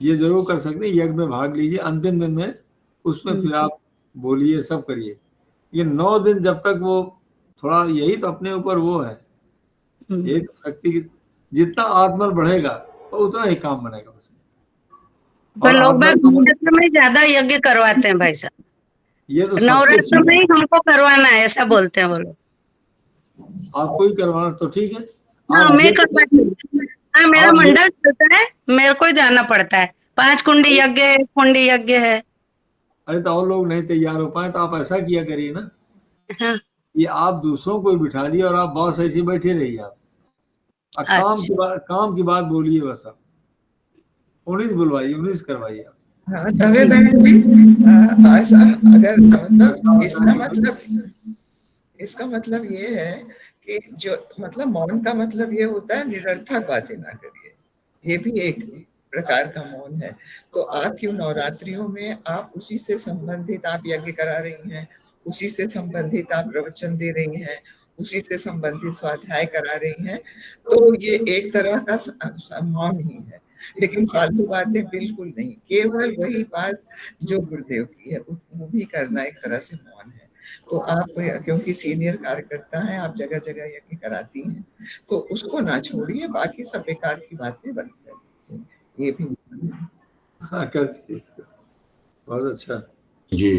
ये जरूर कर सकते हैं, यज्ञ में भाग लीजिए अंतिम दिन में, उसमें फिर आप बोलिए सब करिए। ये 9 दिन जब तक वो थोड़ा, यही तो अपने ऊपर वो है, यही तो शक्ति, जितना आत्मबल बढ़ेगा तो उतना ही काम बनेगा उसे। और लोग नवरात्र में ज्यादा यज्ञ करवाते हैं भाई साहब, ये तो नवरात्र में ही हमको करवाना है ऐसा बोलते हैं वो लोग। आपको ही करवाना तो ठीक है। हाँ मैं करवाती हूँ, हाँ मेरा मंडल चलता है, मेरे को ही जाना पड़ता है। 5 कुंडी यज्ञ है, कुंडी यज्ञ है। अरे तो और लोग नहीं तैयार हो पाए तो आप ऐसा किया करिए ना, हाँ। ये आप दूसरों को बिठा लिए और आप बॉस ऐसे बैठे रहिए। आप काम की बात बोलिए बस, आप 19 बुलवाइए, 19 करवाइए आप। हाँ दवे बहन जी, ऐसा अगर मतलब इसका मतलब ये है कि जो मतलब मौन का मतलब ये होता है निरर्थक बातें ना करिए, ये भी एक प्रकार का मौन है। तो आप क्यों नवरात्रियों में आप उसी से संबंधित आप यज्ञ करा रही हैं, उसी से संबंधित आप प्रवचन दे रही हैं, उसी से संबंधित स्वाध्याय करा रही हैं, तो ये एक तरह का मौन ही है। लेकिन फालतू बातें बिल्कुल नहीं, केवल वही बात जो गुरुदेव की है वो भी करना एक तरह से मौन है। तो आप क्योंकि सीनियर कार्यकर्ता हैं, आप जगह जगह यज्ञ कराती हैं, तो उसको ना छोड़िए, बाकी सब बेकार की बातें बंद कर दीजिए, ये भी करती। बहुत अच्छा जी,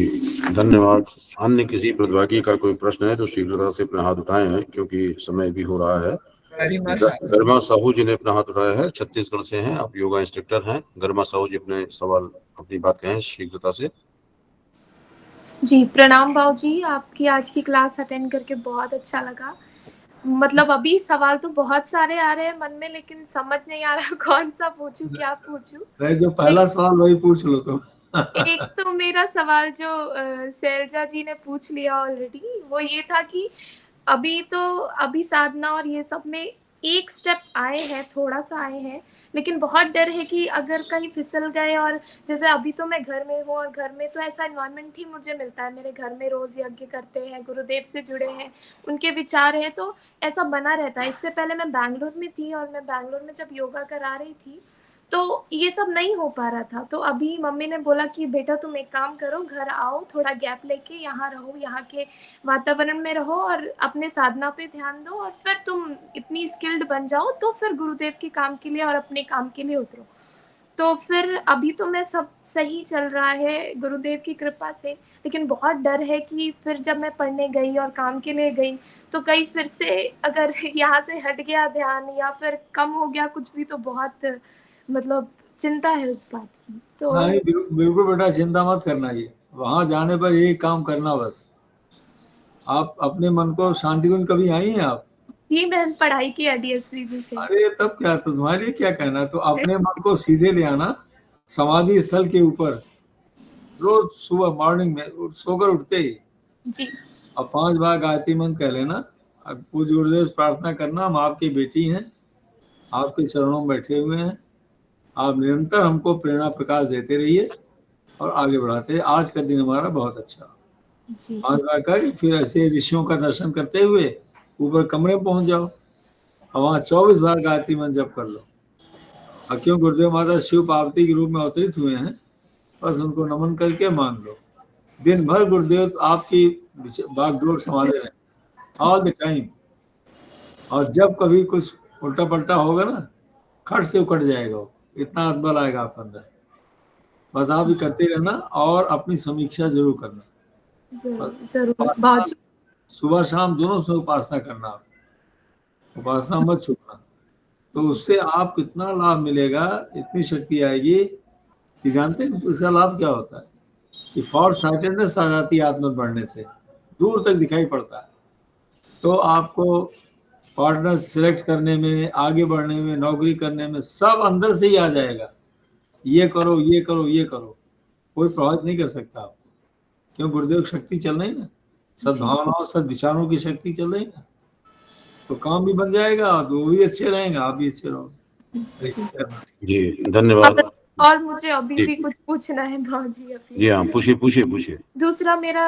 धन्यवाद। अन्य किसी प्रतिभागी का कोई प्रश्न है तो शीघ्रता से अपने हाथ उठाए हैं क्योंकि समय भी हो रहा है। गरिमा साहू जी ने अपना हाथ उठाया है, छत्तीसगढ़ से हैं, आप योगा इंस्ट्रक्टर हैं। गरिमा साहू जी अपने सवाल अपनी बात कहें शीघ्रता से। जी प्रणाम बाबू जी, आपकी आज की क्लास अटेंड करके बहुत अच्छा लगा। मतलब अभी सवाल तो बहुत सारे आ रहे हैं मन में, लेकिन समझ नहीं आ रहा कौन सा पूछूं, क्या पूछूं। नहीं, जो पहला सवाल वही पूछ लो तुम। एक तो मेरा सवाल जो शैलजा जी ने पूछ लिया ऑलरेडी, वो ये था कि अभी साधना और ये सब में एक स्टेप आए हैं, थोड़ा सा आए हैं, लेकिन बहुत डर है कि अगर कहीं फिसल गए। और जैसे अभी तो मैं घर में हूँ और घर में तो ऐसा एनवायरनमेंट ही मुझे मिलता है, मेरे घर में रोज यज्ञ करते हैं, गुरुदेव से जुड़े हैं, उनके विचार हैं, तो ऐसा बना रहता है। इससे पहले मैं बैंगलोर में थी और मैं बैंगलोर में जब योगा करा रही थी तो ये सब नहीं हो पा रहा था। तो अभी मम्मी ने बोला कि बेटा तुम एक काम करो, घर आओ, थोड़ा गैप लेके यहाँ रहो, यहाँ के वातावरण में रहो और अपने साधना पे ध्यान दो, और फिर तुम इतनी स्किल्ड बन जाओ तो फिर गुरुदेव के काम के लिए और अपने काम के लिए उतरो। तो फिर अभी तो मैं सब सही चल रहा है गुरुदेव की कृपा से, लेकिन बहुत डर है कि फिर जब मैं पढ़ने गई और काम के लिए गई तो कहीं फिर से अगर यहाँ से हट गया ध्यान या फिर कम हो गया कुछ भी, तो बहुत मतलब चिंता है उस बात की। तो नहीं बिल्कुल बेटा चिंता मत करना, ये वहां जाने पर यही काम करना बस। आप अपने मन को शांति कुंज कभी आई हैं आप? जी बहन, पढ़ाई की डीएसपी से। अरे तब क्या, तो तुम्हारे क्या कहना, तो अपने मन को सीधे ले आना समाधि स्थल के ऊपर, रोज सुबह मॉर्निंग में सोकर उठते ही जी अब 5 बार गायत्री मंत्र कह लेना। अब पूज्य गुरुदेव प्रार्थना करना, हम आपकी बेटी हैं, आपके चरणों में बैठे हुए हैं। आप निरंतर हमको प्रेरणा प्रकाश देते रहिए और आगे बढ़ाते रहिए। आज का दिन हमारा बहुत अच्छा। जी 5 बार कहा, फिर ऐसे ऋषियों का दर्शन करते हुए ऊपर कमरे में पहुंच जाओ और वहाँ 24 बार गायत्री मंत्र जप कर लो। और क्यों गुरुदेव माता शिव पार्वती के रूप में अवतरित हुए हैं, बस उनको नमन करके मान लो। दिन भर गुरुदेव आपकी बागडोर संभाले रहे ऑल द टाइम। और जब कभी कुछ उल्टा पलटा होगा ना, खट से उकट जाएगा वो, इतना बल आएगा आपके अंदर। बस आप ही करते रहना और अपनी समीक्षा जरूर करना। जरूर जरूर उपासना बाबूजी। सुबह शाम दोनों से उपासना करना, उपासना मत छूटना। तो उससे आप कितना लाभ मिलेगा, इतनी शक्ति आएगी कि जानते हैं उसका लाभ क्या होता है कि फॉर साइटेडनेस आ जाती है आत्मा बढ़ने से, दूर तक दिखाई पड़ता है। तो आपको पार्टनर सिलेक्ट करने में, आगे बढ़ने में, नौकरी करने में सब अंदर से ही आ जाएगा। ये करो, ये करो, ये करो, कोई प्रभावित नहीं कर सकता आपको। क्यों गुरुदेव की शक्ति चल रही ना, सद्भावनाओं सद्विचारों की शक्ति चल रही ना, तो काम भी बन जाएगा और वो भी अच्छे रहेंगे, आप भी अच्छे रहोगे। जी धन्यवाद। और मुझे अभी जी। भी कुछ पूछना है भाजी अभी। जी हाँ, पूछिए पूछिए पूछिए। दूसरा मेरा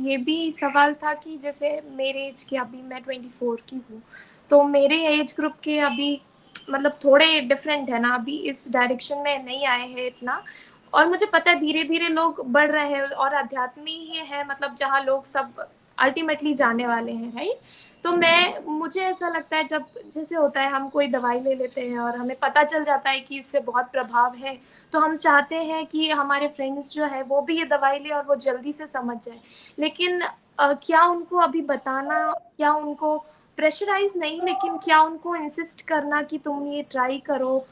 ये भी सवाल था कि जैसे मेरे एज के, अभी मैं 24 की हूँ, तो मेरे एज ग्रुप के अभी मतलब थोड़े डिफरेंट है ना, अभी इस डायरेक्शन में नहीं आए हैं इतना। और मुझे पता है धीरे धीरे लोग बढ़ रहे हैं और अध्यात्म ही है मतलब जहाँ लोग सब अल्टीमेटली जाने वाले हैं, राइट। तो मुझे ऐसा लगता है जब जैसे होता है हम कोई दवाई ले लेते हैं और हमें पता चल जाता है कि इससे बहुत प्रभाव है, तो हम चाहते हैं कि हमारे फ्रेंड्स जो है वो भी ये दवाई ले और वो जल्दी से समझ जाए। लेकिन क्या उनको अभी बताना, क्या उनको प्रेशराइज नहीं, लेकिन क्या उनको इंसिस्ट करना कि तुम ये ट्राई करो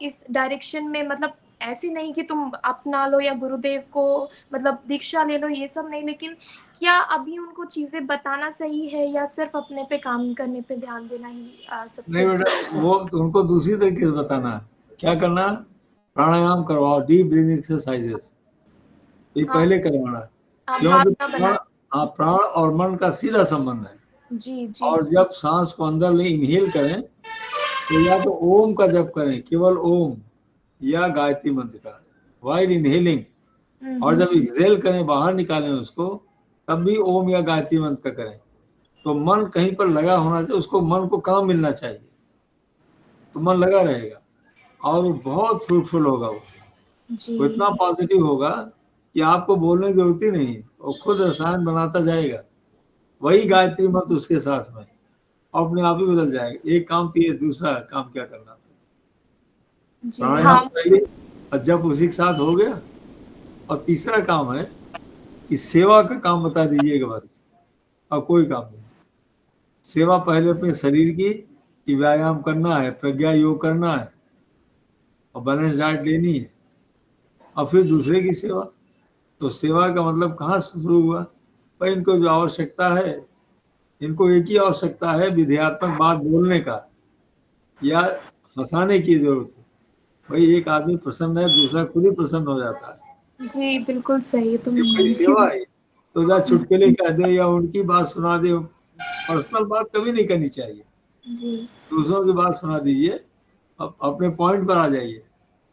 इस डायरेक्शन में, मतलब ऐसे नहीं कि तुम अपना लो या गुरुदेव को मतलब दीक्षा ले लो, ये सब नहीं, लेकिन क्या अभी उनको चीजें बताना सही है या सिर्फ अपने पे काम करने पे ध्यान देना ही सबसे नहीं बेटा, वो तो उनको दूसरी तरीके से बताना है। क्या करना, प्राणायाम करवाओ, डीप ब्रीथिंग एक्सरसाइजेस, ये पहले करवाना है। क्योंकि प्राण और मन का सीधा संबंध है। जी जी। और जब सांस को अंदर ले इनहेल करें तो या तो ओम का जप करें, केवल ओम या गायत्री मंत्र का वाइल इनहेलिंग, और जब एक्सहेल करें, बाहर निकालें उसको, तब भी ओम या गायत्री मंत्र का करें। तो मन कहीं पर लगा होना चाहिए, उसको मन को काम मिलना चाहिए, तो मन लगा रहेगा और वो बहुत फ्रूटफुल होगा। वो इतना पॉजिटिव होगा कि आपको बोलने की जरूरत ही नहीं, वो खुद रसायन बनाता जाएगा। वही गायत्री मंत्र उसके साथ में अपने आप ही बदल जाएगा। एक काम तो ये, दूसरा काम क्या करना, प्राणायाम करिए और जब उसी के साथ हो गया। और तीसरा काम है कि सेवा का काम बता दीजिएगा बस, और कोई काम नहीं। सेवा पहले अपने शरीर की कि व्यायाम करना है, प्रज्ञा योग करना है और बैलेंस डाइट लेनी है, और फिर दूसरे की सेवा। तो सेवा का मतलब कहाँ से शुरू हुआ भाई, इनको जो आवश्यकता है, इनको एक ही आवश्यकता है, विधेयात्मक बात बोलने का या हंसाने की जरूरत है। भाई एक आदमी प्रसन्न है, दूसरा खुद ही प्रसन्न हो जाता है। जी बिल्कुल सही। तो भाई सेवा है, तो जा चुटकुले कह दे या उनकी बात सुना दे, पर्सनल बात कभी नहीं करनी चाहिए। जी। दूसरों की बात सुना दीजिए, अब अपने पॉइंट पर आ जाइए।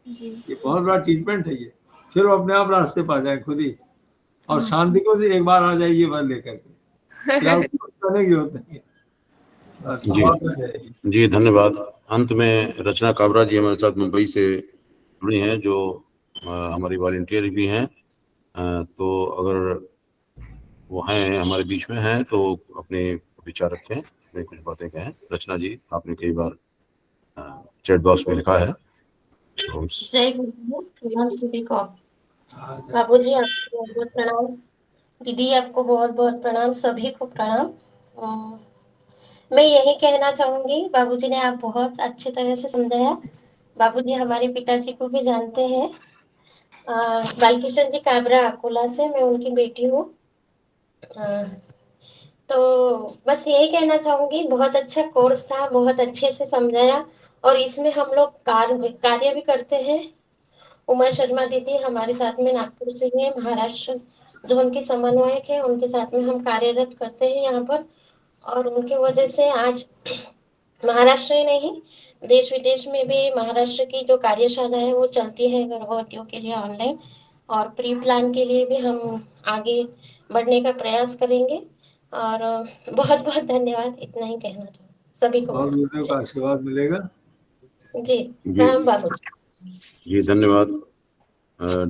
जी। ये बहुत बड़ा ट्रीटमेंट है ये, फिर वो अपने आप रास्ते पर आ जाए खुद ही। और शांति को से एक बार आ जाइए बल लेकर के, क्या करने की जरूरत नहीं है। जी जी धन्यवाद। अंत में रचना काबरा जी हमारे साथ मुंबई से जुड़ी हैं, जो हमारी वॉलंटियर भी हैं। तो अगर वो हैं हमारे बीच में हैं तो अपने विचार रखें, अपने कुछ बातें कहें। रचना जी, आपने कई बार चैट बॉक्स में लिखा है। तो जय गुरु, प्रणाम सभी को। बाबू जी आपको बहुत बहुत प्रणाम, दीदी आपको बहुत बहुत प्रणाम, सभी को प्रणाम। मैं यही कहना चाहूंगी, बाबूजी ने आप बहुत अच्छी तरह से समझाया। बाबूजी हमारे पिताजी को भी जानते हैं, बालकिशन जी काबरा अकोला से, मैं उनकी बेटी हूँ। तो बस यही कहना चाहूंगी, बहुत अच्छा कोर्स था, बहुत अच्छे से समझाया। और इसमें हम लोग कार्य भी करते हैं। उमा शर्मा दीदी हमारे साथ में नागपुर से ही है, महाराष्ट्र, जो उनकी समन्वयक है, उनके साथ में हम कार्यरत करते हैं यहाँ पर। और उनकी वजह से आज महाराष्ट्र ही नहीं, देश विदेश में भी महाराष्ट्र की जो कार्यशाला है वो चलती है गर्भवतियों के लिए ऑनलाइन, और प्री प्लान के लिए भी हम आगे बढ़ने का प्रयास करेंगे। और बहुत बहुत धन्यवाद, इतना ही कहना चाहूँ सभी को। और गुरुदेव का आशीर्वाद मिलेगा। जी प्रणाम बाबूजी। जी धन्यवाद।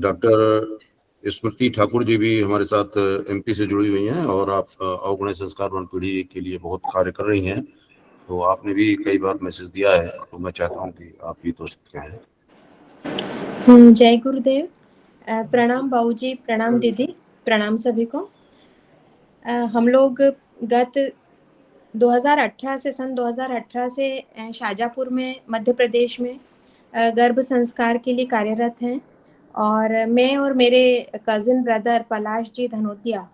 डॉक्टर स्मृति ठाकुर जी भी हमारे साथ एमपी से जुड़ी हुई हैं और आप अवगुण संस्कारवान पीढ़ी के लिए बहुत कार्य कर रही हैं, तो आपने भी कई बार मैसेज दिया है, तो मैं चाहता हूं कि आप भी तो कहें। जय गुरुदेव। प्रणाम बाबूजी, प्रणाम दीदी, प्रणाम सभी को। हम लोग गत 2018 से सन 2018 से शाजापुर में मध्य प्रदेश में गर्भ संस्कार के लिए कार्यरत हैं, और मैं और मेरे कज़िन ब्रदर पलाश जी धनोतिया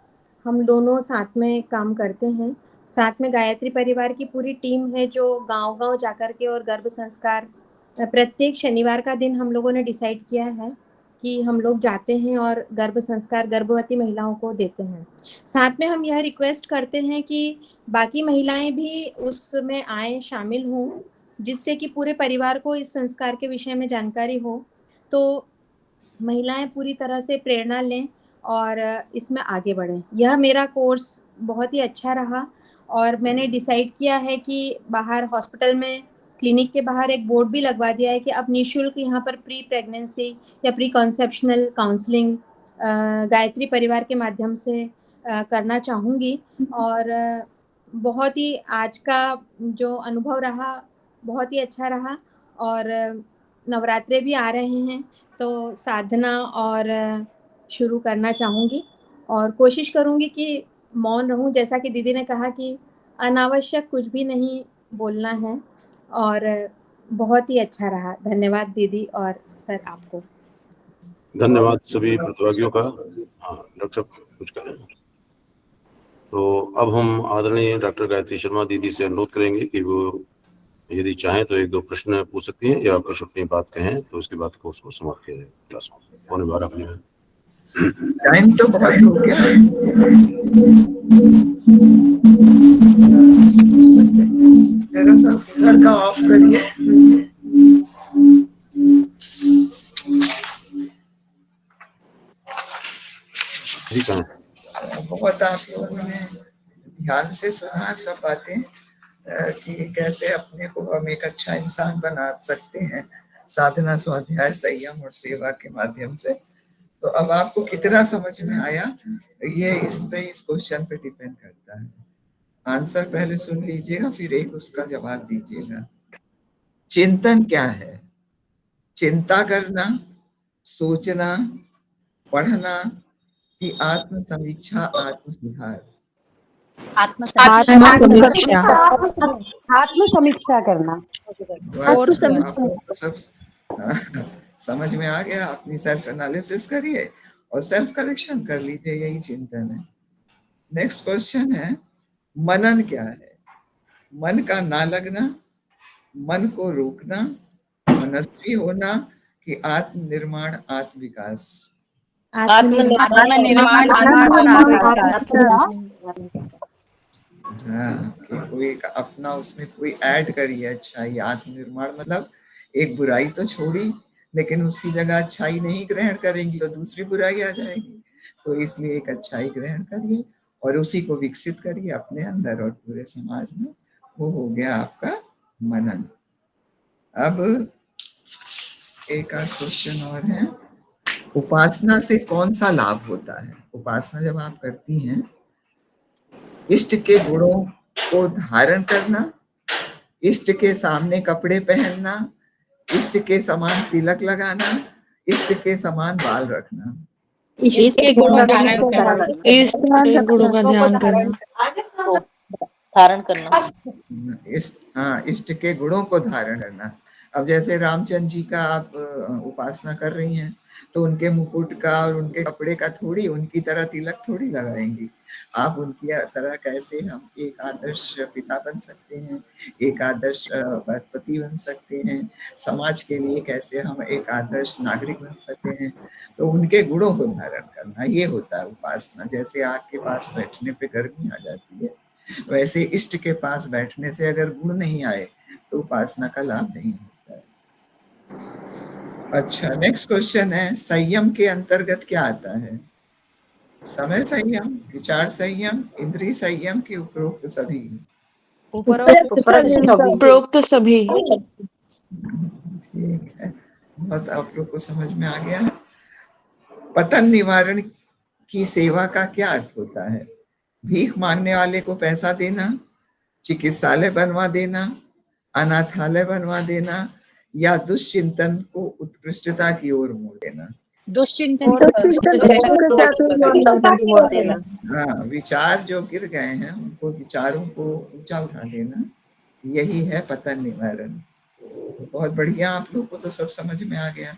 हम दोनों साथ में काम करते हैं। साथ में गायत्री परिवार की पूरी टीम है जो गांव-गांव जाकर के और गर्भ संस्कार प्रत्येक शनिवार का दिन हम लोगों ने डिसाइड किया है कि हम लोग जाते हैं और गर्भ संस्कार गर्भवती महिलाओं को देते हैं। साथ में हम यह रिक्वेस्ट करते हैं कि बाकी महिलाएं भी उसमें आएँ, शामिल हों, जिससे कि पूरे परिवार को इस संस्कार के विषय में जानकारी हो, तो महिलाएं पूरी तरह से प्रेरणा लें और इसमें आगे बढ़ें। यह मेरा कोर्स बहुत ही अच्छा रहा, और मैंने डिसाइड किया है कि बाहर हॉस्पिटल में, क्लिनिक के बाहर एक बोर्ड भी लगवा दिया है कि अब निःशुल्क यहाँ पर प्री प्रेगनेंसी या प्री कॉन्सेप्शनल काउंसलिंग गायत्री परिवार के माध्यम से करना चाहूँगी। और बहुत ही आज का जो अनुभव रहा बहुत ही अच्छा रहा, और नवरात्रे भी आ रहे हैं तो साधना और शुरू करना चाहूँगी, और कोशिश करूँगी कि मौन रहूँ, जैसा कि दीदी ने कहा कि अनावश्यक कुछ भी नहीं बोलना है। और बहुत ही अच्छा रहा। धन्यवाद दीदी और सर आपको। धन्यवाद सभी प्रतिभागियों का। हाँ डॉक्टर साहब कुछ करें? तो अब हम आदरणीय डॉक्टर गायत्री शर्मा दीदी से अनुरोध करेंगे कि वो यदि चाहें तो 1-2 प्रश्न पूछ सकती हैं, या कुछ अपनी बात कहें, तो उसके बाद कोर्स को समाप्त किया जाए। क्लास को पौने 12 अपनी में टाइम तो बहुत हो गया है। जरा सा घर का ऑफ करिए। ठीक है, बहुत आप लोगों ने ध्यान से सुना सब बातें कि कैसे अपने को हम एक अच्छा इंसान बना सकते हैं साधना, स्वाध्याय, संयम और सेवा के माध्यम से। तो अब आपको कितना समझ में आया ये इस क्वेश्चन पे डिपेंड करता है। आंसर पहले सुन लीजिएगा, फिर एक उसका जवाब दीजिएगा। चिंतन क्या है? चिंता करना, सोचना, पढ़ना कि आत्म समीक्षा, आत्म सुधार? आत्म समीक्षा करना। आपको सब समझ में आ गया? अपनी सेल्फ एनालिसिस करिए और सेल्फ करेक्शन कर लीजिए, यही चिंतन है। नेक्स्ट क्वेश्चन है, मनन क्या है? मन का ना लगना, मन को रोकना, मनस्वी होना कि आत्मनिर्माण, आत्म विकास? आत्मनिर्माण। हाँ, कोई अपना उसमें कोई ऐड करिए अच्छाई। आत्मनिर्माण मतलब एक बुराई तो छोड़ी, लेकिन उसकी जगह अच्छाई नहीं ग्रहण करेंगी तो दूसरी बुराई आ जाएगी। तो इसलिए एक अच्छाई ग्रहण करिए और उसी को विकसित करिए अपने अंदर और पूरे समाज में। वो हो गया आपका मनन। अब एक और क्वेश्चन और है, उपासना से कौन सा लाभ होता है? उपासना जब आप करती हैं, इष्ट के गुणों को धारण करना, इष्ट के सामने कपड़े पहनना, इष्ट के समान तिलक लगाना, इष्ट के समान बाल रखना। इष्ट के गुणों का धारण करना। इष्ट के गुणों का ध्यान करना, धारण करना। इष्ट के गुणों को धारण करना। अब जैसे रामचंद्र जी का आप उपासना कर रही हैं, तो उनके मुकुट का और उनके कपड़े का थोड़ी उनकी तरह तिलक थोड़ी लगाएंगी। आप उनकी तरह कैसे हम एक आदर्श पिता बन सकते हैं, एक आदर्श पति बन सकते हैं, समाज के लिए कैसे हम एक आदर्श नागरिक बन सकते हैं, तो उनके गुणों को धारण करना, ये होता है उपासना। जैसे आग के पास बैठने पे गर्मी आ जाती है, वैसे इष्ट के पास बैठने से अगर गुण नहीं आए तो उपासना का लाभ नहीं होता है। अच्छा, नेक्स्ट क्वेश्चन है, संयम के अंतर्गत क्या आता है? समय संयम, विचार संयम, इंद्रिय संयम की उपरोक्त सभी? उपरोक्त सभी। ठीक है, बहुत आप लोग को समझ में आ गया है। पतन निवारण की सेवा का क्या अर्थ होता है? भीख मांगने वाले को पैसा देना, चिकित्सालय बनवा देना, अनाथालय बनवा देना, या दुष्चिंतन को उत्कृष्टता की ओर मोड़ देना? हाँ, विचार जो गिर गए हैं उनको विचारों को ऊंचा उठा देना, यही है पतन निवारण। बहुत बढ़िया, आप लोग को तो सब समझ में आ गया।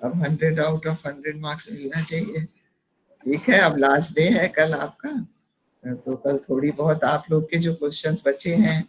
अब 100 आउट ऑफ 100 मार्क्स मिलना चाहिए। ठीक है, अब लास्ट डे है कल आपका, तो कल थोड़ी बहुत आप लोग के जो क्वेश्चंस बचे हैं